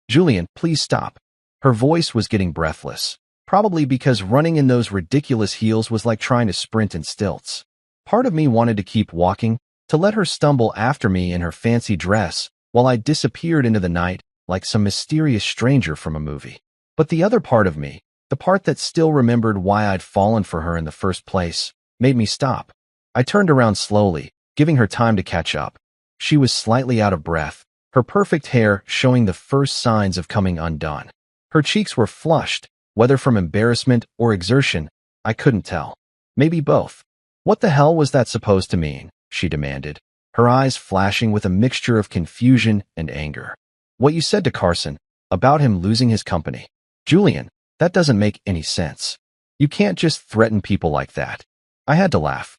Speaker 1: Julian, please stop. Her voice was getting breathless, probably because running in those ridiculous heels was like trying to sprint in stilts. Part of me wanted to keep walking, to let her stumble after me in her fancy dress, while I disappeared into the night like some mysterious stranger from a movie. But the other part of me, the part that still remembered why I'd fallen for her in the first place, made me stop. I turned around slowly, giving her time to catch up. She was slightly out of breath, her perfect hair showing the first signs of coming undone. Her cheeks were flushed, whether from embarrassment or exertion, I couldn't tell. Maybe both. What the hell was that supposed to mean? She demanded, her eyes flashing with a mixture of confusion and anger. What you said to Carson, about him losing his company. Julian, that doesn't make any sense. You can't just threaten people like that. I had to laugh.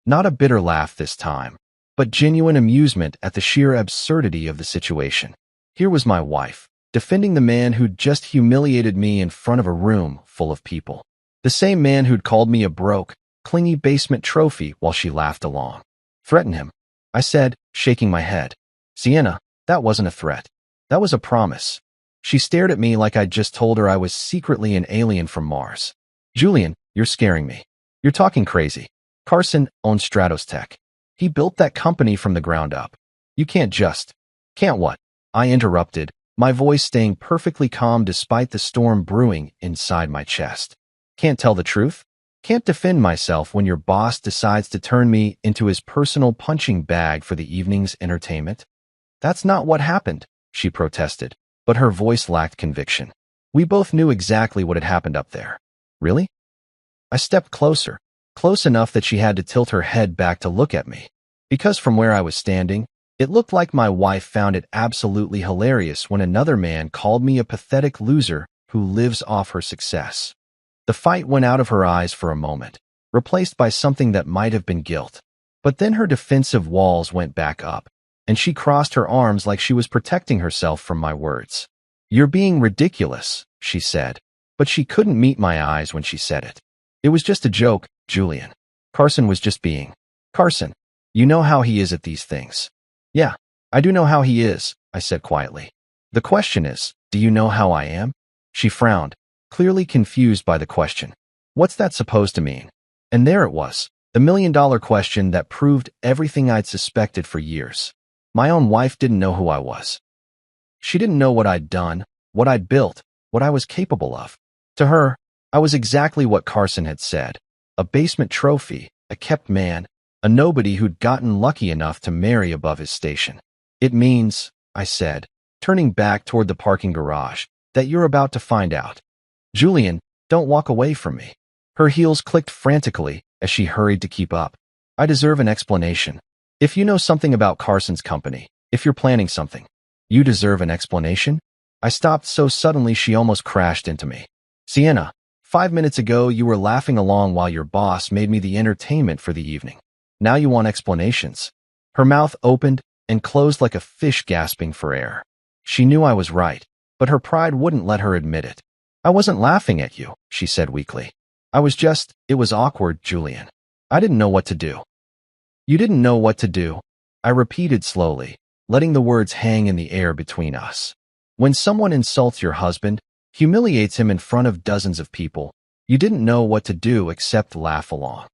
Speaker 1: Not a bitter laugh this time, but genuine amusement at the sheer absurdity of the situation. Here was my wife, defending the man who'd just humiliated me in front of a room full of people. The same man who'd called me a broke, clingy basement trophy while she laughed along. Threaten him, I said, shaking my head. Sienna, that wasn't a threat. That was a promise. She stared at me like I'd just told her I was secretly an alien from Mars. Julian, you're scaring me. You're talking crazy. Carson owned Stratos Tech. He built that company from the ground up. You can't just... Can't what? I interrupted, my voice staying perfectly calm despite the storm brewing inside my chest. Can't tell the truth? Can't defend myself when your boss decides to turn me into his personal punching bag for the evening's entertainment? That's not what happened, she protested, but her voice lacked conviction. We both knew exactly what had happened up there. Really? I stepped closer, close enough that she had to tilt her head back to look at me. Because from where I was standing, it looked like my wife found it absolutely hilarious when another man called me a pathetic loser who lives off her success. The fight went out of her eyes for a moment, replaced by something that might have been guilt. But then her defensive walls went back up, and she crossed her arms like she was protecting herself from my words. "You're being ridiculous," she said, but she couldn't meet my eyes when she said it. "It was just a joke, Julian. Carson was just being Carson. You know how he is at these things." "Yeah, I do know how he is," I said quietly. "The question is, do you know how I am?" She frowned, clearly confused by the question. What's that supposed to mean? And there it was, the million-dollar question that proved everything I'd suspected for years. My own wife didn't know who I was. She didn't know what I'd done, what I'd built, what I was capable of. To her, I was exactly what Carson had said, a basement trophy, a kept man, a nobody who'd gotten lucky enough to marry above his station. "It means," I said, turning back toward the parking garage, "that you're about to find out. Julian, don't walk away from me." Her heels clicked frantically as she hurried to keep up. "I deserve an explanation. If you know something about Carson's company, if you're planning something, you deserve an explanation." I stopped so suddenly she almost crashed into me. "Sienna, 5 minutes ago you were laughing along while your boss made me the entertainment for the evening. Now you want explanations." Her mouth opened and closed like a fish gasping for air. She knew I was right, but her pride wouldn't let her admit it. "I wasn't laughing at you," she said weakly. It was awkward, Julian. I didn't know what to do." "You didn't know what to do," I repeated slowly, letting the words hang in the air between us. "When someone insults your husband, humiliates him in front of dozens of people, you didn't know what to do except laugh along.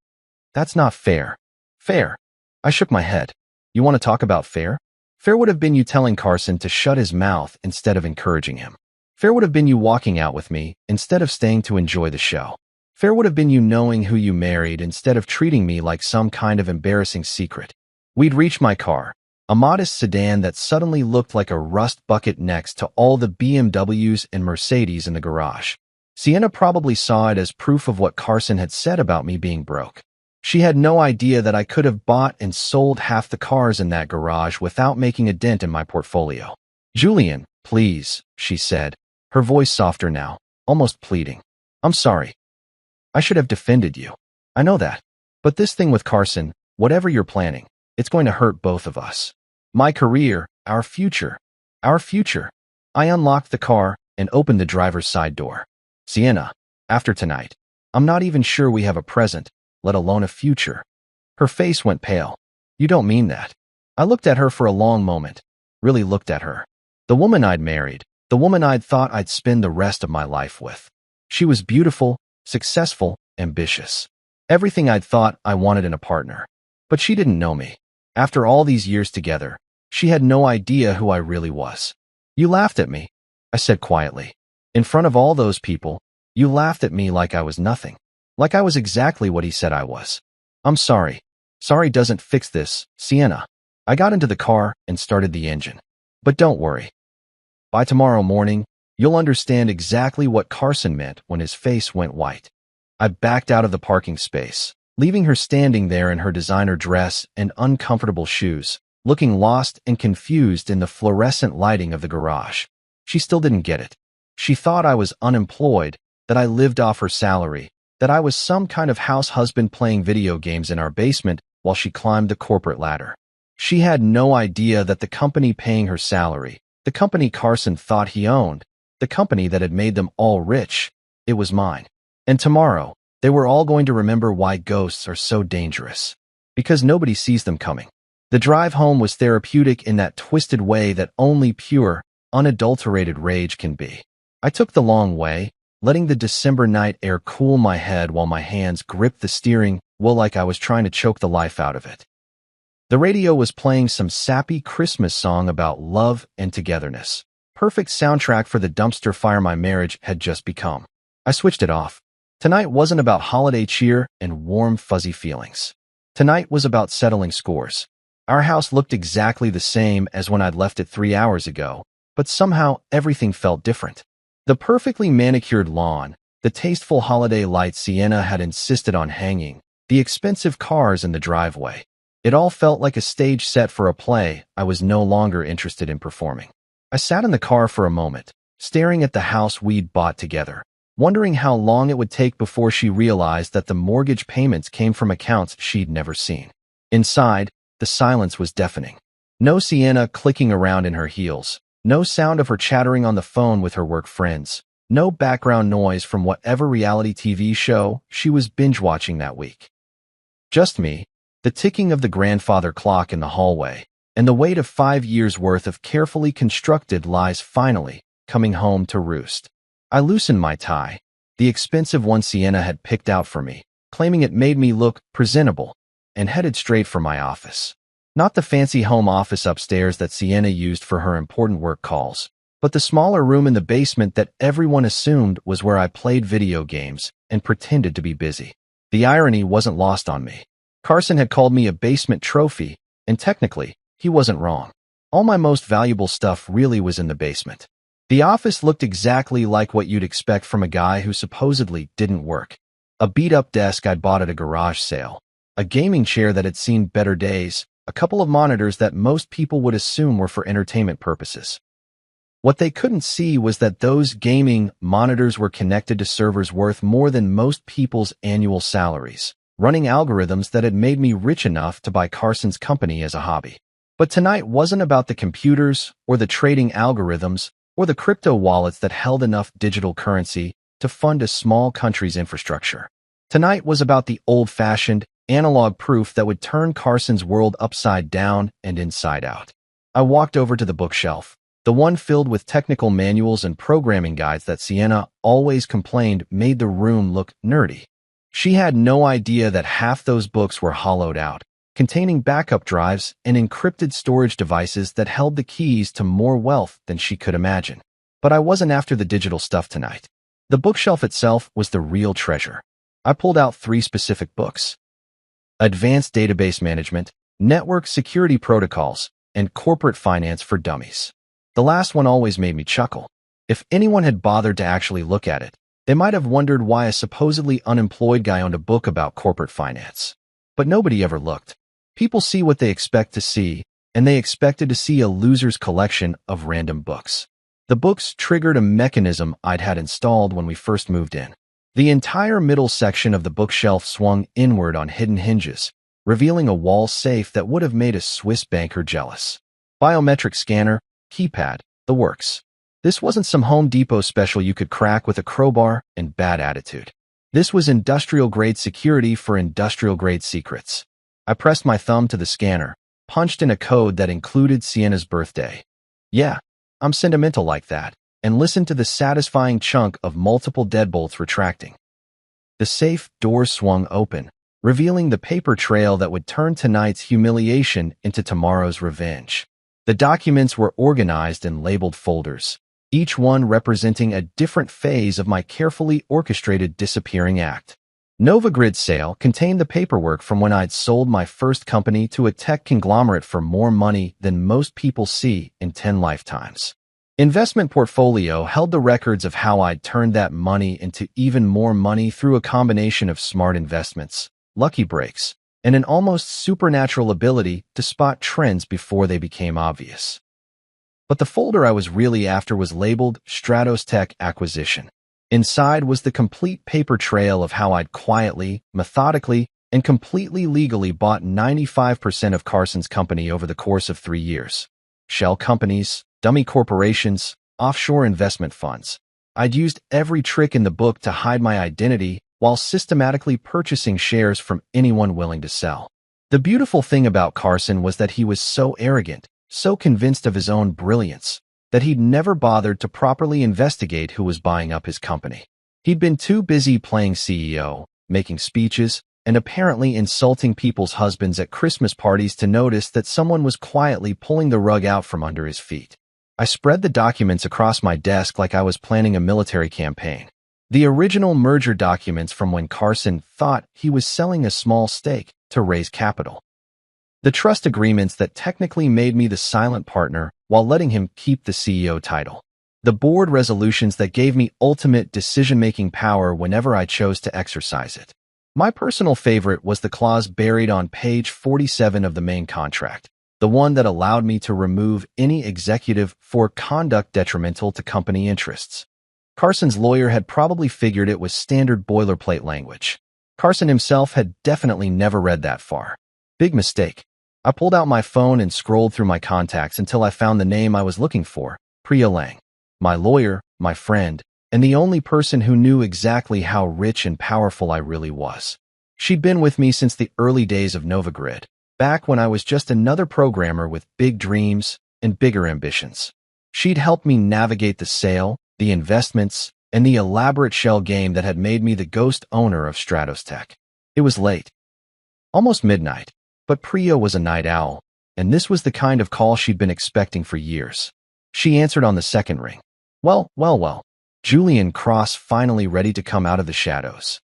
Speaker 1: That's not fair." "Fair?" I shook my head. "You want to talk about fair? Fair would have been you telling Carson to shut his mouth instead of encouraging him. Fair would have been you walking out with me instead of staying to enjoy the show. Fair would have been you knowing who you married instead of treating me like some kind of embarrassing secret." We'd reached my car, a modest sedan that suddenly looked like a rust bucket next to all the BMWs and Mercedes in the garage. Sienna probably saw it as proof of what Carson had said about me being broke. She had no idea that I could have bought and sold half the cars in that garage without making a dent in my portfolio. "Julian, please," she said, her voice softer now, almost pleading. "I'm sorry. I should have defended you. I know that. But this thing with Carson, whatever you're planning, it's going to hurt both of us. My career, our future. Our future." I unlocked the car and opened the driver's side door. "Sienna, after tonight, I'm not even sure we have a present, let alone a future." Her face went pale. "You don't mean that." I looked at her for a long moment, really looked at her. The woman I'd married, the woman I'd thought I'd spend the rest of my life with. She was beautiful, successful, ambitious. Everything I'd thought I wanted in a partner. But she didn't know me. After all these years together, she had no idea who I really was. "You laughed at me," I said quietly. "In front of all those people, you laughed at me like I was nothing. Like I was exactly what he said I was." "I'm sorry. Sorry doesn't fix this, Sienna." I got into the car and started the engine. "But don't worry. By tomorrow morning, you'll understand exactly what Carson meant when his face went white." I backed out of the parking space, leaving her standing there in her designer dress and uncomfortable shoes, looking lost and confused in the fluorescent lighting of the garage. She still didn't get it. She thought I was unemployed, that I lived off her salary, that I was some kind of house husband playing video games in our basement while she climbed the corporate ladder. She had no idea that the company paying her salary, the company Carson thought he owned, the company that had made them all rich, it was mine. And tomorrow, they were all going to remember why ghosts are so dangerous. Because nobody sees them coming. The drive home was therapeutic in that twisted way that only pure, unadulterated rage can be. I took the long way, letting the December night air cool my head while my hands gripped the steering wheel like I was trying to choke the life out of it. The radio was playing some sappy Christmas song about love and togetherness. perfect soundtrack for the dumpster fire my marriage had just become. I switched it off. Tonight wasn't about holiday cheer and warm, fuzzy feelings. Tonight was about settling scores. Our house looked exactly the same as when I'd left it 3 hours ago, but somehow everything felt different. The perfectly manicured lawn, the tasteful holiday lights Sienna had insisted on hanging, the expensive cars in the driveway. It all felt like a stage set for a play I was no longer interested in performing. I sat in the car for a moment, staring at the house we'd bought together, wondering how long it would take before she realized that the mortgage payments came from accounts she'd never seen. Inside, the silence was deafening. No Sienna clicking around in her heels, no sound of her chattering on the phone with her work friends, no background noise from whatever reality TV show she was binge-watching that week. Just me, the ticking of the grandfather clock in the hallway, and the weight of 5 years' worth of carefully constructed lies finally coming home to roost. I loosened my tie, the expensive one Sienna had picked out for me, claiming it made me look presentable, and headed straight for my office. Not the fancy home office upstairs that Sienna used for her important work calls, but the smaller room in the basement that everyone assumed was where I played video games and pretended to be busy. The irony wasn't lost on me. Carson had called me a basement trophy, and technically, he wasn't wrong. All my most valuable stuff really was in the basement. The office looked exactly like what you'd expect from a guy who supposedly didn't work. A beat-up desk I'd bought at a garage sale, a gaming chair that had seen better days, a couple of monitors that most people would assume were for entertainment purposes. What they couldn't see was that those gaming monitors were connected to servers worth more than most people's annual salaries, running algorithms that had made me rich enough to buy Carson's company as a hobby. But tonight wasn't about the computers or the trading algorithms or the crypto wallets that held enough digital currency to fund a small country's infrastructure. Tonight was about the old-fashioned, analog proof that would turn Carson's world upside down and inside out. I walked over to the bookshelf, the one filled with technical manuals and programming guides that Sienna always complained made the room look nerdy. She had no idea that half those books were hollowed out, containing backup drives and encrypted storage devices that held the keys to more wealth than she could imagine. But I wasn't after the digital stuff tonight. The bookshelf itself was the real treasure. I pulled out 3 specific books: Advanced Database Management, Network Security Protocols, and Corporate Finance for Dummies. The last one always made me chuckle. If anyone had bothered to actually look at it, they might have wondered why a supposedly unemployed guy owned a book about corporate finance. But nobody ever looked. People see what they expect to see, and they expected to see a loser's collection of random books. The books triggered a mechanism I'd had installed when we first moved in. The entire middle section of the bookshelf swung inward on hidden hinges, revealing a wall safe that would have made a Swiss banker jealous. Biometric scanner, keypad, the works. This wasn't some Home Depot special you could crack with a crowbar and bad attitude. This was industrial-grade security for industrial-grade secrets. I pressed my thumb to the scanner, punched in a code that included Sienna's birthday. Yeah, I'm sentimental like that, and listened to the satisfying chunk of multiple deadbolts retracting. The safe door swung open, revealing the paper trail that would turn tonight's humiliation into tomorrow's revenge. The documents were organized in labeled folders, each one representing a different phase of my carefully orchestrated disappearing act. NovaGrid sale contained the paperwork from when I'd sold my first company to a tech conglomerate for more money than most people see in 10 lifetimes. Investment portfolio held the records of how I'd turned that money into even more money through a combination of smart investments, lucky breaks, and an almost supernatural ability to spot trends before they became obvious. But the folder I was really after was labeled Stratos Tech Acquisition. Inside was the complete paper trail of how I'd quietly, methodically, and completely legally bought 95% of Carson's company over the course of 3 years. Shell companies, dummy corporations, offshore investment funds. I'd used every trick in the book to hide my identity while systematically purchasing shares from anyone willing to sell. The beautiful thing about Carson was that he was so arrogant, so convinced of his own brilliance, that he'd never bothered to properly investigate who was buying up his company. He'd been too busy playing CEO, making speeches, and apparently insulting people's husbands at Christmas parties to notice that someone was quietly pulling the rug out from under his feet. I spread the documents across my desk like I was planning a military campaign. The original merger documents from when Carson thought he was selling a small stake to raise capital. The trust agreements that technically made me the silent partner while letting him keep the CEO title. The board resolutions that gave me ultimate decision-making power whenever I chose to exercise it. My personal favorite was the clause buried on page 47 of the main contract, the one that allowed me to remove any executive for conduct detrimental to company interests. Carson's lawyer had probably figured it was standard boilerplate language. Carson himself had definitely never read that far. Big mistake. I pulled out my phone and scrolled through my contacts until I found the name I was looking for, Priya Lang. My lawyer, my friend, and the only person who knew exactly how rich and powerful I really was. She'd been with me since the early days of NovaGrid, back when I was just another programmer with big dreams and bigger ambitions. She'd helped me navigate the sale, the investments, and the elaborate shell game that had made me the ghost owner of Stratos Tech. It was late. Almost midnight, but Priya was a night owl, and this was the kind of call she'd been expecting for years. She answered on the second ring. Well. Julian Cross finally ready to come out of the shadows.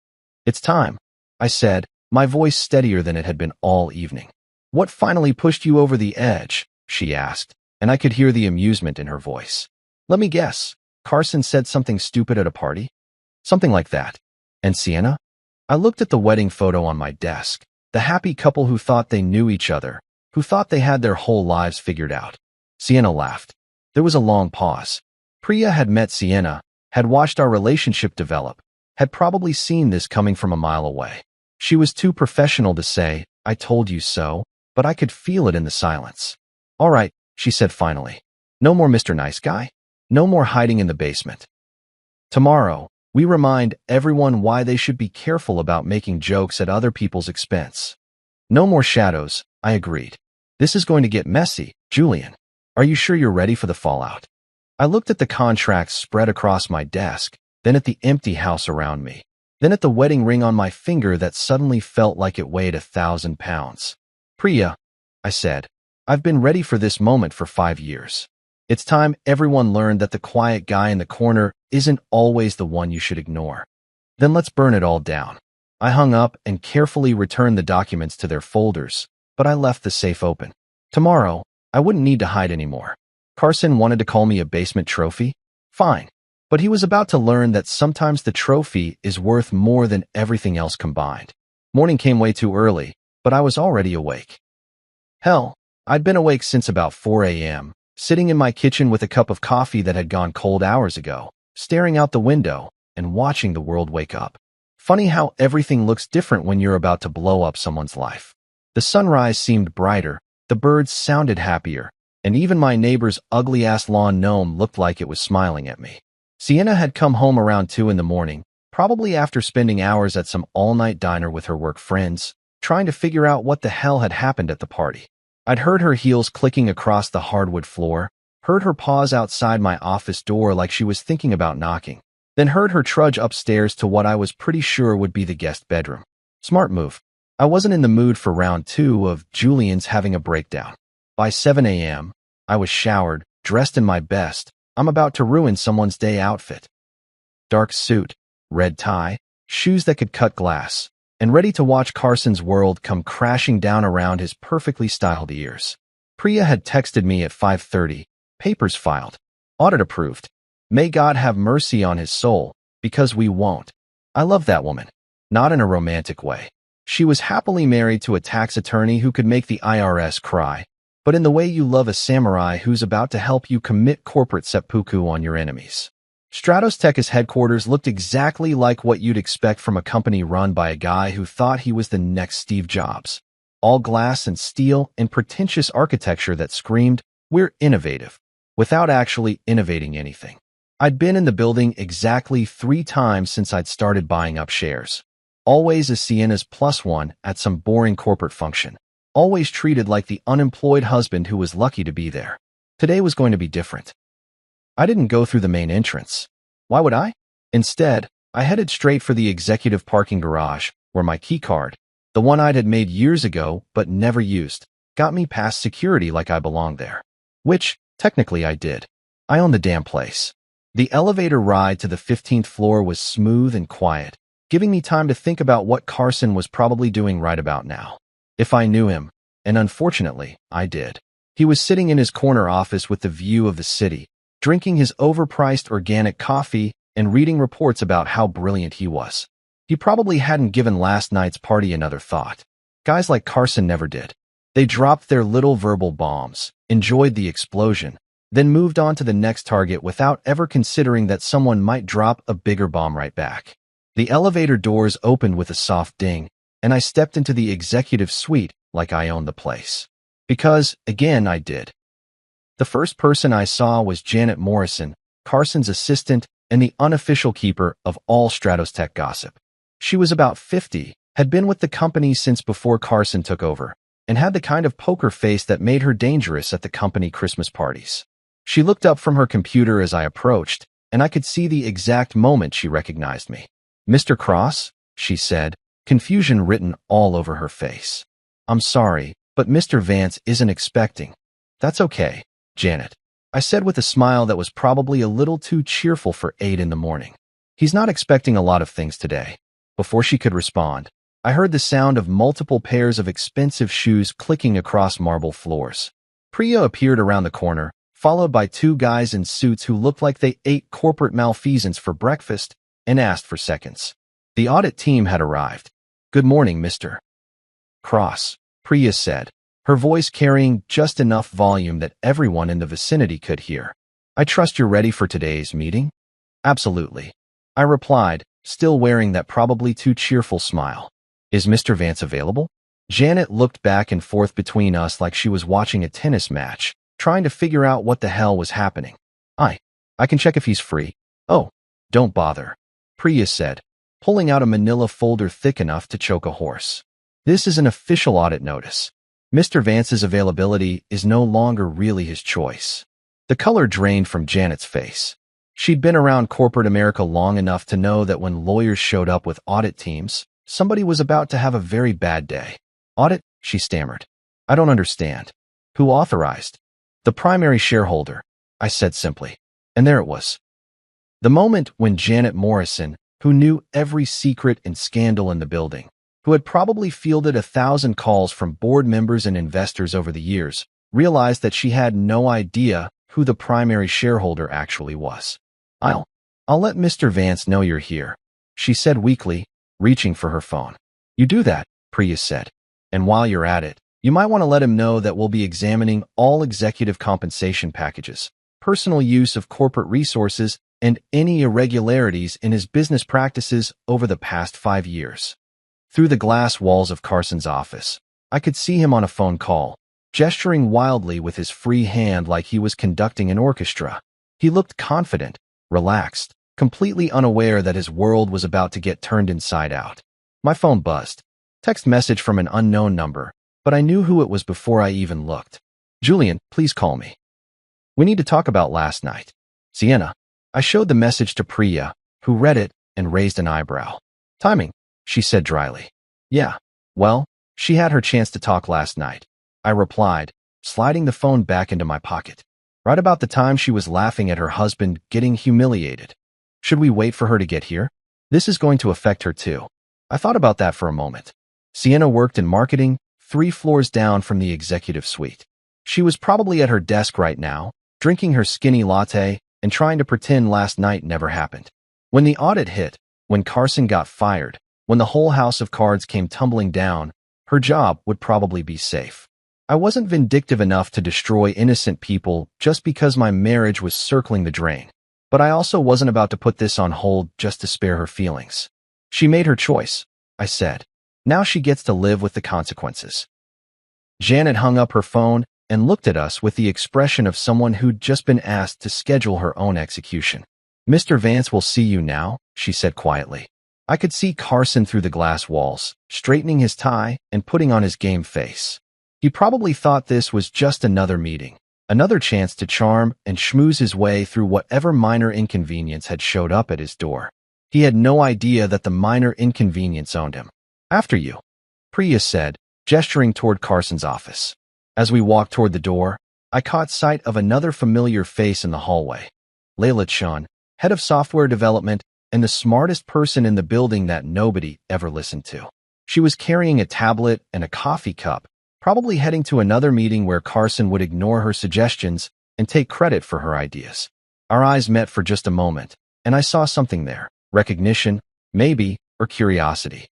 Speaker 1: It's time, I said, my voice steadier than it had been all evening. What finally pushed you over the edge? She asked, and I could hear the amusement in her voice. Let me guess. Carson said something stupid at a party? Something like that. And Sienna? I looked at the wedding photo on my desk, the happy couple who thought they knew each other, who thought they had their whole lives figured out. Sienna laughed. There was a long pause. Priya had met Sienna, had watched our relationship develop, had probably seen this coming from a mile away. She was too professional to say, I told you so, but I could feel it in the silence. All right, she said finally. No more Mr. Nice Guy. No more hiding in the basement. Tomorrow, we remind everyone why they should be careful about making jokes at other people's expense. No more shadows, I agreed. This is going to get messy, Julian. Are you sure you're ready for the fallout? I looked at the contracts spread across my desk, then at the empty house around me, then at the wedding ring on my finger that suddenly felt like it weighed 1,000 pounds. Priya, I said, I've been ready for this moment for 5 years. It's time everyone learned that the quiet guy in the corner isn't always the one you should ignore. Then let's burn it all down. I hung up and carefully returned the documents to their folders, but I left the safe open. Tomorrow, I wouldn't need to hide anymore. Carson wanted to call me a basement trophy? Fine. But he was about to learn that sometimes the trophy is worth more than everything else combined. Morning came way too early, but I was already awake. Hell, I'd been awake since about 4 a.m., sitting in my kitchen with a cup of coffee that had gone cold hours ago, staring out the window and watching the world wake up. Funny how everything looks different when you're about to blow up someone's life. The sunrise seemed brighter, the birds sounded happier, and even my neighbor's ugly-ass lawn gnome looked like it was smiling at me. Sienna had come home around 2 in the morning, probably after spending hours at some all-night diner with her work friends, trying to figure out what the hell had happened at the party. I'd heard her heels clicking across the hardwood floor, heard her pause outside my office door like she was thinking about knocking, then heard her trudge upstairs to what I was pretty sure would be the guest bedroom. Smart move. I wasn't in the mood for round 2 of Julian's having a breakdown. By 7 a.m., I was showered, dressed in my best, I'm about to ruin someone's day outfit. Dark suit, red tie, shoes that could cut glass, and ready to watch Carson's world come crashing down around his perfectly styled ears. Priya had texted me at 5:30, papers filed, audit approved. May God have mercy on his soul, because we won't. I love that woman. Not in a romantic way. She was happily married to a tax attorney who could make the IRS cry, but in the way you love a samurai who's about to help you commit corporate seppuku on your enemies. Stratos Tech's headquarters looked exactly like what you'd expect from a company run by a guy who thought he was the next Steve Jobs. All glass and steel and pretentious architecture that screamed, we're innovative, without actually innovating anything. I'd been in the building exactly 3 times since I'd started buying up shares. Always as Sienna's +1 at some boring corporate function. Always treated like the unemployed husband who was lucky to be there. Today was going to be different. I didn't go through the main entrance. Why would I? Instead, I headed straight for the executive parking garage, where my keycard, the one I'd had made years ago but never used, got me past security like I belonged there. Which, technically I did. I own the damn place. The elevator ride to the 15th floor was smooth and quiet, giving me time to think about what Carson was probably doing right about now. If I knew him, and unfortunately, I did. He was sitting in his corner office with the view of the city, drinking his overpriced organic coffee and reading reports about how brilliant he was. He probably hadn't given last night's party another thought. Guys like Carson never did. They dropped their little verbal bombs, enjoyed the explosion, then moved on to the next target without ever considering that someone might drop a bigger bomb right back. The elevator doors opened with a soft ding, and I stepped into the executive suite like I owned the place. Because, again, I did. The first person I saw was Janet Morrison, Carson's assistant and the unofficial keeper of all Stratos Tech gossip. She was about 50, had been with the company since before Carson took over, and had the kind of poker face that made her dangerous at the company Christmas parties. She looked up from her computer as I approached, and I could see the exact moment she recognized me. "Mr. Cross?" she said, confusion written all over her face. "I'm sorry, but Mr. Vance isn't expecting." "That's okay, Janet," I said with a smile that was probably a little too cheerful for 8 in the morning. "He's not expecting a lot of things today." Before she could respond, I heard the sound of multiple pairs of expensive shoes clicking across marble floors. Priya appeared around the corner, followed by 2 guys in suits who looked like they ate corporate malfeasance for breakfast and asked for seconds. The audit team had arrived. "Good morning, Mr. Cross," Priya said, her voice carrying just enough volume that everyone in the vicinity could hear. "I trust you're ready for today's meeting?" "Absolutely," I replied, still wearing that probably too cheerful smile. "Is Mr. Vance available?" Janet looked back and forth between us like she was watching a tennis match, trying to figure out what the hell was happening. I can check if he's free." "Oh, don't bother," Priya said, pulling out a manila folder thick enough to choke a horse. "This is an official audit notice. Mr. Vance's availability is no longer really his choice." The color drained from Janet's face. She'd been around corporate America long enough to know that when lawyers showed up with audit teams, somebody was about to have a very bad day. "Audit?" she stammered. "I don't understand." "Who authorized?" "The primary shareholder," I said simply. And there it was. The moment when Janet Morrison, who knew every secret and scandal in the building, who had probably fielded 1,000 calls from board members and investors over the years, realized that she had no idea who the primary shareholder actually was. I'll let Mr. Vance know you're here," she said weakly, reaching for her phone. "You do that," Priya said. "And while you're at it, you might want to let him know that we'll be examining all executive compensation packages, personal use of corporate resources, and any irregularities in his business practices over the past 5 years." Through the glass walls of Carson's office, I could see him on a phone call, gesturing wildly with his free hand like he was conducting an orchestra. He looked confident, relaxed, completely unaware that his world was about to get turned inside out. My phone buzzed. Text message from an unknown number, but I knew who it was before I even looked. "Julian, please call me. We need to talk about last night." "Sienna." I showed the message to Priya, who read it and raised an eyebrow. "Timing," she said dryly. "Yeah, well, she had her chance to talk last night," I replied, sliding the phone back into my pocket. Right about the time she was laughing at her husband getting humiliated. Should we wait for her to get here? This is going to affect her too. I thought about that for a moment. Sienna worked in marketing, 3 floors down from the executive suite. She was probably at her desk right now, drinking her skinny latte and trying to pretend last night never happened. When the audit hit, when Carson got fired, when the whole house of cards came tumbling down, her job would probably be safe. I wasn't vindictive enough to destroy innocent people just because my marriage was circling the drain. But I also wasn't about to put this on hold just to spare her feelings. "She made her choice," I said. "Now she gets to live with the consequences." Janet hung up her phone and looked at us with the expression of someone who'd just been asked to schedule her own execution. "Mr. Vance will see you now," she said quietly. I could see Carson through the glass walls, straightening his tie and putting on his game face. He probably thought this was just another meeting, another chance to charm and schmooze his way through whatever minor inconvenience had showed up at his door. He had no idea that the minor inconvenience owned him. "After you," Priya said, gesturing toward Carson's office. As we walked toward the door, I caught sight of another familiar face in the hallway. Layla Chun, head of software development and the smartest person in the building that nobody ever listened to. She was carrying a tablet and a coffee cup, probably heading to another meeting where Carson would ignore her suggestions and take credit for her ideas. Our eyes met for just a moment, and I saw something there. Recognition, maybe, or curiosity.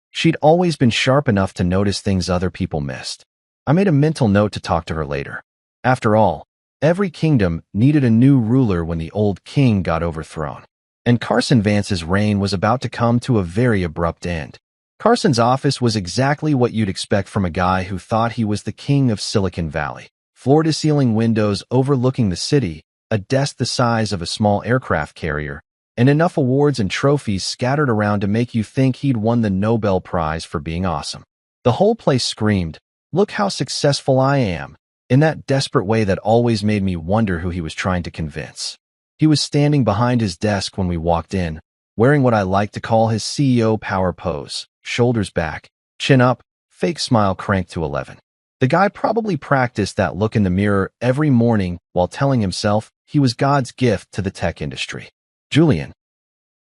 Speaker 1: She'd always been sharp enough to notice things other people missed. I made a mental note to talk to her later. After all, every kingdom needed a new ruler when the old king got overthrown. And Carson Vance's reign was about to come to a very abrupt end. Carson's office was exactly what you'd expect from a guy who thought he was the king of Silicon Valley. Floor-to-ceiling windows overlooking the city, a desk the size of a small aircraft carrier, and enough awards and trophies scattered around to make you think he'd won the Nobel Prize for being awesome. The whole place screamed, "Look how successful I am," in that desperate way that always made me wonder who he was trying to convince. He was standing behind his desk when we walked in, wearing what I like to call his CEO power pose, shoulders back, chin up, fake smile cranked to 11. The guy probably practiced that look in the mirror every morning while telling himself he was God's gift to the tech industry. "Julian,"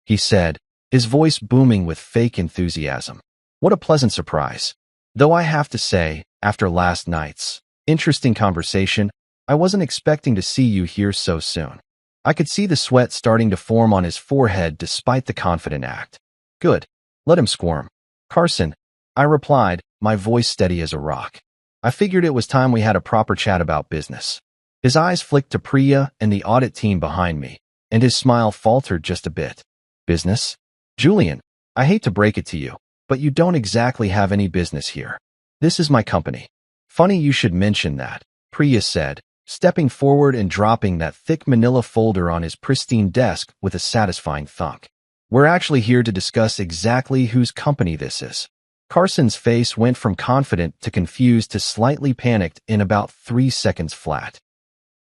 Speaker 1: he said, his voice booming with fake enthusiasm. What a pleasant surprise. Though I have to say, after last night's interesting conversation, I wasn't expecting to see you here so soon. I could see the sweat starting to form on his forehead despite the confident act. "Good. Let him squirm." "Carson," I replied, my voice steady as a rock. I figured it was time we had a proper chat about business. His eyes flicked to Priya and the audit team behind me, and his smile faltered just a bit. "Business? Julian, I hate to break it to you, but you don't exactly have any business here. This is my company." "Funny you should mention that," Priya said, stepping forward and dropping that thick manila folder on his pristine desk with a satisfying thunk. "We're actually here to discuss exactly whose company this is." Carson's face went from confident to confused to slightly panicked in about 3 seconds flat.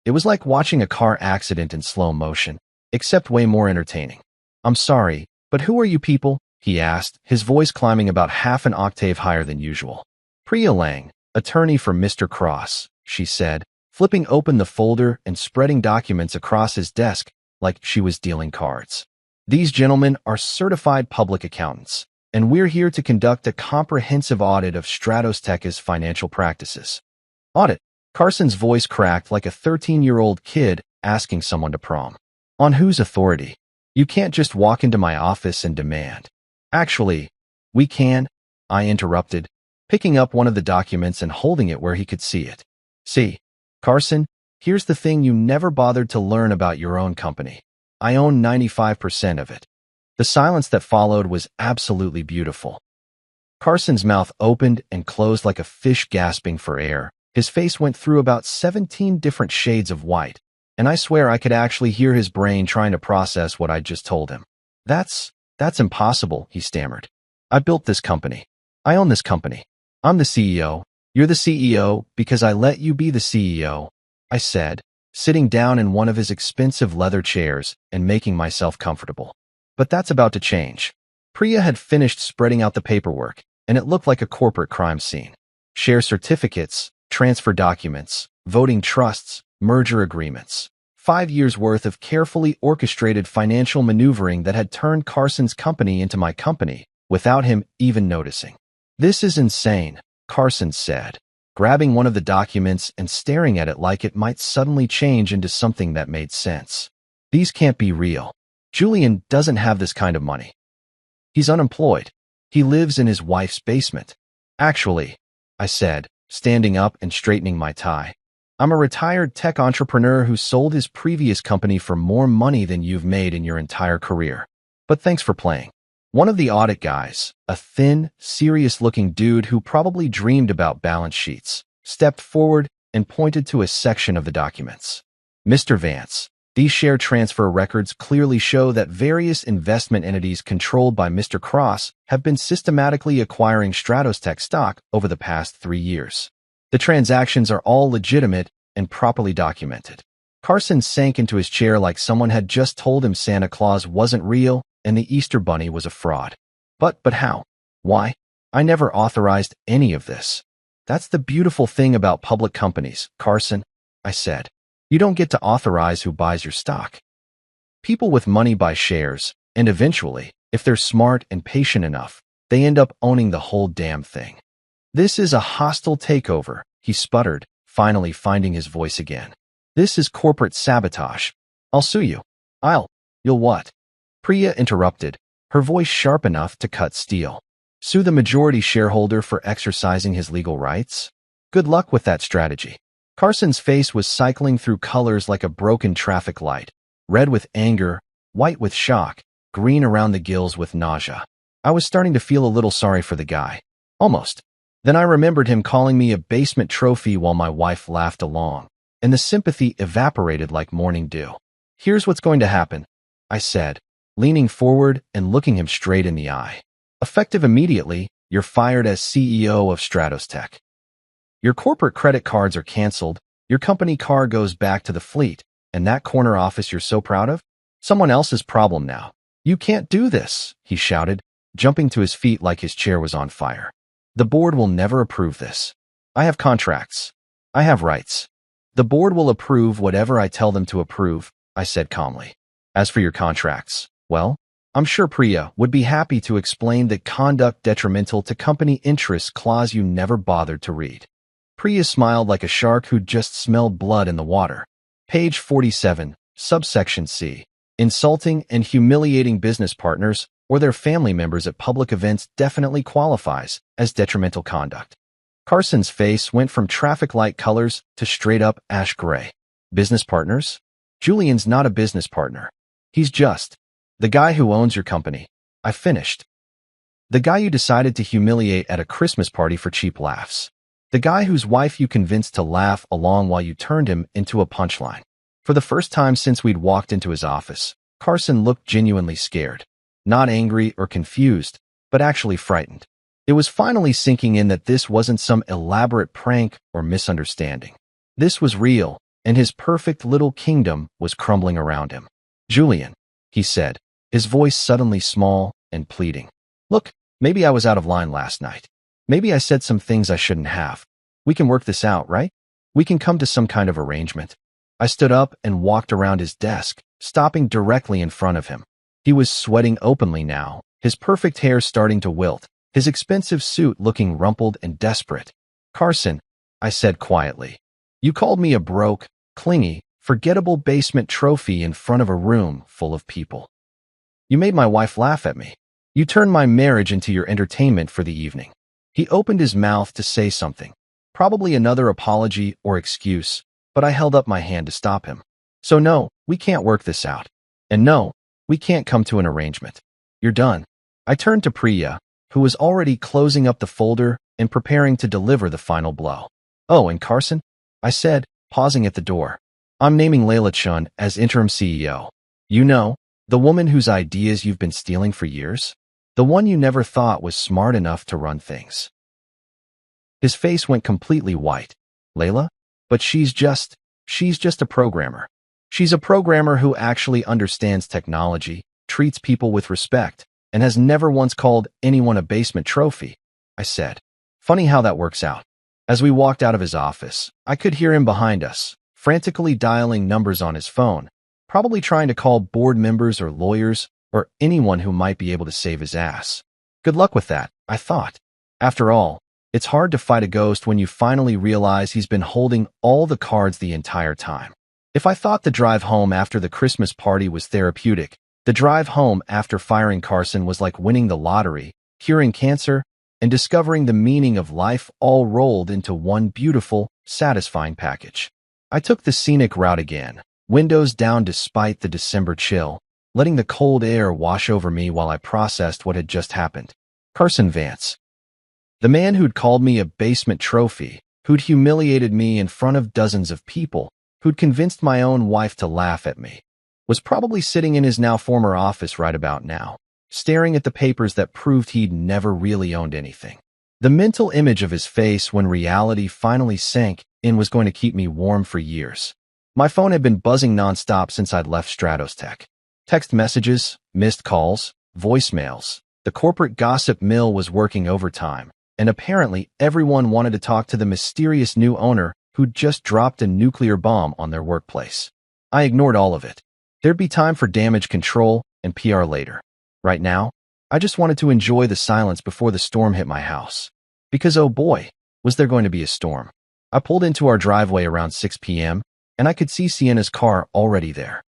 Speaker 1: It was like watching a car accident in slow motion, except way more entertaining. "I'm sorry, but who are you people?" he asked, his voice climbing about half an octave higher than usual. "Priya Lang, attorney for Mr. Cross," she said, flipping open the folder and spreading documents across his desk like she was dealing cards. "These gentlemen are certified public accountants, and we're here to conduct a comprehensive audit of Stratos Tech's financial practices." "Audit?" Carson's voice cracked like a 13-year-old kid asking someone to prom. "On whose authority? You can't just walk into my office and demand." "Actually, we can," I interrupted, picking up one of the documents and holding it where he could see it. "See, Carson, here's the thing you never bothered to learn about your own company. I own 95% of it." The silence that followed was absolutely beautiful. Carson's mouth opened and closed like a fish gasping for air. His face went through about 17 different shades of white, and I swear I could actually hear his brain trying to process what I'd just told him. That's impossible," he stammered. "I built this company. I own this company. I'm the CEO. You're the CEO because I let you be the CEO," I said, sitting down in one of his expensive leather chairs and making myself comfortable. But that's about to change. Priya had finished spreading out the paperwork, and it looked like a corporate crime scene. Share certificates, transfer documents, voting trusts, merger agreements. 5 years' worth of carefully orchestrated financial maneuvering that had turned Carson's company into my company without him even noticing. "This is insane," Carson said, grabbing one of the documents and staring at it like it might suddenly change into something that made sense. "These can't be real. Julian doesn't have this kind of money. He's unemployed. He lives in his wife's basement." "Actually," I said, standing up and straightening my tie, "I'm a retired tech entrepreneur who sold his previous company for more money than you've made in your entire career. But thanks for playing." One of the audit guys, a thin, serious-looking dude who probably dreamed about balance sheets, stepped forward and pointed to a section of the documents. "Mr. Vance, these share transfer records clearly show that various investment entities controlled by Mr. Cross have been systematically acquiring Stratos Tech stock over the past 3 years. The transactions are all legitimate and properly documented." Carson sank into his chair like someone had just told him Santa Claus wasn't real and the Easter Bunny was a fraud. But how? Why? I never authorized any of this." "That's the beautiful thing about public companies, Carson," I said. You don't get to authorize who buys your stock. People with money buy shares, and eventually, if they're smart and patient enough, they end up owning the whole damn thing. This is a hostile takeover, he sputtered, finally finding his voice again. This is corporate sabotage. I'll sue you. You'll what? Priya interrupted, her voice sharp enough to cut steel. Sue the majority shareholder for exercising his legal rights? Good luck with that strategy. Carson's face was cycling through colors like a broken traffic light, red with anger, white with shock, green around the gills with nausea. I was starting to feel a little sorry for the guy. Almost. Then I remembered him calling me a basement trophy while my wife laughed along, and the sympathy evaporated like morning dew. Here's what's going to happen, I said, leaning forward and looking him straight in the eye. Effective immediately, you're fired as CEO of Stratos Tech. Your corporate credit cards are canceled, your company car goes back to the fleet, and that corner office you're so proud of? Someone else's problem now. You can't do this, he shouted, jumping to his feet like his chair was on fire. The board will never approve this. I have contracts. I have rights. The board will approve whatever I tell them to approve, I said calmly. As for your contracts, well, I'm sure Priya would be happy to explain the conduct detrimental to company interests clause you never bothered to read. Priya smiled like a shark who'd just smelled blood in the water. Page 47, subsection C. Insulting and humiliating business partners or their family members at public events definitely qualifies as detrimental conduct. Carson's face went from traffic light colors to straight-up ash gray. Business partners? Julian's not a business partner. He's just the guy who owns your company. I finished. The guy you decided to humiliate at a Christmas party for cheap laughs. The guy whose wife you convinced to laugh along while you turned him into a punchline. For the first time since we'd walked into his office, Carson looked genuinely scared. Not angry or confused, but actually frightened. It was finally sinking in that this wasn't some elaborate prank or misunderstanding. This was real, and his perfect little kingdom was crumbling around him. Julian, he said, his voice suddenly small and pleading. Look, maybe I was out of line last night. Maybe I said some things I shouldn't have. We can work this out, right? We can come to some kind of arrangement. I stood up and walked around his desk, stopping directly in front of him. He was sweating openly now, his perfect hair starting to wilt, his expensive suit looking rumpled and desperate. Carson, I said quietly, you called me a broke, clingy, forgettable basement trophy in front of a room full of people. You made my wife laugh at me. You turned my marriage into your entertainment for the evening. He opened his mouth to say something, probably another apology or excuse, but I held up my hand to stop him. So no, we can't work this out. And no, we can't come to an arrangement. You're done. I turned to Priya, who was already closing up the folder and preparing to deliver the final blow. Oh, and Carson? I said, pausing at the door. I'm naming Layla Chun as interim CEO. You know, the woman whose ideas you've been stealing for years? The one you never thought was smart enough to run things. His face went completely white. Layla? But she's just a programmer. She's a programmer who actually understands technology, treats people with respect, and has never once called anyone a basement trophy, I said. Funny how that works out. As we walked out of his office, I could hear him behind us, frantically dialing numbers on his phone, probably trying to call board members or lawyers or anyone who might be able to save his ass. Good luck with that, I thought. After all, it's hard to fight a ghost when you finally realize he's been holding all the cards the entire time. If I thought the drive home after the Christmas party was therapeutic, the drive home after firing Carson was like winning the lottery, curing cancer, and discovering the meaning of life all rolled into one beautiful, satisfying package. I took the scenic route again, windows down despite the December chill, letting the cold air wash over me while I processed what had just happened. Carson Vance. The man who'd called me a basement trophy, who'd humiliated me in front of dozens of people, who'd convinced my own wife to laugh at me, was probably sitting in his now former office right about now, staring at the papers that proved he'd never really owned anything. The mental image of his face when reality finally sank in was going to keep me warm for years. My phone had been buzzing nonstop since I'd left Stratos Tech. Text messages, missed calls, voicemails. The corporate gossip mill was working overtime, and apparently everyone wanted to talk to the mysterious new owner who'd just dropped a nuclear bomb on their workplace. I ignored all of it. There'd be time for damage control and PR later. Right now, I just wanted to enjoy the silence before the storm hit my house. Because oh boy, was there going to be a storm. I pulled into our driveway around 6 p.m., and I could see Sienna's car already there.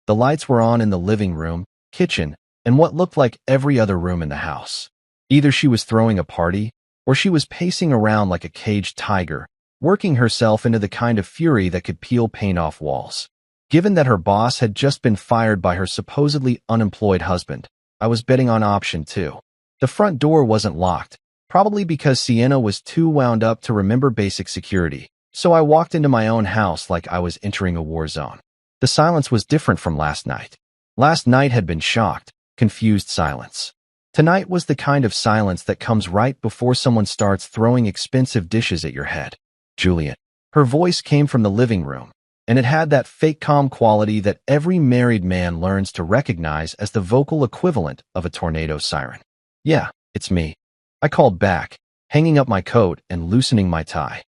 Speaker 1: The lights were on in the living room, kitchen, and what looked like every other room in the house. Either she was throwing a party, or she was pacing around like a caged tiger, working herself into the kind of fury that could peel paint off walls. Given that her boss had just been fired by her supposedly unemployed husband, I was betting on option 2. The front door wasn't locked, probably because Sienna was too wound up to remember basic security, so I walked into my own house like I was entering a war zone. The silence was different from last night. Last night had been shocked, confused silence. Tonight was the kind of silence that comes right before someone starts throwing expensive dishes at your head. Julian. Her voice came from the living room, and it had that fake calm quality that every married man learns to recognize as the vocal equivalent of a tornado siren. Yeah, it's me. I called back, hanging up my coat and loosening my tie.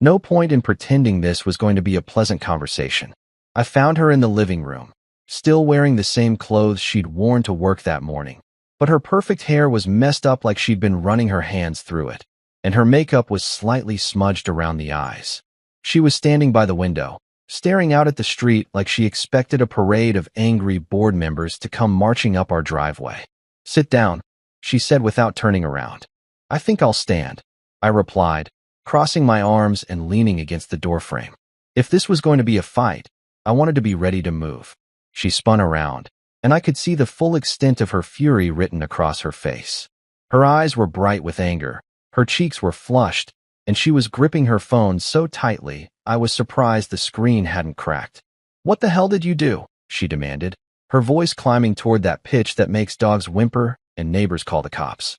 Speaker 1: No point in pretending this was going to be a pleasant conversation. I found her in the living room, still wearing the same clothes she'd worn to work that morning, but her perfect hair was messed up like she'd been running her hands through it, and her makeup was slightly smudged around the eyes. She was standing by the window, staring out at the street like she expected a parade of angry board members to come marching up our driveway. "Sit down," she said without turning around. "I think I'll stand," I replied, crossing my arms and leaning against the doorframe. If this was going to be a fight, I wanted to be ready to move. She spun around, and I could see the full extent of her fury written across her face. Her eyes were bright with anger, her cheeks were flushed, and she was gripping her phone so tightly I was surprised the screen hadn't cracked. "What the hell did you do?" she demanded, her voice climbing toward that pitch that makes dogs whimper and neighbors call the cops.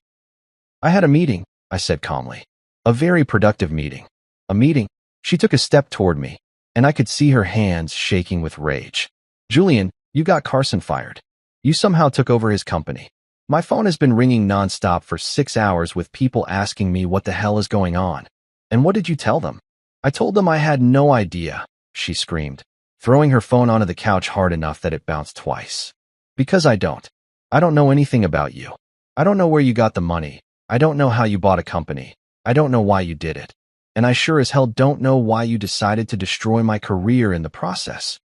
Speaker 1: "I had a meeting," I said calmly. "A very productive meeting." "A meeting?" She took a step toward me, and I could see her hands shaking with rage. "Julian, you got Carson fired. You somehow took over his company. My phone has been ringing nonstop for 6 hours with people asking me what the hell is going on. And what did you tell them?" "I told them I had no idea," she screamed, throwing her phone onto the couch hard enough that it bounced twice. "Because I don't. I don't know anything about you. I don't know where you got the money. I don't know how you bought a company. I don't know why you did it. And I sure as hell don't know why you decided to destroy my career in the process."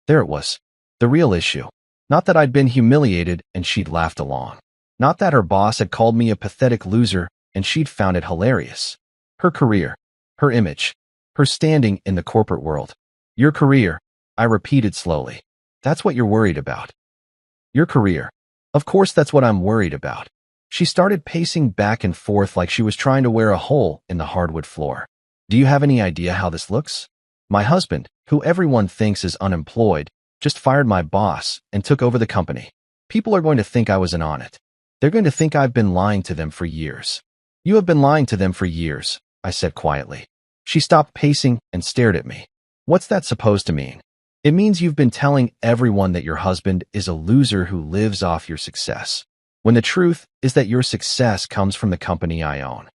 Speaker 1: There it was. The real issue. Not that I'd been humiliated and she'd laughed along. Not that her boss had called me a pathetic loser and she'd found it hilarious. Her career. Her image. Her standing in the corporate world. "Your career," I repeated slowly. "That's what you're worried about." "Your career. Of course that's what I'm worried about." She started pacing back and forth like she was trying to wear a hole in the hardwood floor. "Do you have any idea how this looks? My husband, who everyone thinks is unemployed, just fired my boss and took over the company. People are going to think I was in on it. They're going to think I've been lying to them for years." "You have been lying to them for years," I said quietly. She stopped pacing and stared at me. "What's that supposed to mean?" "It means you've been telling everyone that your husband is a loser who lives off your success, when the truth is that your success comes from the company I own."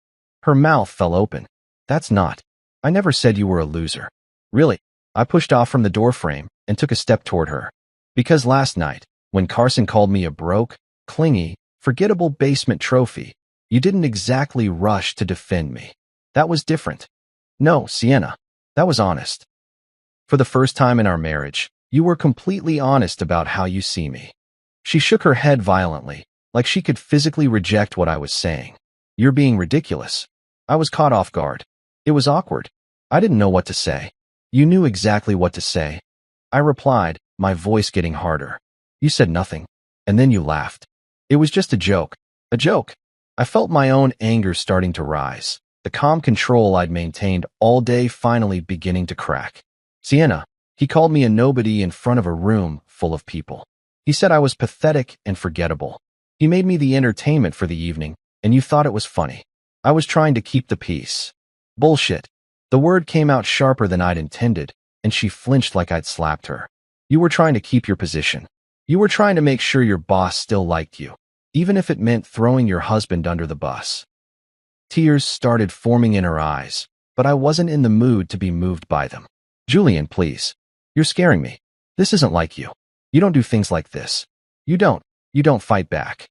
Speaker 1: Her mouth fell open. "That's not. I never said you were a loser." "Really?" I pushed off from the doorframe and took a step toward her. "Because last night, when Carson called me a broke, clingy, forgettable basement trophy, you didn't exactly rush to defend me. That was different." "No, Sienna. That was honest. For the first time in our marriage, you were completely honest about how you see me." She shook her head violently, like she could physically reject what I was saying. "You're being ridiculous." I was caught off guard. It was awkward. I didn't know what to say. "You knew exactly what to say," I replied, my voice getting harder. "You said nothing, and then you laughed. It was just a joke." "A joke?" I felt my own anger starting to rise, the calm control I'd maintained all day finally beginning to crack. "Sienna, he called me a nobody in front of a room full of people. He said I was pathetic and forgettable. He made me the entertainment for the evening, and you thought it was funny. I was trying to keep the peace." "Bullshit." The word came out sharper than I'd intended, and she flinched like I'd slapped her. "You were trying to keep your position. You were trying to make sure your boss still liked you, even if it meant throwing your husband under the bus." Tears started forming in her eyes, but I wasn't in the mood to be moved by them. Julian, please. You're scaring me. This isn't like you. You don't do things like this. You don't fight back.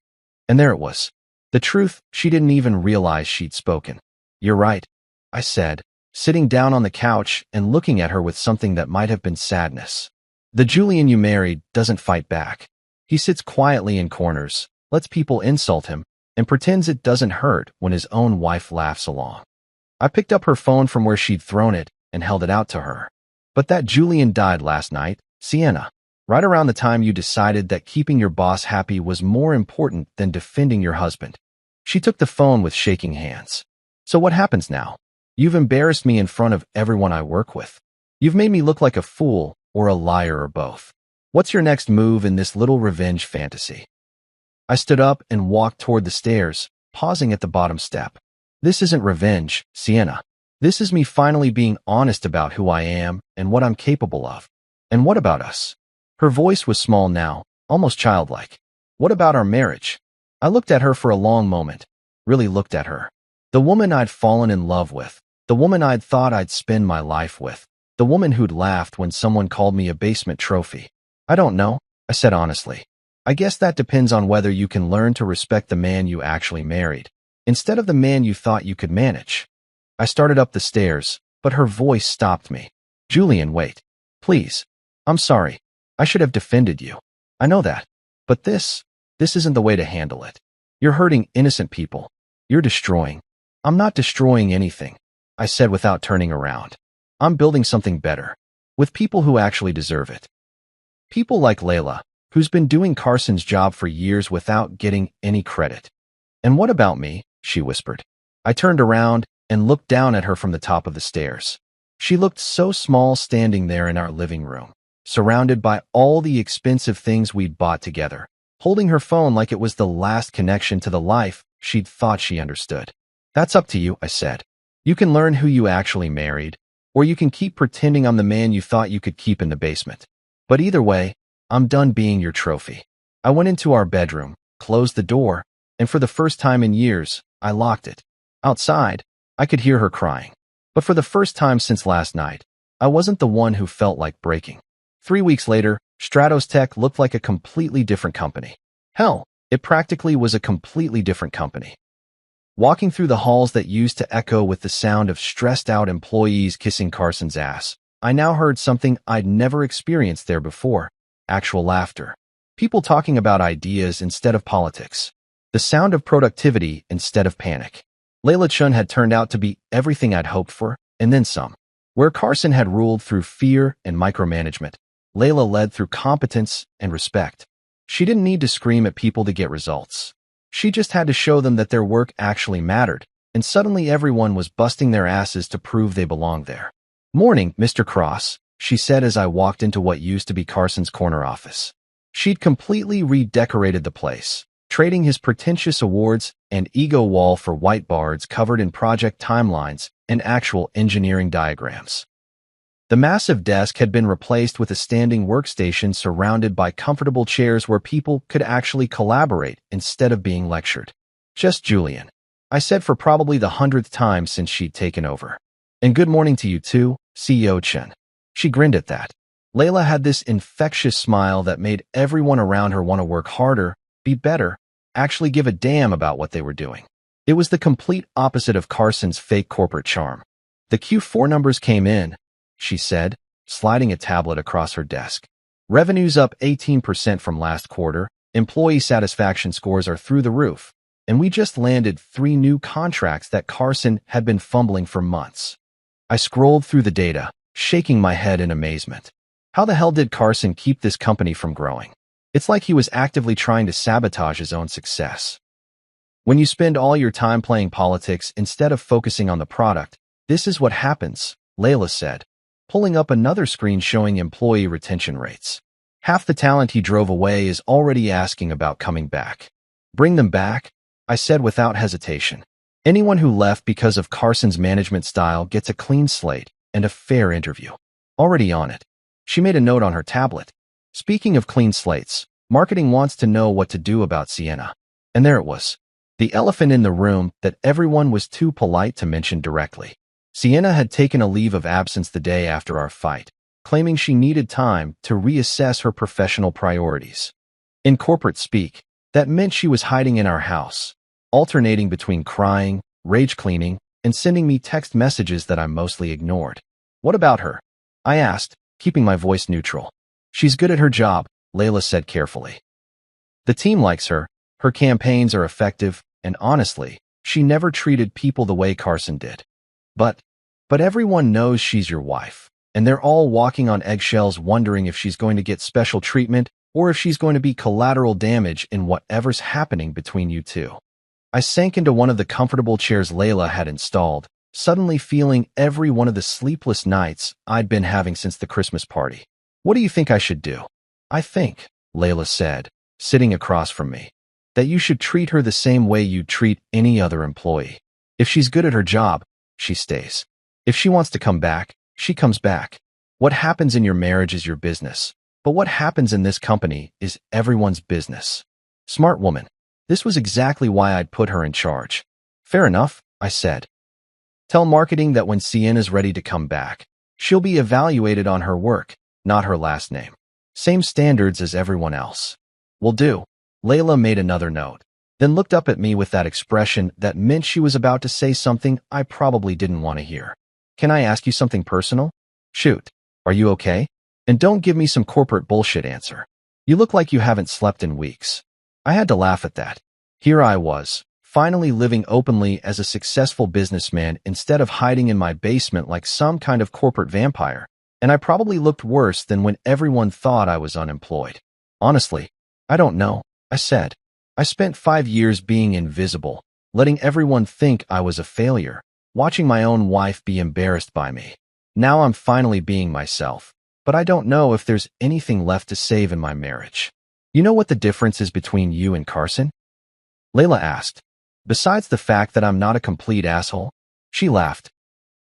Speaker 1: And there it was. The truth, she didn't even realize she'd spoken. You're right, I said, sitting down on the couch and looking at her with something that might have been sadness. The Julian you married doesn't fight back. He sits quietly in corners, lets people insult him, and pretends it doesn't hurt when his own wife laughs along. I picked up her phone from where she'd thrown it and held it out to her. But that Julian died last night, Sienna. Right around the time you decided that keeping your boss happy was more important than defending your husband. She took the phone with shaking hands. So what happens now? You've embarrassed me in front of everyone I work with. You've made me look like a fool or a liar or both. What's your next move in this little revenge fantasy? I stood up and walked toward the stairs, pausing at the bottom step. This isn't revenge, Sienna. This is me finally being honest about who I am and what I'm capable of. And what about us? Her voice was small now, almost childlike. What about our marriage? I looked at her for a long moment, really looked at her. The woman I'd fallen in love with, the woman I'd thought I'd spend my life with, the woman who'd laughed when someone called me a basement trophy. I don't know, I said honestly. I guess that depends on whether you can learn to respect the man you actually married, instead of the man you thought you could manage. I started up the stairs, but her voice stopped me. Julian, wait. Please. I'm sorry. I should have defended you. I know that. But this isn't the way to handle it. You're hurting innocent people. You're destroying. I'm not destroying anything, I said without turning around. I'm building something better, with people who actually deserve it. People like Layla, who's been doing Carson's job for years without getting any credit. And what about me? She whispered. I turned around and looked down at her from the top of the stairs. She looked so small standing there in our living room, surrounded by all the expensive things we'd bought together, holding her phone like it was the last connection to the life she'd thought she understood. That's up to you, I said. You can learn who you actually married, or you can keep pretending I'm the man you thought you could keep in the basement. But either way, I'm done being your trophy. I went into our bedroom, closed the door, and for the first time in years, I locked it. Outside, I could hear her crying. But for the first time since last night, I wasn't the one who felt like breaking. 3 weeks later, Stratos Tech looked like a completely different company. Hell, it practically was a completely different company. Walking through the halls that used to echo with the sound of stressed-out employees kissing Carson's ass, I now heard something I'd never experienced there before: actual laughter. People talking about ideas instead of politics. The sound of productivity instead of panic. Layla Chun had turned out to be everything I'd hoped for, and then some. Where Carson had ruled through fear and micromanagement, Layla led through competence and respect. She didn't need to scream at people to get results. She just had to show them that their work actually mattered, and suddenly everyone was busting their asses to prove they belonged there. "Morning, Mr. Cross," she said as I walked into what used to be Carson's corner office. She'd completely redecorated the place, trading his pretentious awards and ego wall for whiteboards covered in project timelines and actual engineering diagrams. The massive desk had been replaced with a standing workstation surrounded by comfortable chairs where people could actually collaborate instead of being lectured. "Just Julian," I said for probably the 100th time since she'd taken over. "And good morning to you too, CEO Chen." She grinned at that. Layla had this infectious smile that made everyone around her want to work harder, be better, actually give a damn about what they were doing. It was the complete opposite of Carson's fake corporate charm. "The Q4 numbers came in," she said, sliding a tablet across her desk. "Revenue's up 18% from last quarter, employee satisfaction scores are through the roof, and we just landed 3 new contracts that Carson had been fumbling for months." I scrolled through the data, shaking my head in amazement. How the hell did Carson keep this company from growing? It's like he was actively trying to sabotage his own success. When you spend all your time playing politics instead of focusing on the product, this is what happens, Layla said, pulling up another screen showing employee retention rates. Half the talent he drove away is already asking about coming back. "Bring them back," I said without hesitation. "Anyone who left because of Carson's management style gets a clean slate and a fair interview." Already on it. She made a note on her tablet. "Speaking of clean slates, marketing wants to know what to do about Sienna." And there it was. The elephant in the room that everyone was too polite to mention directly. Sienna had taken a leave of absence the day after our fight, claiming she needed time to reassess her professional priorities. In corporate speak, that meant she was hiding in our house, alternating between crying, rage cleaning, and sending me text messages that I mostly ignored. What about her? I asked, keeping my voice neutral. She's good at her job, Layla said carefully. The team likes her, her campaigns are effective, and honestly, she never treated people the way Carson did. But everyone knows she's your wife, and they're all walking on eggshells wondering if she's going to get special treatment or if she's going to be collateral damage in whatever's happening between you two. I sank into one of the comfortable chairs Layla had installed, suddenly feeling every one of the sleepless nights I'd been having since the Christmas party. What do you think I should do? I think, Layla said, sitting across from me, that you should treat her the same way you'd treat any other employee. If she's good at her job, she stays. If she wants to come back, she comes back. What happens in your marriage is your business, but what happens in this company is everyone's business. Smart woman. This was exactly why I'd put her in charge. Fair enough, I said. Tell marketing that when Sienna's ready to come back, she'll be evaluated on her work, not her last name. Same standards as everyone else. Will do. Layla made another note, then looked up at me with that expression that meant she was about to say something I probably didn't want to hear. Can I ask you something personal? Shoot. Are you okay? And don't give me some corporate bullshit answer. You look like you haven't slept in weeks. I had to laugh at that. Here I was, finally living openly as a successful businessman instead of hiding in my basement like some kind of corporate vampire, and I probably looked worse than when everyone thought I was unemployed. Honestly, I don't know, I said. I spent 5 years being invisible, letting everyone think I was a failure, watching my own wife be embarrassed by me. Now I'm finally being myself, but I don't know if there's anything left to save in my marriage. You know what the difference is between you and Carson? Layla asked. Besides the fact that I'm not a complete asshole? She laughed.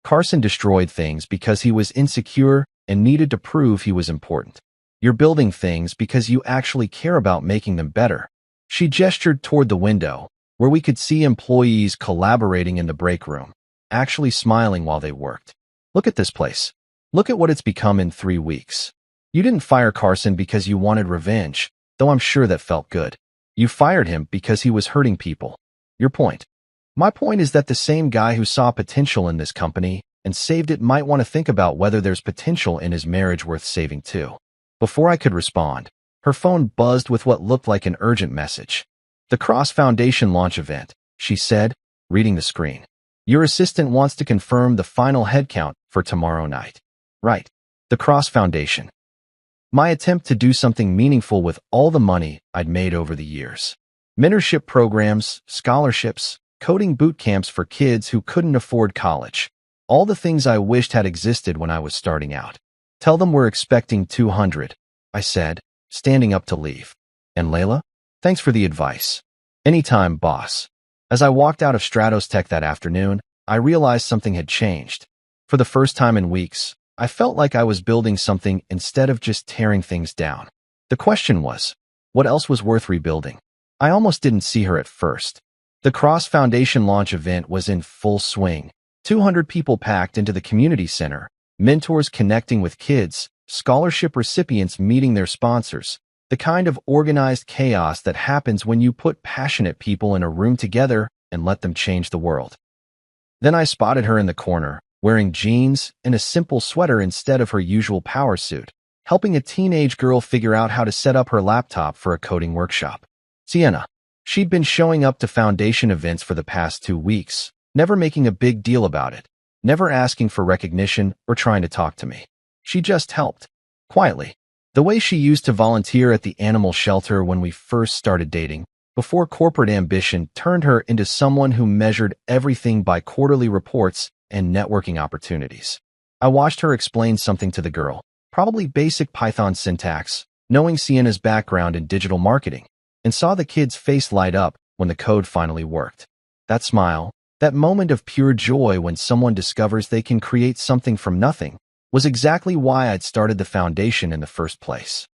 Speaker 1: Carson destroyed things because he was insecure and needed to prove he was important. You're building things because you actually care about making them better. She gestured toward the window, where we could see employees collaborating in the break room, actually smiling while they worked. Look at this place. Look at what it's become in 3 weeks. You didn't fire Carson because you wanted revenge, though I'm sure that felt good. You fired him because he was hurting people. Your point. My point is that the same guy who saw potential in this company and saved it might want to think about whether there's potential in his marriage worth saving too. Before I could respond, her phone buzzed with what looked like an urgent message. The Cross Foundation launch event, she said, reading the screen. Your assistant wants to confirm the final headcount for tomorrow night. Right. The Cross Foundation. My attempt to do something meaningful with all the money I'd made over the years. Mentorship programs, scholarships, coding boot camps for kids who couldn't afford college. All the things I wished had existed when I was starting out. Tell them we're expecting 200, I said, standing up to leave. And Layla? Thanks for the advice. Anytime, boss. As I walked out of Stratos Tech that afternoon, I realized something had changed. For the first time in weeks, I felt like I was building something instead of just tearing things down. The question was, what else was worth rebuilding? I almost didn't see her at first. The Cross Foundation launch event was in full swing. 200 people packed into the community center, mentors connecting with kids, scholarship recipients meeting their sponsors, the kind of organized chaos that happens when you put passionate people in a room together and let them change the world. Then I spotted her in the corner, wearing jeans and a simple sweater instead of her usual power suit, helping a teenage girl figure out how to set up her laptop for a coding workshop. Sienna. She'd been showing up to foundation events for the past 2 weeks, never making a big deal about it, never asking for recognition or trying to talk to me. She just helped. Quietly. The way she used to volunteer at the animal shelter when we first started dating, before corporate ambition turned her into someone who measured everything by quarterly reports and networking opportunities. I watched her explain something to the girl, probably basic Python syntax, knowing Sienna's background in digital marketing, and saw the kid's face light up when the code finally worked. That smile, that moment of pure joy when someone discovers they can create something from nothing, was exactly why I'd started the foundation in the first place.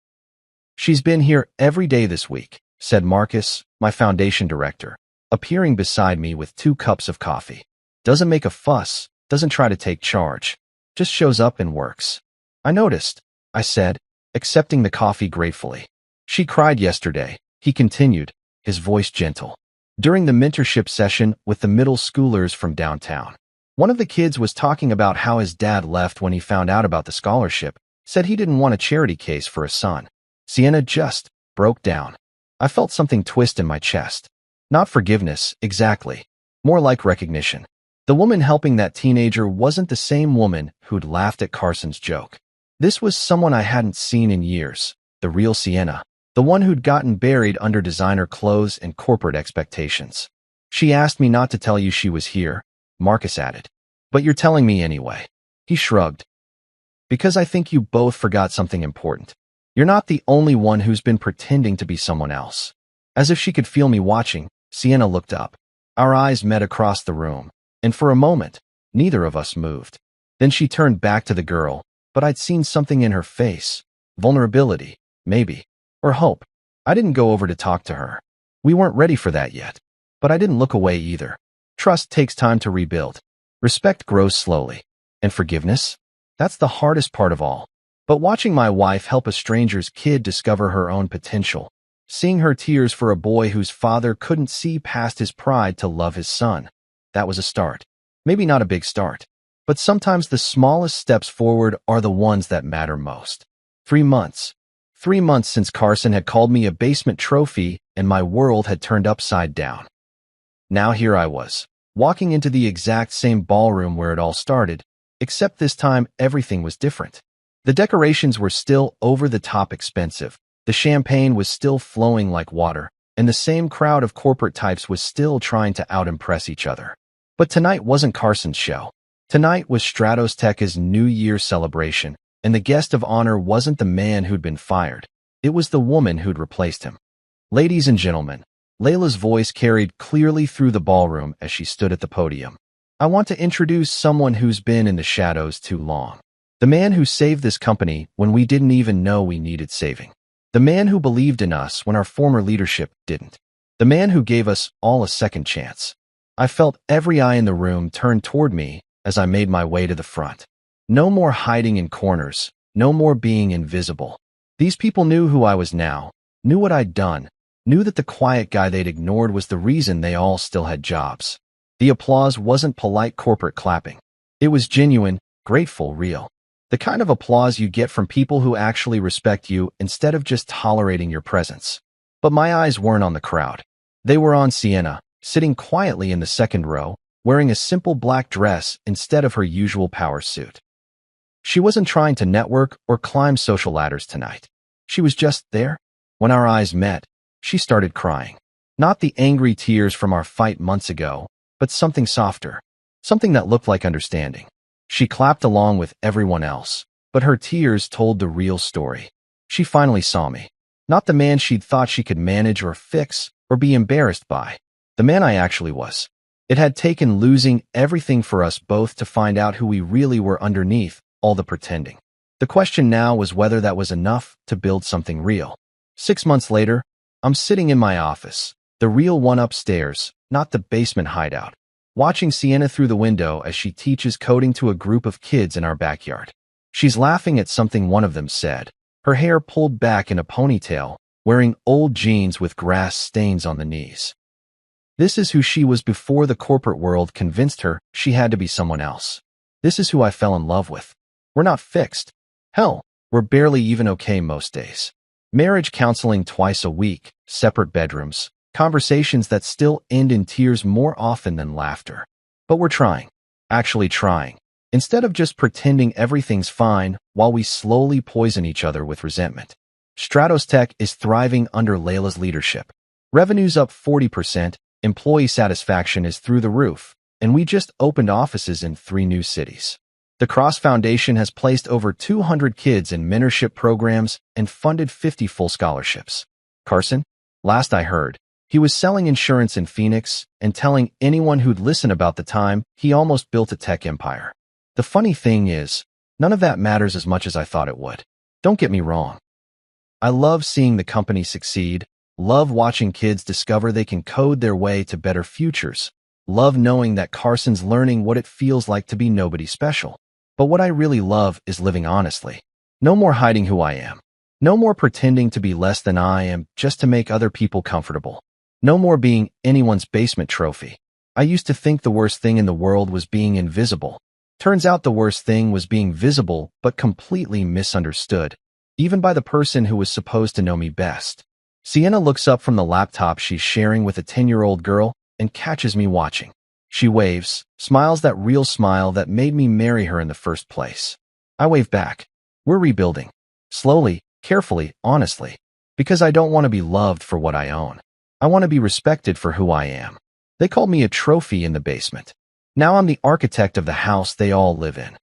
Speaker 1: She's been here every day this week, said Marcus, my foundation director, appearing beside me with 2 cups of coffee. Doesn't make a fuss, doesn't try to take charge, just shows up and works. I noticed, I said, accepting the coffee gratefully. She cried yesterday, he continued, his voice gentle. During the mentorship session with the middle schoolers from downtown. One of the kids was talking about how his dad left when he found out about the scholarship, said he didn't want a charity case for his son. Sienna just broke down. I felt something twist in my chest. Not forgiveness, exactly. More like recognition. The woman helping that teenager wasn't the same woman who'd laughed at Carson's joke. This was someone I hadn't seen in years, the real Sienna, the one who'd gotten buried under designer clothes and corporate expectations. She asked me not to tell you she was here, Marcus added. But you're telling me anyway. He shrugged. Because I think you both forgot something important. You're not the only one who's been pretending to be someone else. As if she could feel me watching, Sienna looked up. Our eyes met across the room, and for a moment, neither of us moved. Then she turned back to the girl, but I'd seen something in her face. Vulnerability, maybe, or hope. I didn't go over to talk to her. We weren't ready for that yet. But I didn't look away either. Trust takes time to rebuild. Respect grows slowly. And forgiveness? That's the hardest part of all. But watching my wife help a stranger's kid discover her own potential, seeing her tears for a boy whose father couldn't see past his pride to love his son, that was a start. Maybe not a big start, but sometimes the smallest steps forward are the ones that matter most. 3 months. 3 months since Carson had called me a basement trophy and my world had turned upside down. Now here I was, walking into the exact same ballroom where it all started, except this time everything was different. The decorations were still over-the-top expensive, the champagne was still flowing like water, and the same crowd of corporate types was still trying to out-impress each other. But tonight wasn't Carson's show. Tonight was Stratos Tech's New Year celebration, and the guest of honor wasn't the man who'd been fired. It was the woman who'd replaced him. Ladies and gentlemen, Layla's voice carried clearly through the ballroom as she stood at the podium. I want to introduce someone who's been in the shadows too long. The man who saved this company when we didn't even know we needed saving. The man who believed in us when our former leadership didn't. The man who gave us all a second chance. I felt every eye in the room turn toward me as I made my way to the front. No more hiding in corners, no more being invisible. These people knew who I was now, knew what I'd done, knew that the quiet guy they'd ignored was the reason they all still had jobs. The applause wasn't polite corporate clapping. It was genuine, grateful, real. The kind of applause you get from people who actually respect you instead of just tolerating your presence. But my eyes weren't on the crowd. They were on Sienna, sitting quietly in the second row, wearing a simple black dress instead of her usual power suit. She wasn't trying to network or climb social ladders tonight. She was just there. When our eyes met, she started crying. Not the angry tears from our fight months ago, but something softer, something that looked like understanding. She clapped along with everyone else, but her tears told the real story. She finally saw me. Not the man she'd thought she could manage or fix or be embarrassed by. The man I actually was. It had taken losing everything for us both to find out who we really were underneath all the pretending. The question now was whether that was enough to build something real. 6 months later, I'm sitting in my office, the real one upstairs, not the basement hideout, watching Sienna through the window as she teaches coding to a group of kids in our backyard. She's laughing at something one of them said, her hair pulled back in a ponytail, wearing old jeans with grass stains on the knees. This is who she was before the corporate world convinced her she had to be someone else. This is who I fell in love with. We're not fixed. Hell, we're barely even okay most days. Marriage counseling twice a week, separate bedrooms, conversations that still end in tears more often than laughter. But we're trying. Actually trying. Instead of just pretending everything's fine while we slowly poison each other with resentment. Stratos Tech is thriving under Layla's leadership. Revenue's up 40%, employee satisfaction is through the roof, and we just opened offices in 3 new cities. The Cross Foundation has placed over 200 kids in mentorship programs and funded 50 full scholarships. Carson, last I heard, he was selling insurance in Phoenix and telling anyone who'd listen about the time he almost built a tech empire. The funny thing is, none of that matters as much as I thought it would. Don't get me wrong. I love seeing the company succeed, love watching kids discover they can code their way to better futures, Love knowing that Carson's learning what it feels like to be nobody special. But what I really love is living honestly. No more hiding who I am. No more pretending to be less than I am just to make other people comfortable. No more being anyone's basement trophy. I used to think the worst thing in the world was being invisible. Turns out the worst thing was being visible but completely misunderstood, even by the person who was supposed to know me best. Sienna looks up from the laptop she's sharing with a 10-year-old girl and catches me watching. She waves, smiles that real smile that made me marry her in the first place. I wave back. We're rebuilding. Slowly, carefully, honestly. Because I don't want to be loved for what I own. I want to be respected for who I am. They called me a trophy in the basement. Now I'm the architect of the house they all live in.